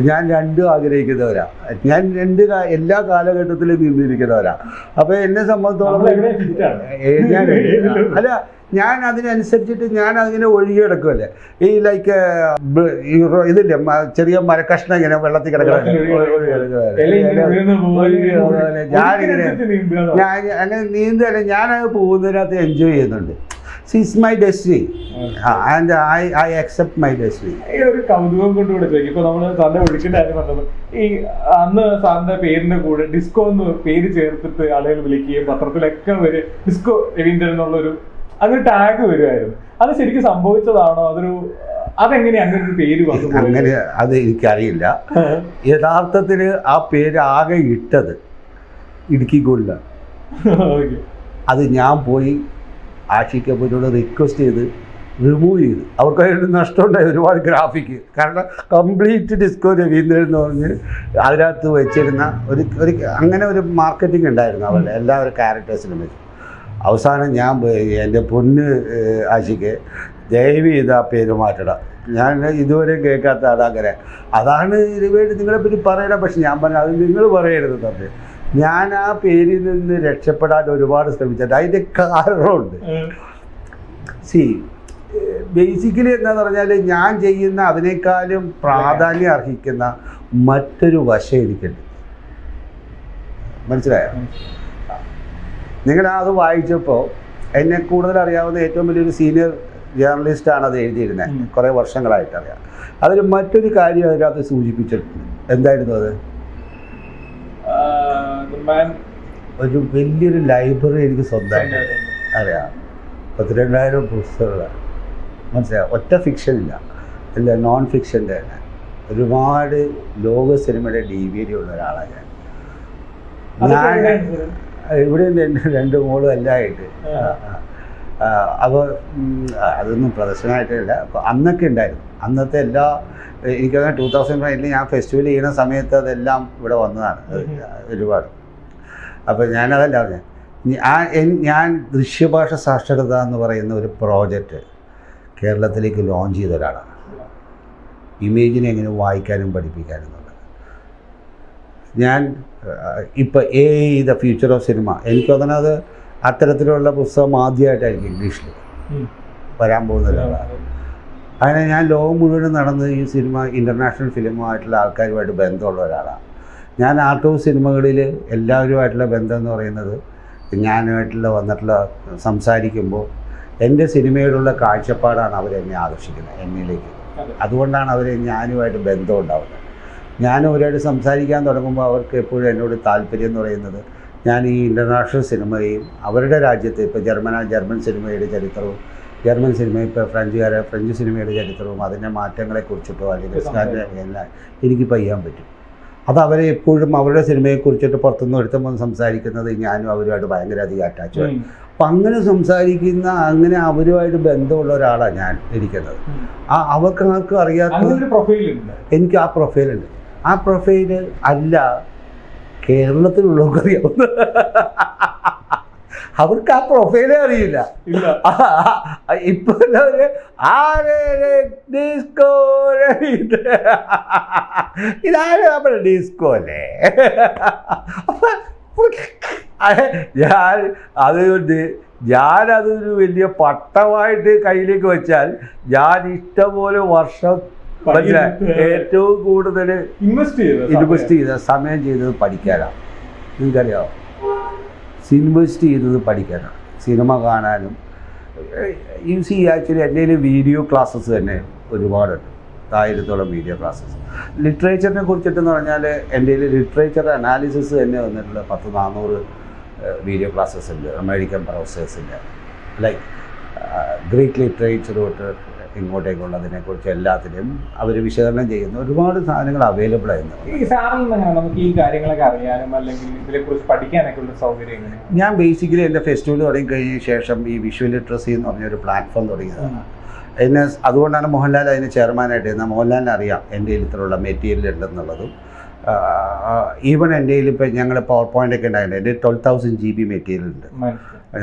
ഞാൻ 2 ആഗ്രഹിക്കുന്നവരാ. ഞാൻ എല്ലാ കാലഘട്ടത്തിലും നിന്നിരിക്കുന്നവരാ. അപ്പോൾ എന്നെ സംബന്ധിച്ചോളം ഞാൻ അതിനനുസരിച്ചിട്ട് ഞാൻ അതിനെ ഒഴുകിയെടുക്കുമല്ലേ. ഈ ലൈക്ക് ഇതില്ലേ ചെറിയ മരക്കഷ്ണം ഇങ്ങനെ വെള്ളത്തിൽ കിടക്കണം. ഞാൻ അങ്ങനെ നീന്തല്ല. ഞാനത് പോകുന്നതിനകത്ത് എൻജോയ് ചെയ്യുന്നുണ്ട്. It's my destiny and I accept my destiny. ഈ ഒരു കൗതുകം കൊണ്ട് കൂടെ ചോദിക്കും, ഇപ്പൊ നമ്മള് സാറിന്റെ വിളിക്കേണ്ട കാര്യം പറഞ്ഞത് ഈ അന്ന് സാറിന്റെ പേരിന്റെ കൂടെ ഡിസ്കോ എന്ന് പേര് ചേർത്തിട്ട് ആളുകൾ വിളിക്കുകയും പത്രത്തിലൊക്കെ വരും ഡിസ്കോ രവീന്ദ്രൻ എന്നുള്ളൊരു അതൊരു ടാഗ് വരുമായിരുന്നു. അത് ശരിക്കും സംഭവിച്ചതാണോ? അതെങ്ങനെ അങ്ങനെ ഒരു പേര് വന്നു? അങ്ങനെ അത് എനിക്കറിയില്ല. യഥാർത്ഥത്തിൽ ആ പേര് ആകെ ഇട്ടത് ഇടുക്കി ഗോൾഡിലാണ്. അത് ഞാൻ പോയി ആഷിഖ് കപൂറിനോട് റിക്വസ്റ്റ് ചെയ്ത് റിമൂവ് ചെയ്ത്. അവർക്ക് അതിന് നഷ്ടമുണ്ടായി ഒരുപാട് ഗ്രാഫിക്ക്. കാരണം കംപ്ലീറ്റ് ഡിസ്കോ രവീന്ദ്രൻ എന്ന് പറഞ്ഞ് അതിനകത്ത് വെച്ചിരുന്ന ഒരു അങ്ങനെ ഒരു മാർക്കറ്റിംഗ് ഉണ്ടായിരുന്നു അവരുടെ എല്ലാവരും ക്യാരക്ടേഴ്സിനും വെച്ച്. അവസാനം ഞാൻ എൻ്റെ പൊന്ന് ആഷിക്ക് ദയവ് ചെയ്ത് ആ പേര് മാറ്റണം, ഞാൻ ഇതുവരെ കേൾക്കാത്ത ആളങ്ങനെ. അതാണ് ഇതിനുവേണ്ടി നിങ്ങളെപ്പറ്റി പറയണം. പക്ഷെ ഞാൻ പറഞ്ഞു അത് നിങ്ങൾ പറയരുത് തന്നെ. ഞാൻ ആ പേരിൽ നിന്ന് രക്ഷപ്പെടാൻ ഒരുപാട് ശ്രമിച്ചിട്ട് അതിൻ്റെ കാരണമുണ്ട്. ബേസിക്കലി എന്താണെന്ന് പറഞ്ഞാൽ ഞാൻ ചെയ്യുന്ന അതിനേക്കാളും പ്രാധാന്യം അർഹിക്കുന്ന മറ്റൊരു വശം എനിക്കുണ്ട്. മനസ്സിലായോ? നിങ്ങൾ അത് വായിച്ചപ്പോൾ എന്നെ കൂടുതൽ അറിയാവുന്ന ഏറ്റവും വലിയൊരു സീനിയർ ജേർണലിസ്റ്റാണ് അത് എഴുതിയിരുന്നത്. കുറേ വർഷങ്ങളായിട്ട് അറിയാം. അതിൽ മറ്റൊരു കാര്യം അതിനകത്ത് സൂചിപ്പിച്ചിട്ടുണ്ട്. എന്തായിരുന്നു അത്? ഒരു വലിയൊരു ലൈബ്രറി എനിക്ക് സ്വന്തമായിട്ട് അറിയാം. 32,000 പുസ്തകങ്ങളാണ്. മനസ്സിലായോ? ഒറ്റ ഫിക്ഷൻ ഇല്ല, അല്ല നോൺ ഫിക്ഷൻ്റെ തന്നെ ഒരുപാട് ലോക സിനിമയുടെ DVD ഉള്ള ഒരാളാണ് ഞാൻ. ഇവിടെ എൻ്റെ 2 മോളും എല്ലാം ആയിട്ട്. അപ്പോൾ അതൊന്നും പ്രദർശനമായിട്ടില്ല. അപ്പോൾ അന്നൊക്കെ ഉണ്ടായിരുന്നു. അന്നത്തെ എല്ലാ എനിക്കങ്ങനെ 2009 ഞാൻ ഫെസ്റ്റിവൽ ചെയ്യുന്ന സമയത്ത് അതെല്ലാം ഇവിടെ വന്നതാണ് ഒരുപാട്. അപ്പോൾ ഞാനതല്ല പറഞ്ഞത്. ഞാൻ ദൃശ്യഭാഷ സാക്ഷരത എന്ന് പറയുന്ന ഒരു പ്രോജക്റ്റ് കേരളത്തിലേക്ക് ലോഞ്ച് ചെയ്ത ഒരാളാണ്. ഇമേജിനെ എങ്ങനെ വായിക്കാനും പഠിപ്പിക്കാനും എന്നുള്ളത്. ഞാൻ ഇപ്പോൾ ദ ഫ്യൂച്ചർ ഓഫ് സിനിമ എനിക്ക് തോന്നുന്നത് അത് അത്തരത്തിലുള്ള പുസ്തകം ആദ്യമായിട്ടായിരിക്കും ഇംഗ്ലീഷിൽ വരാൻ പോകുന്നതാണ്. അങ്ങനെ ഞാൻ ലോകം മുഴുവനും നടന്ന് ഈ സിനിമ ഇൻ്റർനാഷണൽ ഫിലിമുമായിട്ടുള്ള ആൾക്കാരുമായിട്ട് ബന്ധമുള്ള ഒരാളാണ്. ഞാൻ ആർട്ട് ഹൗസ് സിനിമകളിൽ എല്ലാവരുമായിട്ടുള്ള ബന്ധം എന്ന് പറയുന്നത് ഞാനുമായിട്ടുള്ള വന്നിട്ടുള്ള സംസാരിക്കുമ്പോൾ എൻ്റെ സിനിമയോടുള്ള കാഴ്ചപ്പാടാണ് അവരെന്നെ ആകർഷിക്കുന്നത് എന്നിലേക്ക്. അതുകൊണ്ടാണ് ഞാനുമായിട്ട് ബന്ധം ഉണ്ടാവുന്നത്. ഞാൻ അവരായിട്ട് സംസാരിക്കാൻ തുടങ്ങുമ്പോൾ അവർക്ക് എപ്പോഴും എന്നോട് താല്പര്യം എന്ന് പറയുന്നത് ഞാൻ ഈ ഇൻ്റർനാഷണൽ സിനിമയും അവരുടെ രാജ്യത്ത് ഇപ്പോൾ ജർമ്മൻ സിനിമയുടെ ചരിത്രവും ജർമ്മൻ സിനിമ ഇപ്പോൾ ഫ്രഞ്ച് സിനിമയുടെ ചരിത്രവും അതിൻ്റെ മാറ്റങ്ങളെക്കുറിച്ചിട്ടോ അല്ലെങ്കിൽ എല്ലാം എനിക്ക് ചെയ്യാൻ പറ്റും. അത് അവരെ എപ്പോഴും അവരുടെ സിനിമയെക്കുറിച്ചിട്ട് പുറത്തുനിന്ന് ഒരുത്തം സംസാരിക്കുന്നത് ഞാനും അവരുമായിട്ട് ഭയങ്കര അധികം അറ്റാച്ച്ഡ്. അപ്പം അങ്ങനെ സംസാരിക്കുന്ന അങ്ങനെ അവരുമായിട്ട് ബന്ധമുള്ള ഒരാളാണ് ഞാൻ ഇരിക്കുന്നത്. അവർക്ക് ആർക്കും അറിയാത്ത എനിക്ക് ആ പ്രൊഫൈലുണ്ട്. ആ പ്രൊഫൈല് അല്ല കേരളത്തിലുള്ളവർക്ക് അറിയാവുന്ന. അവർക്ക് ആ പ്രൊഫൈലേ അറിയില്ല. ഇപ്പൊ ഇതാണ് നമ്മുടെ ഡിസ്കോ അല്ലേ. അതുകൊണ്ട് ഞാനതൊരു വലിയ പട്ടമായിട്ട് കയ്യിലേക്ക് വെച്ചാൽ ഞാൻ ഇഷ്ടംപോലെ വർഷം ഏറ്റവും കൂടുതൽ ഇൻവെസ്റ്റ് ചെയ്ത സമയം ചെയ്തത് പഠിക്കാനാണ്. നിങ്ങൾക്കറിയാമോ? ഇൻവെസ്റ്റ് ചെയ്തത് പഠിക്കാനാണ്, സിനിമ കാണാനും. ആക്ച്വലി എൻ്റെ വീഡിയോ ക്ലാസ്സസ് തന്നെ ഒരുപാടുണ്ട്, 1000-ഓളം വീഡിയോ ക്ലാസ്സസ്. ലിറ്ററേച്ചറിനെ കുറിച്ചിട്ടെന്ന് പറഞ്ഞാൽ എൻ്റെ ലിറ്ററേച്ചർ അനാലിസിസ് തന്നെ വന്നിട്ടുള്ള 100-400 വീഡിയോ ക്ലാസ്സസ് ഉണ്ട്. അമേരിക്കൻ പ്രൊഫസേഴ്സിൻ്റെ ലൈക്ക് ഗ്രീക്ക് ലിറ്ററേച്ചർ തൊട്ട് ഇങ്ങോട്ടേക്കുള്ളതിനെക്കുറിച്ച് എല്ലാത്തിനും അവർ വിശകലനം ചെയ്യുന്ന ഒരുപാട് സാധനങ്ങൾ അവൈലബിൾ ആയിരുന്നു. ഈ സാറിൽ നമുക്ക് ഈ കാര്യങ്ങളൊക്കെ അറിയാനും അല്ലെങ്കിൽ ഇതിനെക്കുറിച്ച് പഠിക്കാനൊക്കെ ഉള്ള സൗകര്യം എങ്ങനെ? ഞാൻ ബേസിക്കലി എൻ്റെ ഫെസ്റ്റിവൽ തുടങ്ങി കഴിഞ്ഞ ശേഷം ഈ വിഷ്വൽ ലിറ്ററസി എന്ന് പറഞ്ഞൊരു പ്ലാറ്റ്ഫോം തുടങ്ങിയതാണ്. അതുകൊണ്ടാണ് മോഹൻലാൽ അതിന് ചെയർമാനായിട്ട് ഇരുന്നത്. മോഹൻലാലിന് അറിയാം എൻ്റെ കയ്യിൽ ഇത്രയുള്ള മെറ്റീരിയൽ ഉണ്ടെന്നുള്ളതും. ഈവൻ എൻ്റെ കയ്യിൽ ഇപ്പോൾ ഞങ്ങൾ പവർ പോയിൻ്റ് ഒക്കെ ഉണ്ടായിട്ടുണ്ട്. എൻ്റെ 12,000 GB മെറ്റീരിയൽ ഉണ്ട്.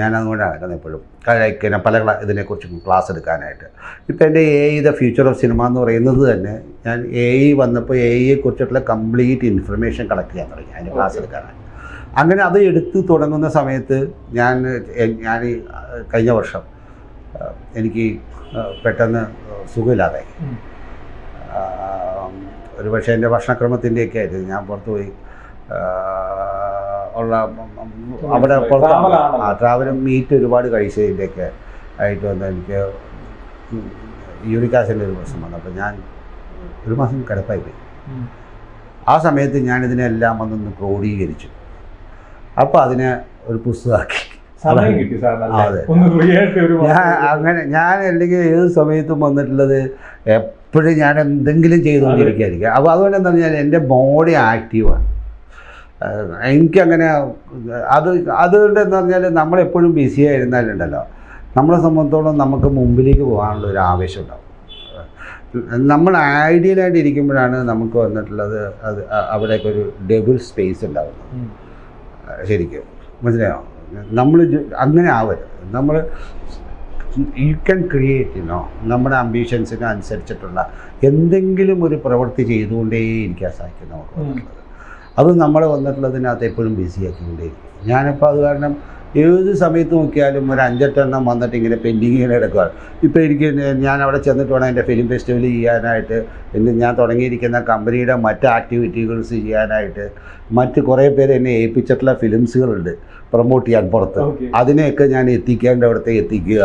ഞാനതുകൊണ്ടാണ് നടക്കുന്നത് എപ്പോഴും പല ഇതിനെക്കുറിച്ച് ക്ലാസ് എടുക്കാനായിട്ട്. ഇപ്പോൾ എൻ്റെ ദ ഫ്യൂച്ചർ ഓഫ് സിനിമ എന്ന് പറയുന്നത് തന്നെ ഞാൻ വന്നപ്പോൾ കുറിച്ചിട്ടുള്ള കംപ്ലീറ്റ് ഇൻഫർമേഷൻ കളക്ട് ചെയ്യാൻ തുടങ്ങി അതിന് ക്ലാസ് എടുക്കാനായിട്ട്. അങ്ങനെ അത് എടുത്ത് തുടങ്ങുന്ന സമയത്ത് ഞാൻ കഴിഞ്ഞ വർഷം എനിക്ക് പെട്ടെന്ന് സുഖമില്ലാതായി. ഒരു പക്ഷേ എൻ്റെ ഭക്ഷണക്രമത്തിൻ്റെയൊക്കെ ആയിട്ട് ഞാൻ പുറത്തുപോയി ഉള്ള അവിടെ പുറത്ത് ട്രാവലും മീറ്റ് ഒരുപാട് കഴിച്ചതിൻ്റെയൊക്കെ ആയിട്ട് വന്ന് എനിക്ക് യൂറിക് ആസിഡിൻ്റെ ഒരു പ്രശ്നം വന്നു. അപ്പോൾ ഞാൻ 1 മാസം കിടപ്പായി പോയി. ആ സമയത്ത് ഞാനിതിനെല്ലാം വന്നൊന്ന് ക്രോഡീകരിച്ചു. അപ്പോൾ അതിനെ ഒരു പുസ്തകമാക്കി. ഞാൻ അല്ലെങ്കിൽ ഏത് സമയത്തും വന്നിട്ടുള്ളത് എപ്പോഴും ഞാൻ എന്തെങ്കിലും ചെയ്തുകൊണ്ടിരിക്കുകയായിരിക്കും. അപ്പോൾ അതുകൊണ്ട് എന്താ പറഞ്ഞാൽ എൻ്റെ ബോഡി ആക്റ്റീവാണ്. എനിക്കങ്ങനെ അതുകൊണ്ട് എന്താ പറഞ്ഞാൽ നമ്മളെപ്പോഴും ബിസി ആയിരുന്നാലുണ്ടല്ലോ നമ്മളെ സംബന്ധിച്ചോളം നമുക്ക് മുമ്പിലേക്ക് പോകാനുള്ള ഒരു ആവേശം ഉണ്ടാവും. നമ്മൾ ഐഡിയലായിട്ട് ഇരിക്കുമ്പോഴാണ് നമുക്ക് വന്നിട്ടുള്ളത് അത് അവിടേക്കൊരു ഡബിൾ സ്പേസ് ഉണ്ടാവുന്നത്. ശരിക്കും മനസ്സിലായോ? നമ്മൾ അങ്ങനെ ആവരുത്. നമ്മൾ യു ക്യാൻ ക്രിയേറ്റ് നമ്മുടെ അംബീഷൻസിന് അനുസരിച്ചിട്ടുള്ള എന്തെങ്കിലും ഒരു പ്രവൃത്തി ചെയ്തുകൊണ്ടേ ഇരിക്കാൻ സാധിക്കും നമുക്ക്. അത് നമ്മൾ വന്നിട്ടുള്ളതിനകത്ത് എപ്പോഴും ബിസിയാക്കിക്കൊണ്ടേയിരിക്കും. ഞാനിപ്പോൾ അത് കാരണം ഏത് സമയത്ത് നോക്കിയാലും ഒരു 5-8 എണ്ണം വന്നിട്ട് ഇങ്ങനെ പെൻഡിങ് ഇങ്ങനെ എടുക്കുകയാണ്. ഇപ്പോൾ എനിക്ക് ഞാൻ അവിടെ ചെന്നിട്ട് വേണം എൻ്റെ ഫിലിം ഫെസ്റ്റിവൽ ചെയ്യാനായിട്ട്, ഞാൻ തുടങ്ങിയിരിക്കുന്ന കമ്പനിയുടെ മറ്റ് ആക്ടിവിറ്റികൾസ് ചെയ്യാനായിട്ട്. മറ്റ് കുറേ പേര് എന്നെ ഏൽപ്പിച്ചിട്ടുള്ള ഫിലിംസുകളുണ്ട് പ്രൊമോട്ട് ചെയ്യാൻ പുറത്ത്. അതിനെയൊക്കെ ഞാൻ എത്തിക്കേണ്ട അവിടുത്തെ എത്തിക്കുക.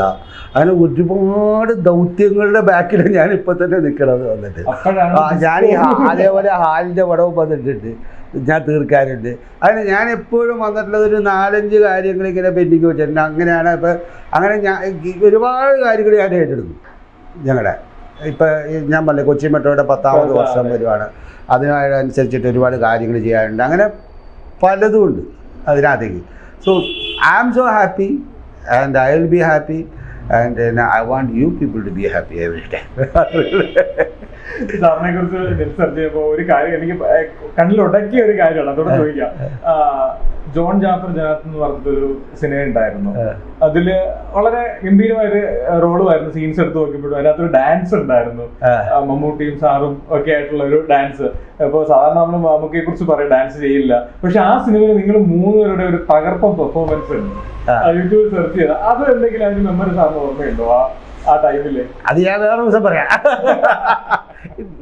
അങ്ങനെ ഒരുപാട് ദൗത്യങ്ങളുടെ ബാക്കിൽ ഞാനിപ്പോൾ തന്നെ നിൽക്കണത് വന്നിട്ട്. ഞാൻ അതേപോലെ ഹാലിൻ്റെ പടവും വന്നിട്ടുണ്ട്, ഞാൻ തീർക്കാനുണ്ട്. അതിന് ഞാൻ എപ്പോഴും വന്നിട്ടുള്ളത് ഒരു 4-5 കാര്യങ്ങൾ ഇങ്ങനെ പെൻഡിങ് വെച്ചിട്ടുണ്ട്. അങ്ങനെയാണ്. ഇപ്പോൾ അങ്ങനെ ഞാൻ ഒരുപാട് കാര്യങ്ങൾ ഞാൻ ഏറ്റെടുക്കും. ഞങ്ങളുടെ ഇപ്പം ഞാൻ പറഞ്ഞില്ലേ കൊച്ചി മെട്രോയുടെ 10ാമത് വർഷം വരുവാണ്. അതിനനുസരിച്ചിട്ട് ഒരുപാട് കാര്യങ്ങൾ ചെയ്യാനുണ്ട്. അങ്ങനെ പലതും ഉണ്ട് അതിനകത്തേക്ക്. So I am so happy and I will be happy and I want you people to be happy every time. സാറിനെ കുറിച്ച് റിസർച്ച് ചെയ്യുമ്പോൾ ഒരു കാര്യം എനിക്ക് കണ്ണിലുടക്കിയ ഒരു കാര്യമാണ്, അതോടെ ചോദിക്കാം. ജോൺ ജാഫർ ജനാത്ത് എന്ന് പറഞ്ഞിട്ടൊരു സിനിമ ഉണ്ടായിരുന്നു. അതില് വളരെ ഗംഭീരമായൊരു റോളുമായിരുന്നു. സീൻസ് എടുത്ത് നോക്കിയപ്പോഴും അതിനകത്തൊരു ഡാൻസ് ഉണ്ടായിരുന്നു. മമ്മൂട്ടിയും സാറും ഒക്കെ ആയിട്ടുള്ള ഒരു ഡാൻസ്. അപ്പോൾ സാധാരണ നമ്മൾ മമ്മൂട്ടിയെ കുറിച്ച് പറയും ഡാൻസ് ചെയ്യില്ല, പക്ഷെ ആ സിനിമയിൽ നിങ്ങൾ 3 പേരുടെ ഒരു തകർപ്പൻ പെർഫോമൻസ് ഉണ്ട്. യൂട്യൂബിൽ സെർച്ച് ചെയ്ത അത് എന്തെങ്കിലും അതിന് മെമ്മറി സാറിന് ഓർമ്മയുണ്ടോ ആ ടൈമില്? അത് ഞാൻ വേറെ ദിവസം പറയാം.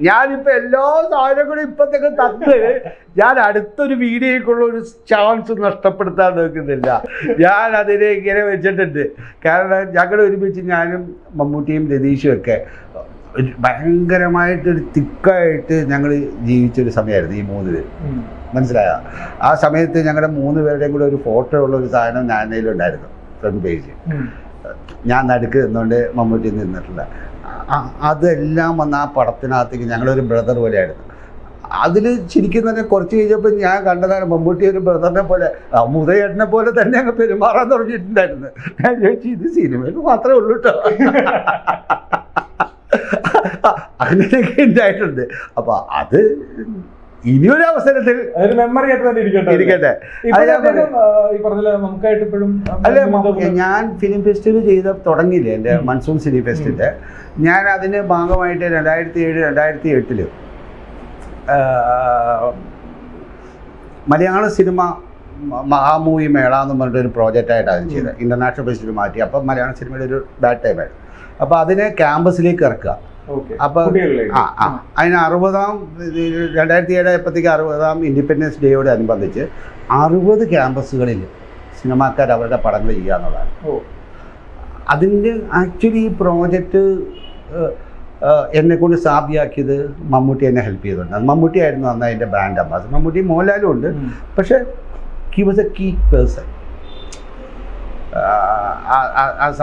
ഞാനിപ്പോൾ എല്ലാ സാധനങ്ങളും ഇപ്പത്തേക്ക് തത്ത് ഞാൻ അടുത്തൊരു വീഡിയോക്കുള്ള ഒരു ചാൻസ് നഷ്ടപ്പെടുത്താൻ നോക്കുന്നില്ല. ഞാൻ അതിനെ ഇങ്ങനെ വെച്ചിട്ടുണ്ട്. കാരണം ഞങ്ങൾ ഒരുമിച്ച് ഞാനും മമ്മൂട്ടിയും രതീഷും ഒക്കെ ഭയങ്കരമായിട്ടൊരു തിക്കായിട്ട് ഞങ്ങൾ ജീവിച്ചൊരു സമയമായിരുന്നു ഈ 3 പേര്. മനസ്സിലായോ? ആ സമയത്ത് ഞങ്ങളുടെ 3 പേരുടെയും കൂടെ ഒരു ഫോട്ടോ ഉള്ള ഒരു സാധനം ഞാനതിലുണ്ടായിരുന്നു, ഫ്രണ്ട് പേജ്. ഞാൻ നടുക്ക് നിന്നുകൊണ്ട് മമ്മൂട്ടി നിന്നിട്ടില്ല. അതെല്ലാം വന്ന് ആ പടത്തിനകത്തേക്ക് ഞങ്ങളൊരു ബ്രദർ പോലെയായിരുന്നു. അതിൽ ശരിക്കും തന്നെ കുറച്ച് കഴിഞ്ഞപ്പോൾ ഞാൻ കണ്ടതാണ് മമ്മൂട്ടി ഒരു ബ്രദറിനെ പോലെ മുതയേട്ടനെ പോലെ തന്നെ അങ്ങ് പെരുമാറാൻ തുടങ്ങിയിട്ടുണ്ടായിരുന്നു. ഞാൻ ചോദിച്ചു ഇത് സിനിമയിൽ മാത്രമേ ഉള്ളൂ കേട്ടോ. അങ്ങനെയൊക്കെ ഉണ്ടായിട്ടുണ്ട്. അപ്പോൾ അത് ഇനിയൊരു അവസരത്തിൽ ഒരു മെമ്മറി ആയിട്ട് തന്നെ ഇരിക്കട്ടെ. അല്ല, ഞാൻ ഫിലിം ഫെസ്റ്റിവൽ തുടങ്ങിയില്ലേ എൻ്റെ മൺസൂൺ ഫിലിം ഫെസ്റ്റിൻ്റെ. ഞാൻ അതിന് ഭാഗമായിട്ട് 2007-2008 മലയാള സിനിമ മഹാമൂവി മേള എന്ന് പറഞ്ഞിട്ടൊരു പ്രോജക്റ്റായിട്ടാണ് അത് ചെയ്തത്. ഇൻ്റർനാഷണൽ ഫെസ്റ്റിവൽ മാറ്റി. അപ്പം മലയാള സിനിമയുടെ ഒരു ബാഡ് ടൈമായിരുന്നു. അപ്പോൾ അതിനെ ക്യാമ്പസിലേക്ക് ഇറക്കുക. അപ്പോൾ അതിന് 2007 ആയപ്പോഴത്തേക്ക് 60ാം ഇൻഡിപെൻഡൻസ് ഡേയോട് അനുബന്ധിച്ച് 60 ക്യാമ്പസുകളിൽ സിനിമാക്കാർ അവരുടെ പടങ്ങൾ ചെയ്യുക എന്നുള്ളതാണ്. അതിൻ്റെ ആക്ച്വലി ഈ പ്രോജക്റ്റ് എന്നെക്കൊണ്ട് സാധ്യമാക്കിയത് മമ്മൂട്ടി എന്നെ ഹെൽപ്പ് ചെയ്തിട്ടുണ്ട്. മമ്മൂട്ടി ആയിരുന്നു അന്ന് അതിൻ്റെ ബ്രാൻഡ് അംബാസഡർ. മമ്മൂട്ടി മോഹൻലാലും ഉണ്ട്, പക്ഷേ he was a key person.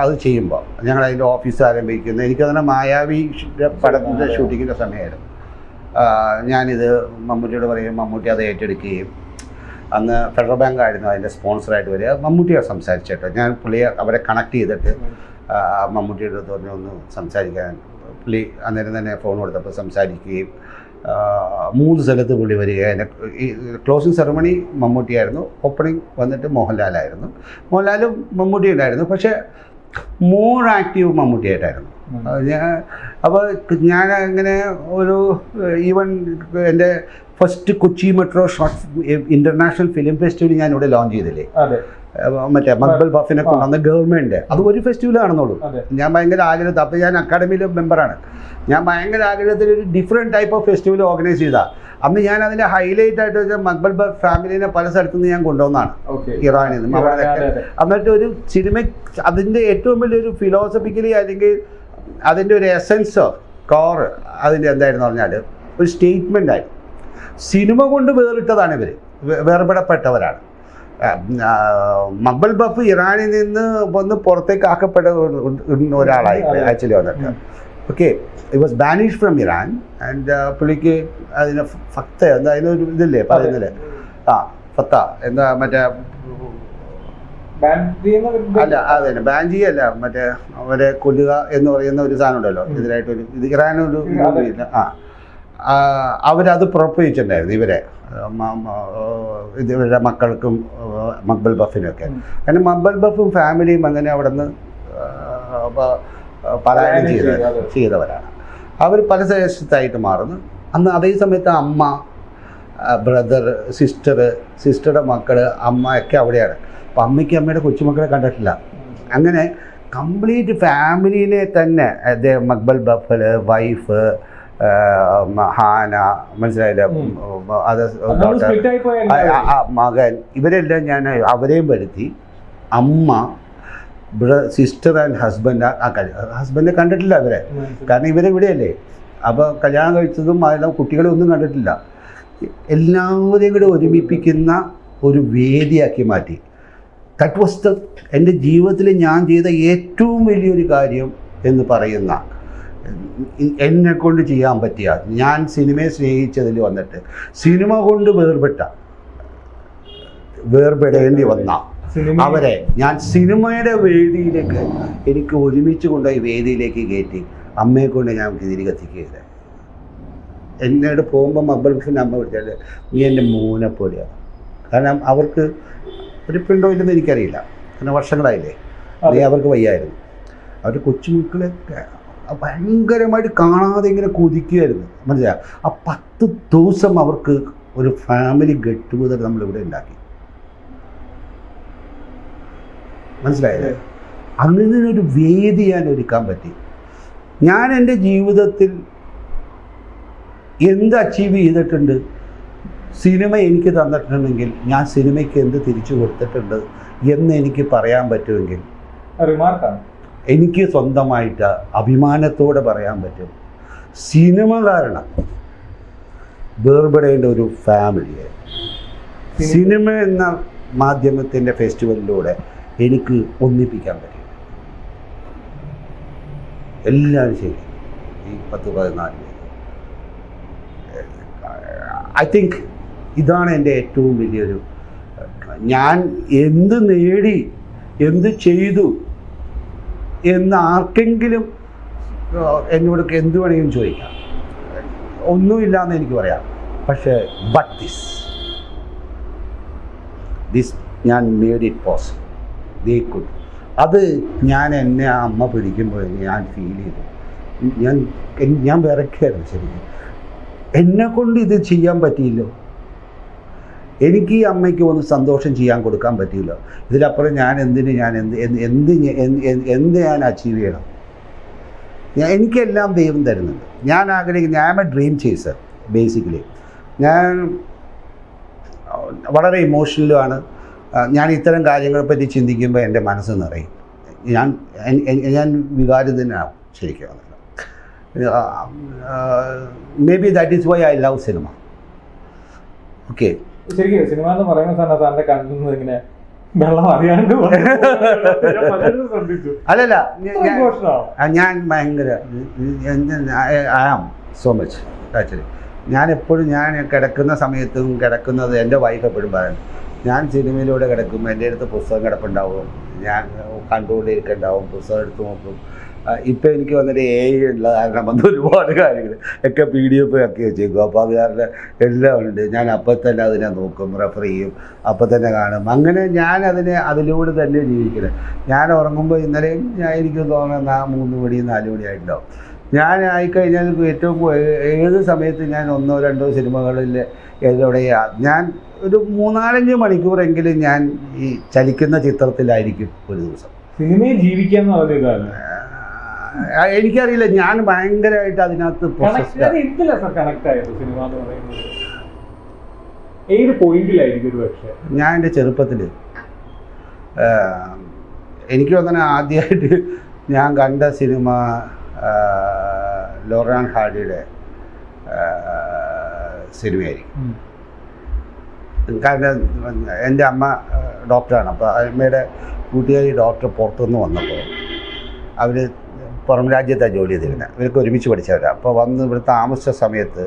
അത് ചെയ്യുമ്പോൾ ഞങ്ങൾ അതിൻ്റെ ഓഫീസ് ആരംഭിക്കുന്നത് എനിക്ക് തന്നെ മായാവിയുടെ പടത്തിൻ്റെ ഷൂട്ടിങ്ങിൻ്റെ സമയമായിരുന്നു. ഞാനിത് മമ്മൂട്ടിയോട് പറയും, മമ്മൂട്ടി അത് ഏറ്റെടുക്കുകയും അന്ന് ഫെഡറൽ ബാങ്ക് ആയിരുന്നു അതിൻ്റെ സ്പോൺസറായിട്ട് വരിക. മമ്മൂട്ടിയോട് സംസാരിച്ചിട്ട് ഞാൻ പുള്ളിയെ അവരെ കണക്ട് ചെയ്തിട്ട് മമ്മൂട്ടിയുടെ അടുത്ത് പറഞ്ഞ് ഒന്ന് സംസാരിക്കാൻ പുള്ളി അന്നേരം തന്നെ ഫോൺ കൊടുത്തപ്പോൾ സംസാരിക്കുകയും 3 സ്ഥലത്ത് പുള്ളി വരിക. ഈ ക്ലോസിങ് സെറമണി മമ്മൂട്ടിയായിരുന്നു, ഓപ്പണിംഗ് വന്നിട്ട് മോഹൻലാലായിരുന്നു. മോഹൻലാലും മമ്മൂട്ടി ഉണ്ടായിരുന്നു, പക്ഷേ മോർ ആക്റ്റീവ് മമ്മൂട്ടിയായിട്ടായിരുന്നു. അപ്പോൾ ഞാൻ അങ്ങനെ ഒരു ഈവൻ എൻ്റെ first Kochi metro short international film festival ഞാൻ ഇവിടെ ലോഞ്ച് ചെയ്തില്ലേ, മറ്റേ മക്ബൽ ബഫിനെ കൊണ്ടുവന്ന ഗവൺമെൻറ്. അത് ഒരു ഫെസ്റ്റിവൽ ആണെന്നുള്ളൂ. ഞാൻ ഭയങ്കര ആഗ്രഹത്തിൽ, അപ്പോൾ ഞാൻ അക്കാഡമിയിലെ മെമ്പറാണ്. ഞാൻ ഭയങ്കര ആഗ്രഹത്തിൽ ഒരു different type of festival organise ചെയ്താൽ അന്ന് ഞാൻ അതിൻ്റെ ഹൈലൈറ്റ് ആയിട്ട് വെച്ചാൽ മക്ബൽ ബഫ് ഫാമിലിനെ പല സ്ഥലത്തു നിന്ന് ഞാൻ കൊണ്ടുവന്നാണ്, ഓക്കെ. ഇറാനിൽ നിന്നും അവിടെ. എന്നിട്ട് ഒരു സിനിമ അതിൻ്റെ ഏറ്റവും വലിയൊരു ഫിലോസഫിക്കലി അല്ലെങ്കിൽ അതിൻ്റെ ഒരു എസൻസോ കോർ അതിൻ്റെ എന്തായിരുന്നു പറഞ്ഞാൽ ഒരു സ്റ്റേറ്റ്മെൻ്റ് ആയിരുന്നു. സിനിമ കൊണ്ട് വേറിട്ടതാണ് ഇവർ, വേർപെടപ്പെട്ടവരാണ്. മക്ബൽ ബഫ് ഇറാനിൽ നിന്ന് വന്ന് പുറത്തേക്ക് ആക്കപ്പെട്ട ഒരാളായി ആക്ച്വലി വന്നിട്ട്. Okay, it was banish from Iran and പുള്ളിക്ക് അതിന് ഫക്ത എന്താ അതിനൊരു ഇതില്ലേ പറയുന്നില്ലേ, ഫത്ത എന്താ മറ്റേ അല്ല അതന്നെ ബാൻജി അല്ല മറ്റേ അവരെ കൊല്ലുക എന്ന് പറയുന്ന ഒരു സാധനം ഉണ്ടല്ലോ ഇതിനായിട്ടൊരു ഇത് ഇറാനൊരു ഇല്ല. അവരത് പുറപ്പെടുവിച്ചിട്ടുണ്ടായിരുന്നു ഇവരുടെ മക്കൾക്കും മക്ബൽ ബഫിനൊക്കെ. കാരണം മക്ബൽ ബഫും ഫാമിലിയും അങ്ങനെ അവിടെ നിന്ന് പലായനം ചെയ്തവരാണ്. അവർ പല ദേശത്തായിട്ട് മാറുന്നു. അന്ന് അതേ സമയത്ത് അമ്മ, ബ്രദർ, സിസ്റ്ററുടെ മക്കൾ, അമ്മയൊക്കെ അവിടെയാണ്. അപ്പം അമ്മയ്ക്ക് അമ്മയുടെ കൊച്ചുമക്കളെ കണ്ടിട്ടില്ല. അങ്ങനെ കംപ്ലീറ്റ് ഫാമിലിനെ തന്നെ മക്ബൽ ബഫൽ, വൈഫ്, ഹാന, മനസ്സിലായില്ല, അത് മകൻ, ഇവരെല്ലാം ഞാൻ അവരെയും വരുത്തി. അമ്മ, സിസ്റ്റർ ആൻഡ് ഹസ്ബൻഡിനെ കണ്ടിട്ടില്ല അവരെ, കാരണം ഇവരിവിടെയല്ലേ. അപ്പോൾ കല്യാണം കഴിച്ചതും അതെല്ലാം കുട്ടികളെ ഒന്നും കണ്ടിട്ടില്ല. എല്ലാവരെയും കൂടെ ഒരുമിപ്പിക്കുന്ന ഒരു വേദിയാക്കി മാറ്റി. ദാറ്റ് വാസ് എൻ്റെ ജീവിതത്തിൽ ഞാൻ ചെയ്ത ഏറ്റവും വലിയൊരു കാര്യം എന്ന് പറയുന്ന, എന്നെ കൊണ്ട് ചെയ്യാൻ പറ്റിയ, ഞാൻ സിനിമയെ സ്നേഹിച്ചതിൽ വന്നിട്ട് സിനിമ കൊണ്ട് വേർപെടേണ്ടി വന്ന അവരെ ഞാൻ സിനിമയുടെ വേദിയിലേക്ക് എനിക്ക് ഒരുമിച്ച് കൊണ്ടുപോയി വേദിയിലേക്ക് കയറ്റി അമ്മയെ കൊണ്ട് ഞാൻ തിരികെ കത്തിക്കുകയില്ല. എന്നോട് പോകുമ്പോൾ മക്ബൽ ബഫിൻ്റെ അമ്മ വിളിച്ചാൽ നീ എൻ്റെ മോനെ പോലെയാണ്. കാരണം അവർക്ക് ഒരു പെണ്ണോ ഇല്ലെന്ന് എനിക്കറിയില്ല, കാരണം വർഷങ്ങളായില്ലേ, നീ അവർക്ക് വയ്യായിരുന്നു. അവർ കൊച്ചുമക്കളെ ഭയങ്കരമായിട്ട് കാണാതെ ഇങ്ങനെ കൊതിക്കുകയായിരുന്നു, മനസ്സിലായി. ആ 10 ദിവസം അവർക്ക് ഒരു ഫാമിലി ഗെറ്റ് ടുഗദർ നമ്മളിവിടെ ഉണ്ടാക്കി, മനസ്സിലായത്. അങ്ങനൊരു വേദി ഞാൻ ഒരുക്കാൻ പറ്റി. ഞാൻ എൻ്റെ ജീവിതത്തിൽ എന്ത് അച്ചീവ് ചെയ്തിട്ടുണ്ട്, സിനിമ എനിക്ക് തന്നിട്ടുണ്ടെങ്കിൽ ഞാൻ സിനിമയ്ക്ക് എന്ത് തിരിച്ചു കൊടുത്തിട്ടുണ്ട് എന്ന് എനിക്ക് പറയാൻ പറ്റുമെങ്കിൽ എനിക്ക് സ്വന്തമായിട്ട് അഭിമാനത്തോടെ പറയാൻ പറ്റും. സിനിമ കാരണം വേർപെടേണ്ട ഒരു ഫാമിലിയെ സിനിമ എന്ന മാധ്യമത്തിൻ്റെ ഫെസ്റ്റിവലിലൂടെ എനിക്ക് ഒന്നിപ്പിക്കാൻ പറ്റും. എല്ലാവരും ശരി, ഈ 10-14 പേര്. ഐ തിങ്ക് ഇതാണ് എൻ്റെ ഏറ്റവും വലിയൊരു, ഞാൻ എന്ത് നേടി, എന്ത് ചെയ്തു എന്ന് ആർക്കെങ്കിലും എന്നോട് എന്ത് വേണമെങ്കിലും ചോദിക്കാം, ഒന്നുമില്ലാന്ന് എനിക്ക് പറയാം. പക്ഷേ ബട്ട് ദിസ് ഞാൻ made it possible, they could. അത് എന്നെ അമ്മ പിടിക്കുമ്പോൾ ഞാൻ ഫീൽ ചെയ്തു, ഞാൻ വിറയ്ക്കായിരുന്നു ശരിക്കും. എന്നെക്കൊണ്ട് ഇത് ചെയ്യാൻ പറ്റിയില്ലോ, എനിക്ക് ഈ അമ്മയ്ക്ക് ഒന്ന് സന്തോഷം ചെയ്യാൻ കൊടുക്കാൻ പറ്റിയില്ലോ, ഇതിലപ്പുറം ഞാൻ എന്ത് ഞാൻ അച്ചീവ് ചെയ്യണം? എനിക്കെല്ലാം ദൈവം തരുന്നുണ്ട്. ഞാൻ ആഗ്രഹിക്കുന്ന, ഞാൻ എ ഡ്രീം ചേസർ ബേസിക്കലി. ഞാൻ വളരെ ഇമോഷണലുമാണ്. ഞാൻ ഇത്തരം കാര്യങ്ങളെ പറ്റി ചിന്തിക്കുമ്പോൾ എൻ്റെ മനസ്സ് നിറയും. ഞാൻ വികാരിതനാവും ശരിക്കും. Maybe that is why I love cinema. Okay, ശരിക്കും സിനിമ എന്ന് പറയുമ്പോൾ സാറിന്റെ കണ്ണിൽ ഇങ്ങനെ വെള്ളം അറിയാണ്ട് അല്ലല്ല, ഞാൻ ഭയങ്കര I am so much actually. ഞാൻ എപ്പോഴും ഞാൻ കിടക്കുന്ന സമയത്തും കിടക്കുന്നത് എൻ്റെ വൈഫ് എപ്പോഴും പറയുന്നത്, ഞാൻ സിനിമയിലൂടെ കിടക്കുമ്പോൾ എൻ്റെ അടുത്ത് പുസ്തകം കിടപ്പുണ്ടാവും, ഞാൻ കണ്ടുകൊണ്ടിരിക്കുന്നുണ്ടാവും, പുസ്തകം എടുത്ത് നോക്കും. ഇപ്പോൾ എനിക്ക് വന്നിട്ട് ഉള്ള കാരണം വന്ന് ഒരുപാട് കാര്യങ്ങൾ ഒക്കെ PDF ആക്കി വെച്ചേക്കും. അപ്പോൾ അത് കാരണം എല്ലാം ഉണ്ട്. ഞാൻ അപ്പം തന്നെ അതിനെ നോക്കും, റെഫർ ചെയ്യും, അപ്പം തന്നെ കാണും. അങ്ങനെ ഞാൻ അതിലൂടെ തന്നെ ജീവിക്കുന്നത്. ഞാൻ ഉറങ്ങുമ്പോൾ ഇന്നലെയും എനിക്ക് തോന്നുന്ന 3 മണി 4 മണി ആയിട്ടുണ്ടാവും. ഞാൻ ആയിക്കഴിഞ്ഞാൽ ഏറ്റവും ഏത് സമയത്ത് ഞാൻ 1-2 സിനിമകളിൽ എവിടെയാണ് ഞാൻ ഒരു 3-4 മണിക്കൂറെങ്കിലും ഞാൻ ഈ ചലിക്കുന്ന ചിത്രത്തിലായിരിക്കും ഒരു ദിവസം. സിനിമയിൽ ജീവിക്കാന്ന് പറഞ്ഞ എനിക്കറിയില്ല, ഞാൻ ഭയങ്കരമായിട്ട് അതിനകത്ത് കണക്ട് ആയത് സിനിമ എന്ന് പറയുന്നത് ഏത് പോയിന്റിലായിരിക്കും ഒരു പക്ഷേ? ഞാൻ എൻ്റെ ചെറുപ്പത്തിൽ എനിക്ക് തന്നെ ആദ്യമായിട്ട് ഞാൻ കണ്ട സിനിമ ലോറൻ ഹാർഡിയുടെ സിനിമയായിരിക്കും. കാരണം എൻ്റെ അമ്മ ഡോക്ടറാണ്. അപ്പോൾ അമ്മയുടെ കൂട്ടുകാരി ഡോക്ടർ പുറത്തുനിന്ന് വന്നപ്പോൾ അവർ പുറം രാജ്യത്താണ് ജോലി ചെയ്തിരുന്നത്. ഇവർക്ക് ഒരുമിച്ച് പഠിച്ചവരാണ്. അപ്പോൾ വന്ന് ഇവിടെ താമസിച്ച സമയത്ത്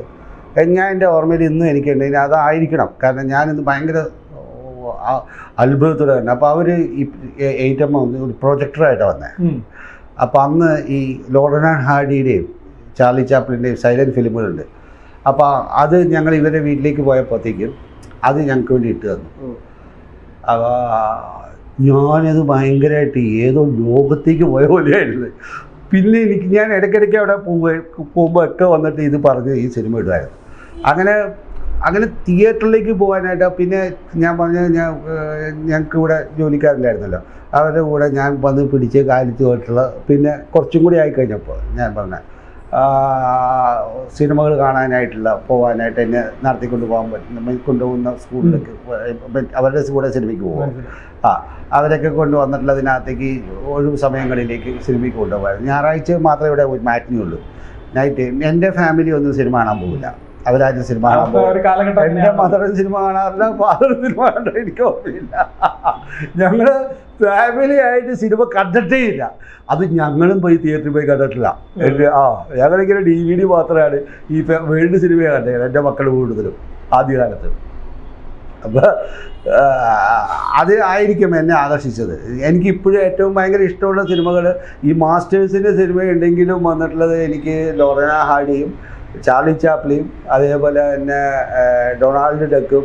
ഞാൻ എൻ്റെ ഓർമ്മയിൽ ഇന്നും എനിക്കുണ്ടെങ്കിൽ അതായിരിക്കണം. കാരണം ഞാനിന്ന് ഭയങ്കര അത്ഭുതത്തോടെ തന്നെ. അപ്പോൾ അവർ ഈ ഏറ്റവും ഒരു പ്രൊജക്ടറായിട്ടാണ് വന്നത്. അപ്പോൾ അന്ന് ഈ ലോറൻ ഹാർഡിയുടെയും ചാർലി ചാപ്ലിൻ്റെയും സൈലൻറ്റ് ഫിലിമുകളുണ്ട്. അപ്പോൾ അത് ഞങ്ങൾ ഇവരുടെ വീട്ടിലേക്ക് പോയപ്പോഴത്തേക്കും അത് ഞങ്ങൾക്ക് വേണ്ടി ഇട്ട് തന്നു. അപ്പോൾ ഞാനത് ഭയങ്കരമായിട്ട് ഏതോ ലോകത്തേക്ക് പോയ പോലെയായിരുന്നു. പിന്നെ ഞാൻ ഇടയ്ക്കിടയ്ക്ക് അവിടെ പോകുമ്പോൾ ഒക്കെ വന്നിട്ട് ഇത് പറഞ്ഞ് ഈ സിനിമ ഇടുമായിരുന്നു. അങ്ങനെ തിയേറ്ററിലേക്ക് പോകാനായിട്ട് പിന്നെ ഞാൻ പറഞ്ഞ ഞങ്ങൾക്ക് ഇവിടെ ജോലിക്കാരുണ്ടായിരുന്നല്ലോ, അവരുടെ കൂടെ ഞാൻ വന്ന് പിടിച്ച് കാലിച്ച് പോയിട്ടുള്ള പിന്നെ കുറച്ചും കൂടി ആയിക്കഴിഞ്ഞപ്പോൾ ഞാൻ പറഞ്ഞ സിനിമകൾ കാണാനായിട്ടുള്ള പോകാനായിട്ട് എന്നെ നടത്തിക്കൊണ്ട് പോകാൻ പറ്റും. കൊണ്ടുപോകുന്ന സ്കൂളിലേക്ക് അവരുടെ കൂടെ സിനിമയ്ക്ക് പോകും. അവരൊക്കെ കൊണ്ടുവന്നിട്ടുള്ളതിനകത്തേക്ക് ഒഴിവ് സമയങ്ങളിലേക്ക് സിനിമയ്ക്ക് കൊണ്ടുപോകാറ്. ഞായറാഴ്ച മാത്രമേ ഇവിടെ മാറ്റിനേ ഉള്ളൂ. നൈറ്റ് എൻ്റെ ഫാമിലി ഒന്നും സിനിമ കാണാൻ പോകില്ല. അവരാരും സിനിമ കാണാൻ പോകും. എൻ്റെ മദറും സിനിമ കാണാറില്ല, ഫാദറും സിനിമ കണ്ടോ എനിക്ക് ഓർമ്മയില്ല. ഞങ്ങൾ ഫാമിലി ആയിട്ട് സിനിമ കണ്ടിട്ടേ ഇല്ല. അത് ഞങ്ങളും പോയി തിയേറ്ററിൽ പോയി കണ്ടിട്ടില്ല. ഞങ്ങളിങ്ങനെ DVD മാത്രമാണ് ഈ വേൾഡ് സിനിമ കണ്ടത് എൻ്റെ മക്കൾ കൂടുതലും ആദ്യകാലത്ത്. അപ്പോൾ അത് ആയിരിക്കും എന്നെ ആകർഷിച്ചത്. എനിക്കിപ്പോഴും ഏറ്റവും ഭയങ്കര ഇഷ്ടമുള്ള സിനിമകൾ ഈ മാസ്റ്റേഴ്സിൻ്റെ സിനിമയുണ്ടെങ്കിലും വന്നിട്ടുള്ളത് എനിക്ക് ലോറൻ ഹാർഡിയും ചാർലി ചാപ്ലിയും അതേപോലെ തന്നെ ഡൊണാൾഡ് ഡക്കും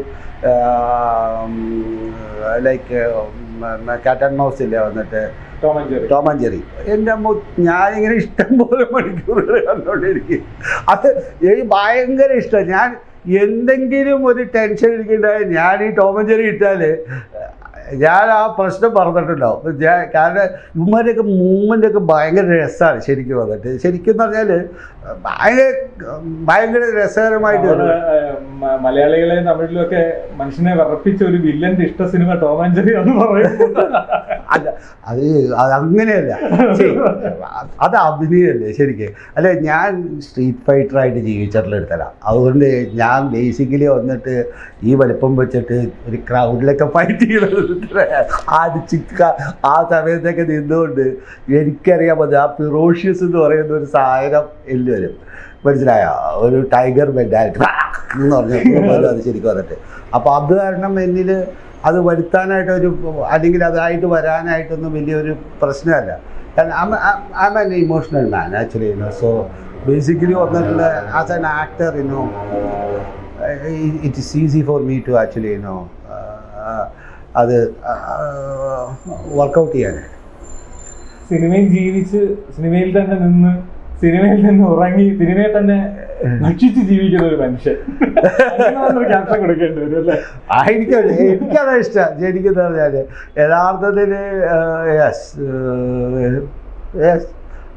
ലൈക്ക് കാറ്റ് ആൻഡ് മൗസ് ഇല്ലേ വന്നിട്ട് ടോം ആൻഡ് ജെറി. എൻ്റെ അമ്മ ഞാനിങ്ങനെ ഇഷ്ടം പോലെ മണിക്കൂറുകൾ കണ്ടുകൊണ്ടിരിക്കും. അത് എനിക്ക് ഭയങ്കര ഇഷ്ടം. ഞാൻ എന്തെങ്കിലും ഒരു ടെൻഷൻ എനിക്കുണ്ടായാൽ ഞാൻ ഈ ടോം ആൻഡ് ജെറി ഇട്ടാൽ ഞാൻ ആ പ്രശ്നം പറഞ്ഞിട്ടുണ്ടാവും. കാരണം ഇവന്മാരെയൊക്കെ മൂവ്മെൻ്റൊക്കെ ഭയങ്കര രസമാണ് ശരിക്കും വന്നിട്ട്. ശരിക്കും എന്ന് പറഞ്ഞാൽ ഭയങ്കര രസകരമായിട്ട് മലയാളികളെ തമിഴിലൊക്കെ മനുഷ്യനെ വിറപ്പിച്ച ഒരു വില്ലന്റെ ഇഷ്ട സിനിമ ടോം ആൻഡ് ജെറി എന്ന് പറയുന്നത് അത് അങ്ങനെയല്ല, അത് അഭിനയമല്ലേ ശരിക്കും. അല്ല, ഞാൻ സ്ട്രീറ്റ് ഫൈറ്ററായിട്ട് ജീവിച്ചിട്ടുള്ള എടുത്തല്ല. അതുകൊണ്ട് ഞാൻ ബേസിക്കലി വന്നിട്ട് ഈ വലിപ്പം വെച്ചിട്ട് ഒരു ക്രൗഡിലൊക്കെ ഫൈറ്റ് ചെയ്യണത് ആ സമയത്തൊക്കെ നിന്നുകൊണ്ട് എനിക്കറിയാൻ മതി ആ ഫിറോഷ്യസ് എന്ന് പറയുന്ന ഒരു സാധനം എല്ലാവരും മനസ്സിലായ ഒരു ടൈഗർ മെന്റാലിറ്റി എന്ന് പറഞ്ഞാൽ അത് ശരിക്കും വന്നിട്ട്. അപ്പോൾ അത് കാരണം എന്നിൽ അത് വരുത്താനായിട്ടൊരു അല്ലെങ്കിൽ അതായിട്ട് വരാനായിട്ടൊന്നും വലിയൊരു പ്രശ്നമല്ല. കാരണം I am an emotional man actually. So basically വന്നിട്ടുള്ള as an actor it is easy for me to actually അത് വർക്കൗട്ട് ചെയ്യാനായിട്ട്. സിനിമയിൽ ജീവിച്ച് സിനിമയിൽ തന്നെ നിന്ന് സിനിമയിൽ നിന്ന് ഉറങ്ങി സിനിമയെ തന്നെ ഭക്ഷിച്ച് ജീവിക്കുന്ന ഒരു മനുഷ്യൻ ക്യാപ്ഷൻ കൊടുക്കേണ്ടി വരും അല്ലേ? എനിക്കതാ ഇഷ്ടം. എനിക്കെന്ന് പറഞ്ഞാൽ യഥാർത്ഥത്തിൽ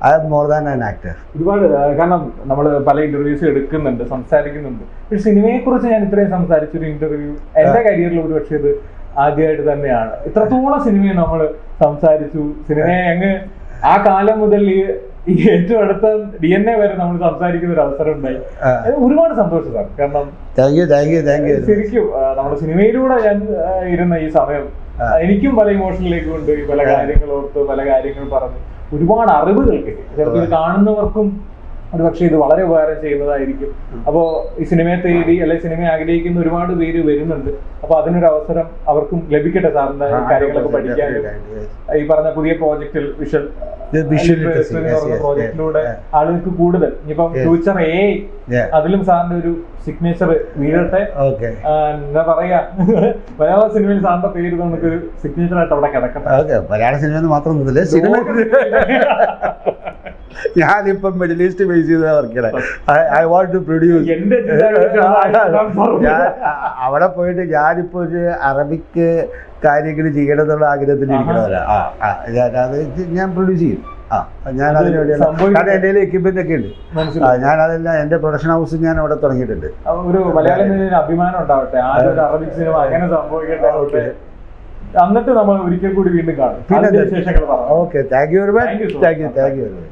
I am more than an actor. ഒരുപാട് കാരണം നമ്മൾ പല ഇന്റർവ്യൂസ് എടുക്കുന്നുണ്ട്, സംസാരിക്കുന്നുണ്ട്. പക്ഷെ സിനിമയെ കുറിച്ച് ഞാൻ ഇത്രയും സംസാരിച്ചൊരു ഇന്റർവ്യൂ എന്റെ കരിയറിൽ ഒരു പക്ഷേ ഇത് ആദ്യമായിട്ട് തന്നെയാണ്. ഇത്രത്തോളം സിനിമയെ നമ്മൾ സംസാരിച്ചു. സിനിമയെ അങ്ങ് ആ കാലം മുതൽ ഈ ഏറ്റവും അടുത്ത DNA വരെ നമ്മൾ സംസാരിക്കുന്ന ഒരു അവസരം ഉണ്ടായി. ഒരുപാട് സന്തോഷം സാർ. കാരണം ശരിക്കും നമ്മുടെ സിനിമയിലൂടെ ഞാൻ ഇരുന്ന ഈ സമയം എനിക്കും പല ഇമോഷനിലേക്ക് കൊണ്ട് പല കാര്യങ്ങൾ ഓർത്ത് പല കാര്യങ്ങൾ പറഞ്ഞ് ഒരുപാട് അറിവുകൾ കിട്ടി. ചിലപ്പോൾ ഇത് കാണുന്നവർക്കും ഒരു പക്ഷേ ഇത് വളരെ ഉപകാരം ചെയ്യുന്നതായിരിക്കും. അപ്പോൾ ഈ സിനിമയെ തേടി അല്ലെങ്കിൽ സിനിമയെ ആഗ്രഹിക്കുന്ന ഒരുപാട് പേര് വരുന്നുണ്ട്. അപ്പൊ അതിനൊരു അവസരം അവർക്കും ലഭിക്കട്ടെ സാറിന്റെ കാര്യങ്ങളൊക്കെ പഠിക്കാനും. ഈ പറഞ്ഞ പുതിയ പ്രോജക്റ്റിൽ വിഷ്വൽ പ്രോജക്റ്റിലൂടെ ആളുകൾക്ക് കൂടുതൽ ഇനിയിപ്പം ഫ്യൂച്ചർ അതിലും സാറിന്റെ ഒരു സിഗ്നേച്ചർ വീഴട്ടെ. എന്താ പറയാ, മലയാള സിനിമയിൽ സാറിന്റെ പേര് നമുക്കൊരു സിഗ്നേച്ചർ ആയിട്ട് അവിടെ കിടക്കട്ടെ. മലയാള സിനിമ മാത്രം സിനിമ ഞാനിപ്പം മിഡിൽ ഈസ്റ്റ് ബേസ് ചെയ്ത വർക്കിടെ ഐ വാണ്ട് ടു പ്രൊഡ്യൂസ്. അവിടെ പോയിട്ട് ഞാനിപ്പോൾ ഒരു അറബിക്ക് കാര്യങ്ങൾ ചെയ്യണം എന്നുള്ള ആഗ്രഹത്തിൽ ഇരിക്കണവരാ. അത് ഞാൻ പ്രൊഡ്യൂസ് ചെയ്യും. ആ ഞാൻ അതിന് വേണ്ടിയാണ്, കാരണം എൻ്റെ കയ്യിൽ എക്യുപ്മെൻ്റ് ഒക്കെ ഉണ്ട്. മനസ്സിലായി. ഞാൻ അതെല്ലാം എൻ്റെ പ്രൊഡക്ഷൻ ഹൗസ് ഞാൻ അവിടെ തുടങ്ങിയിട്ടുണ്ട്. ഒരു മലയാളം അഭിമാനം ഉണ്ടാവട്ടെ, ആദ്യം ഒരു അറബിക് സിനിമ അങ്ങനെ സംഭവിക്കട്ടെ. എന്നിട്ട് നമ്മൾ ഒരിക്കൽ കൂടി വീണ്ടും കാണും. പിന്നെ വിശേഷങ്ങൾ പറയാം. Okay, thank you very much. Thank you very much.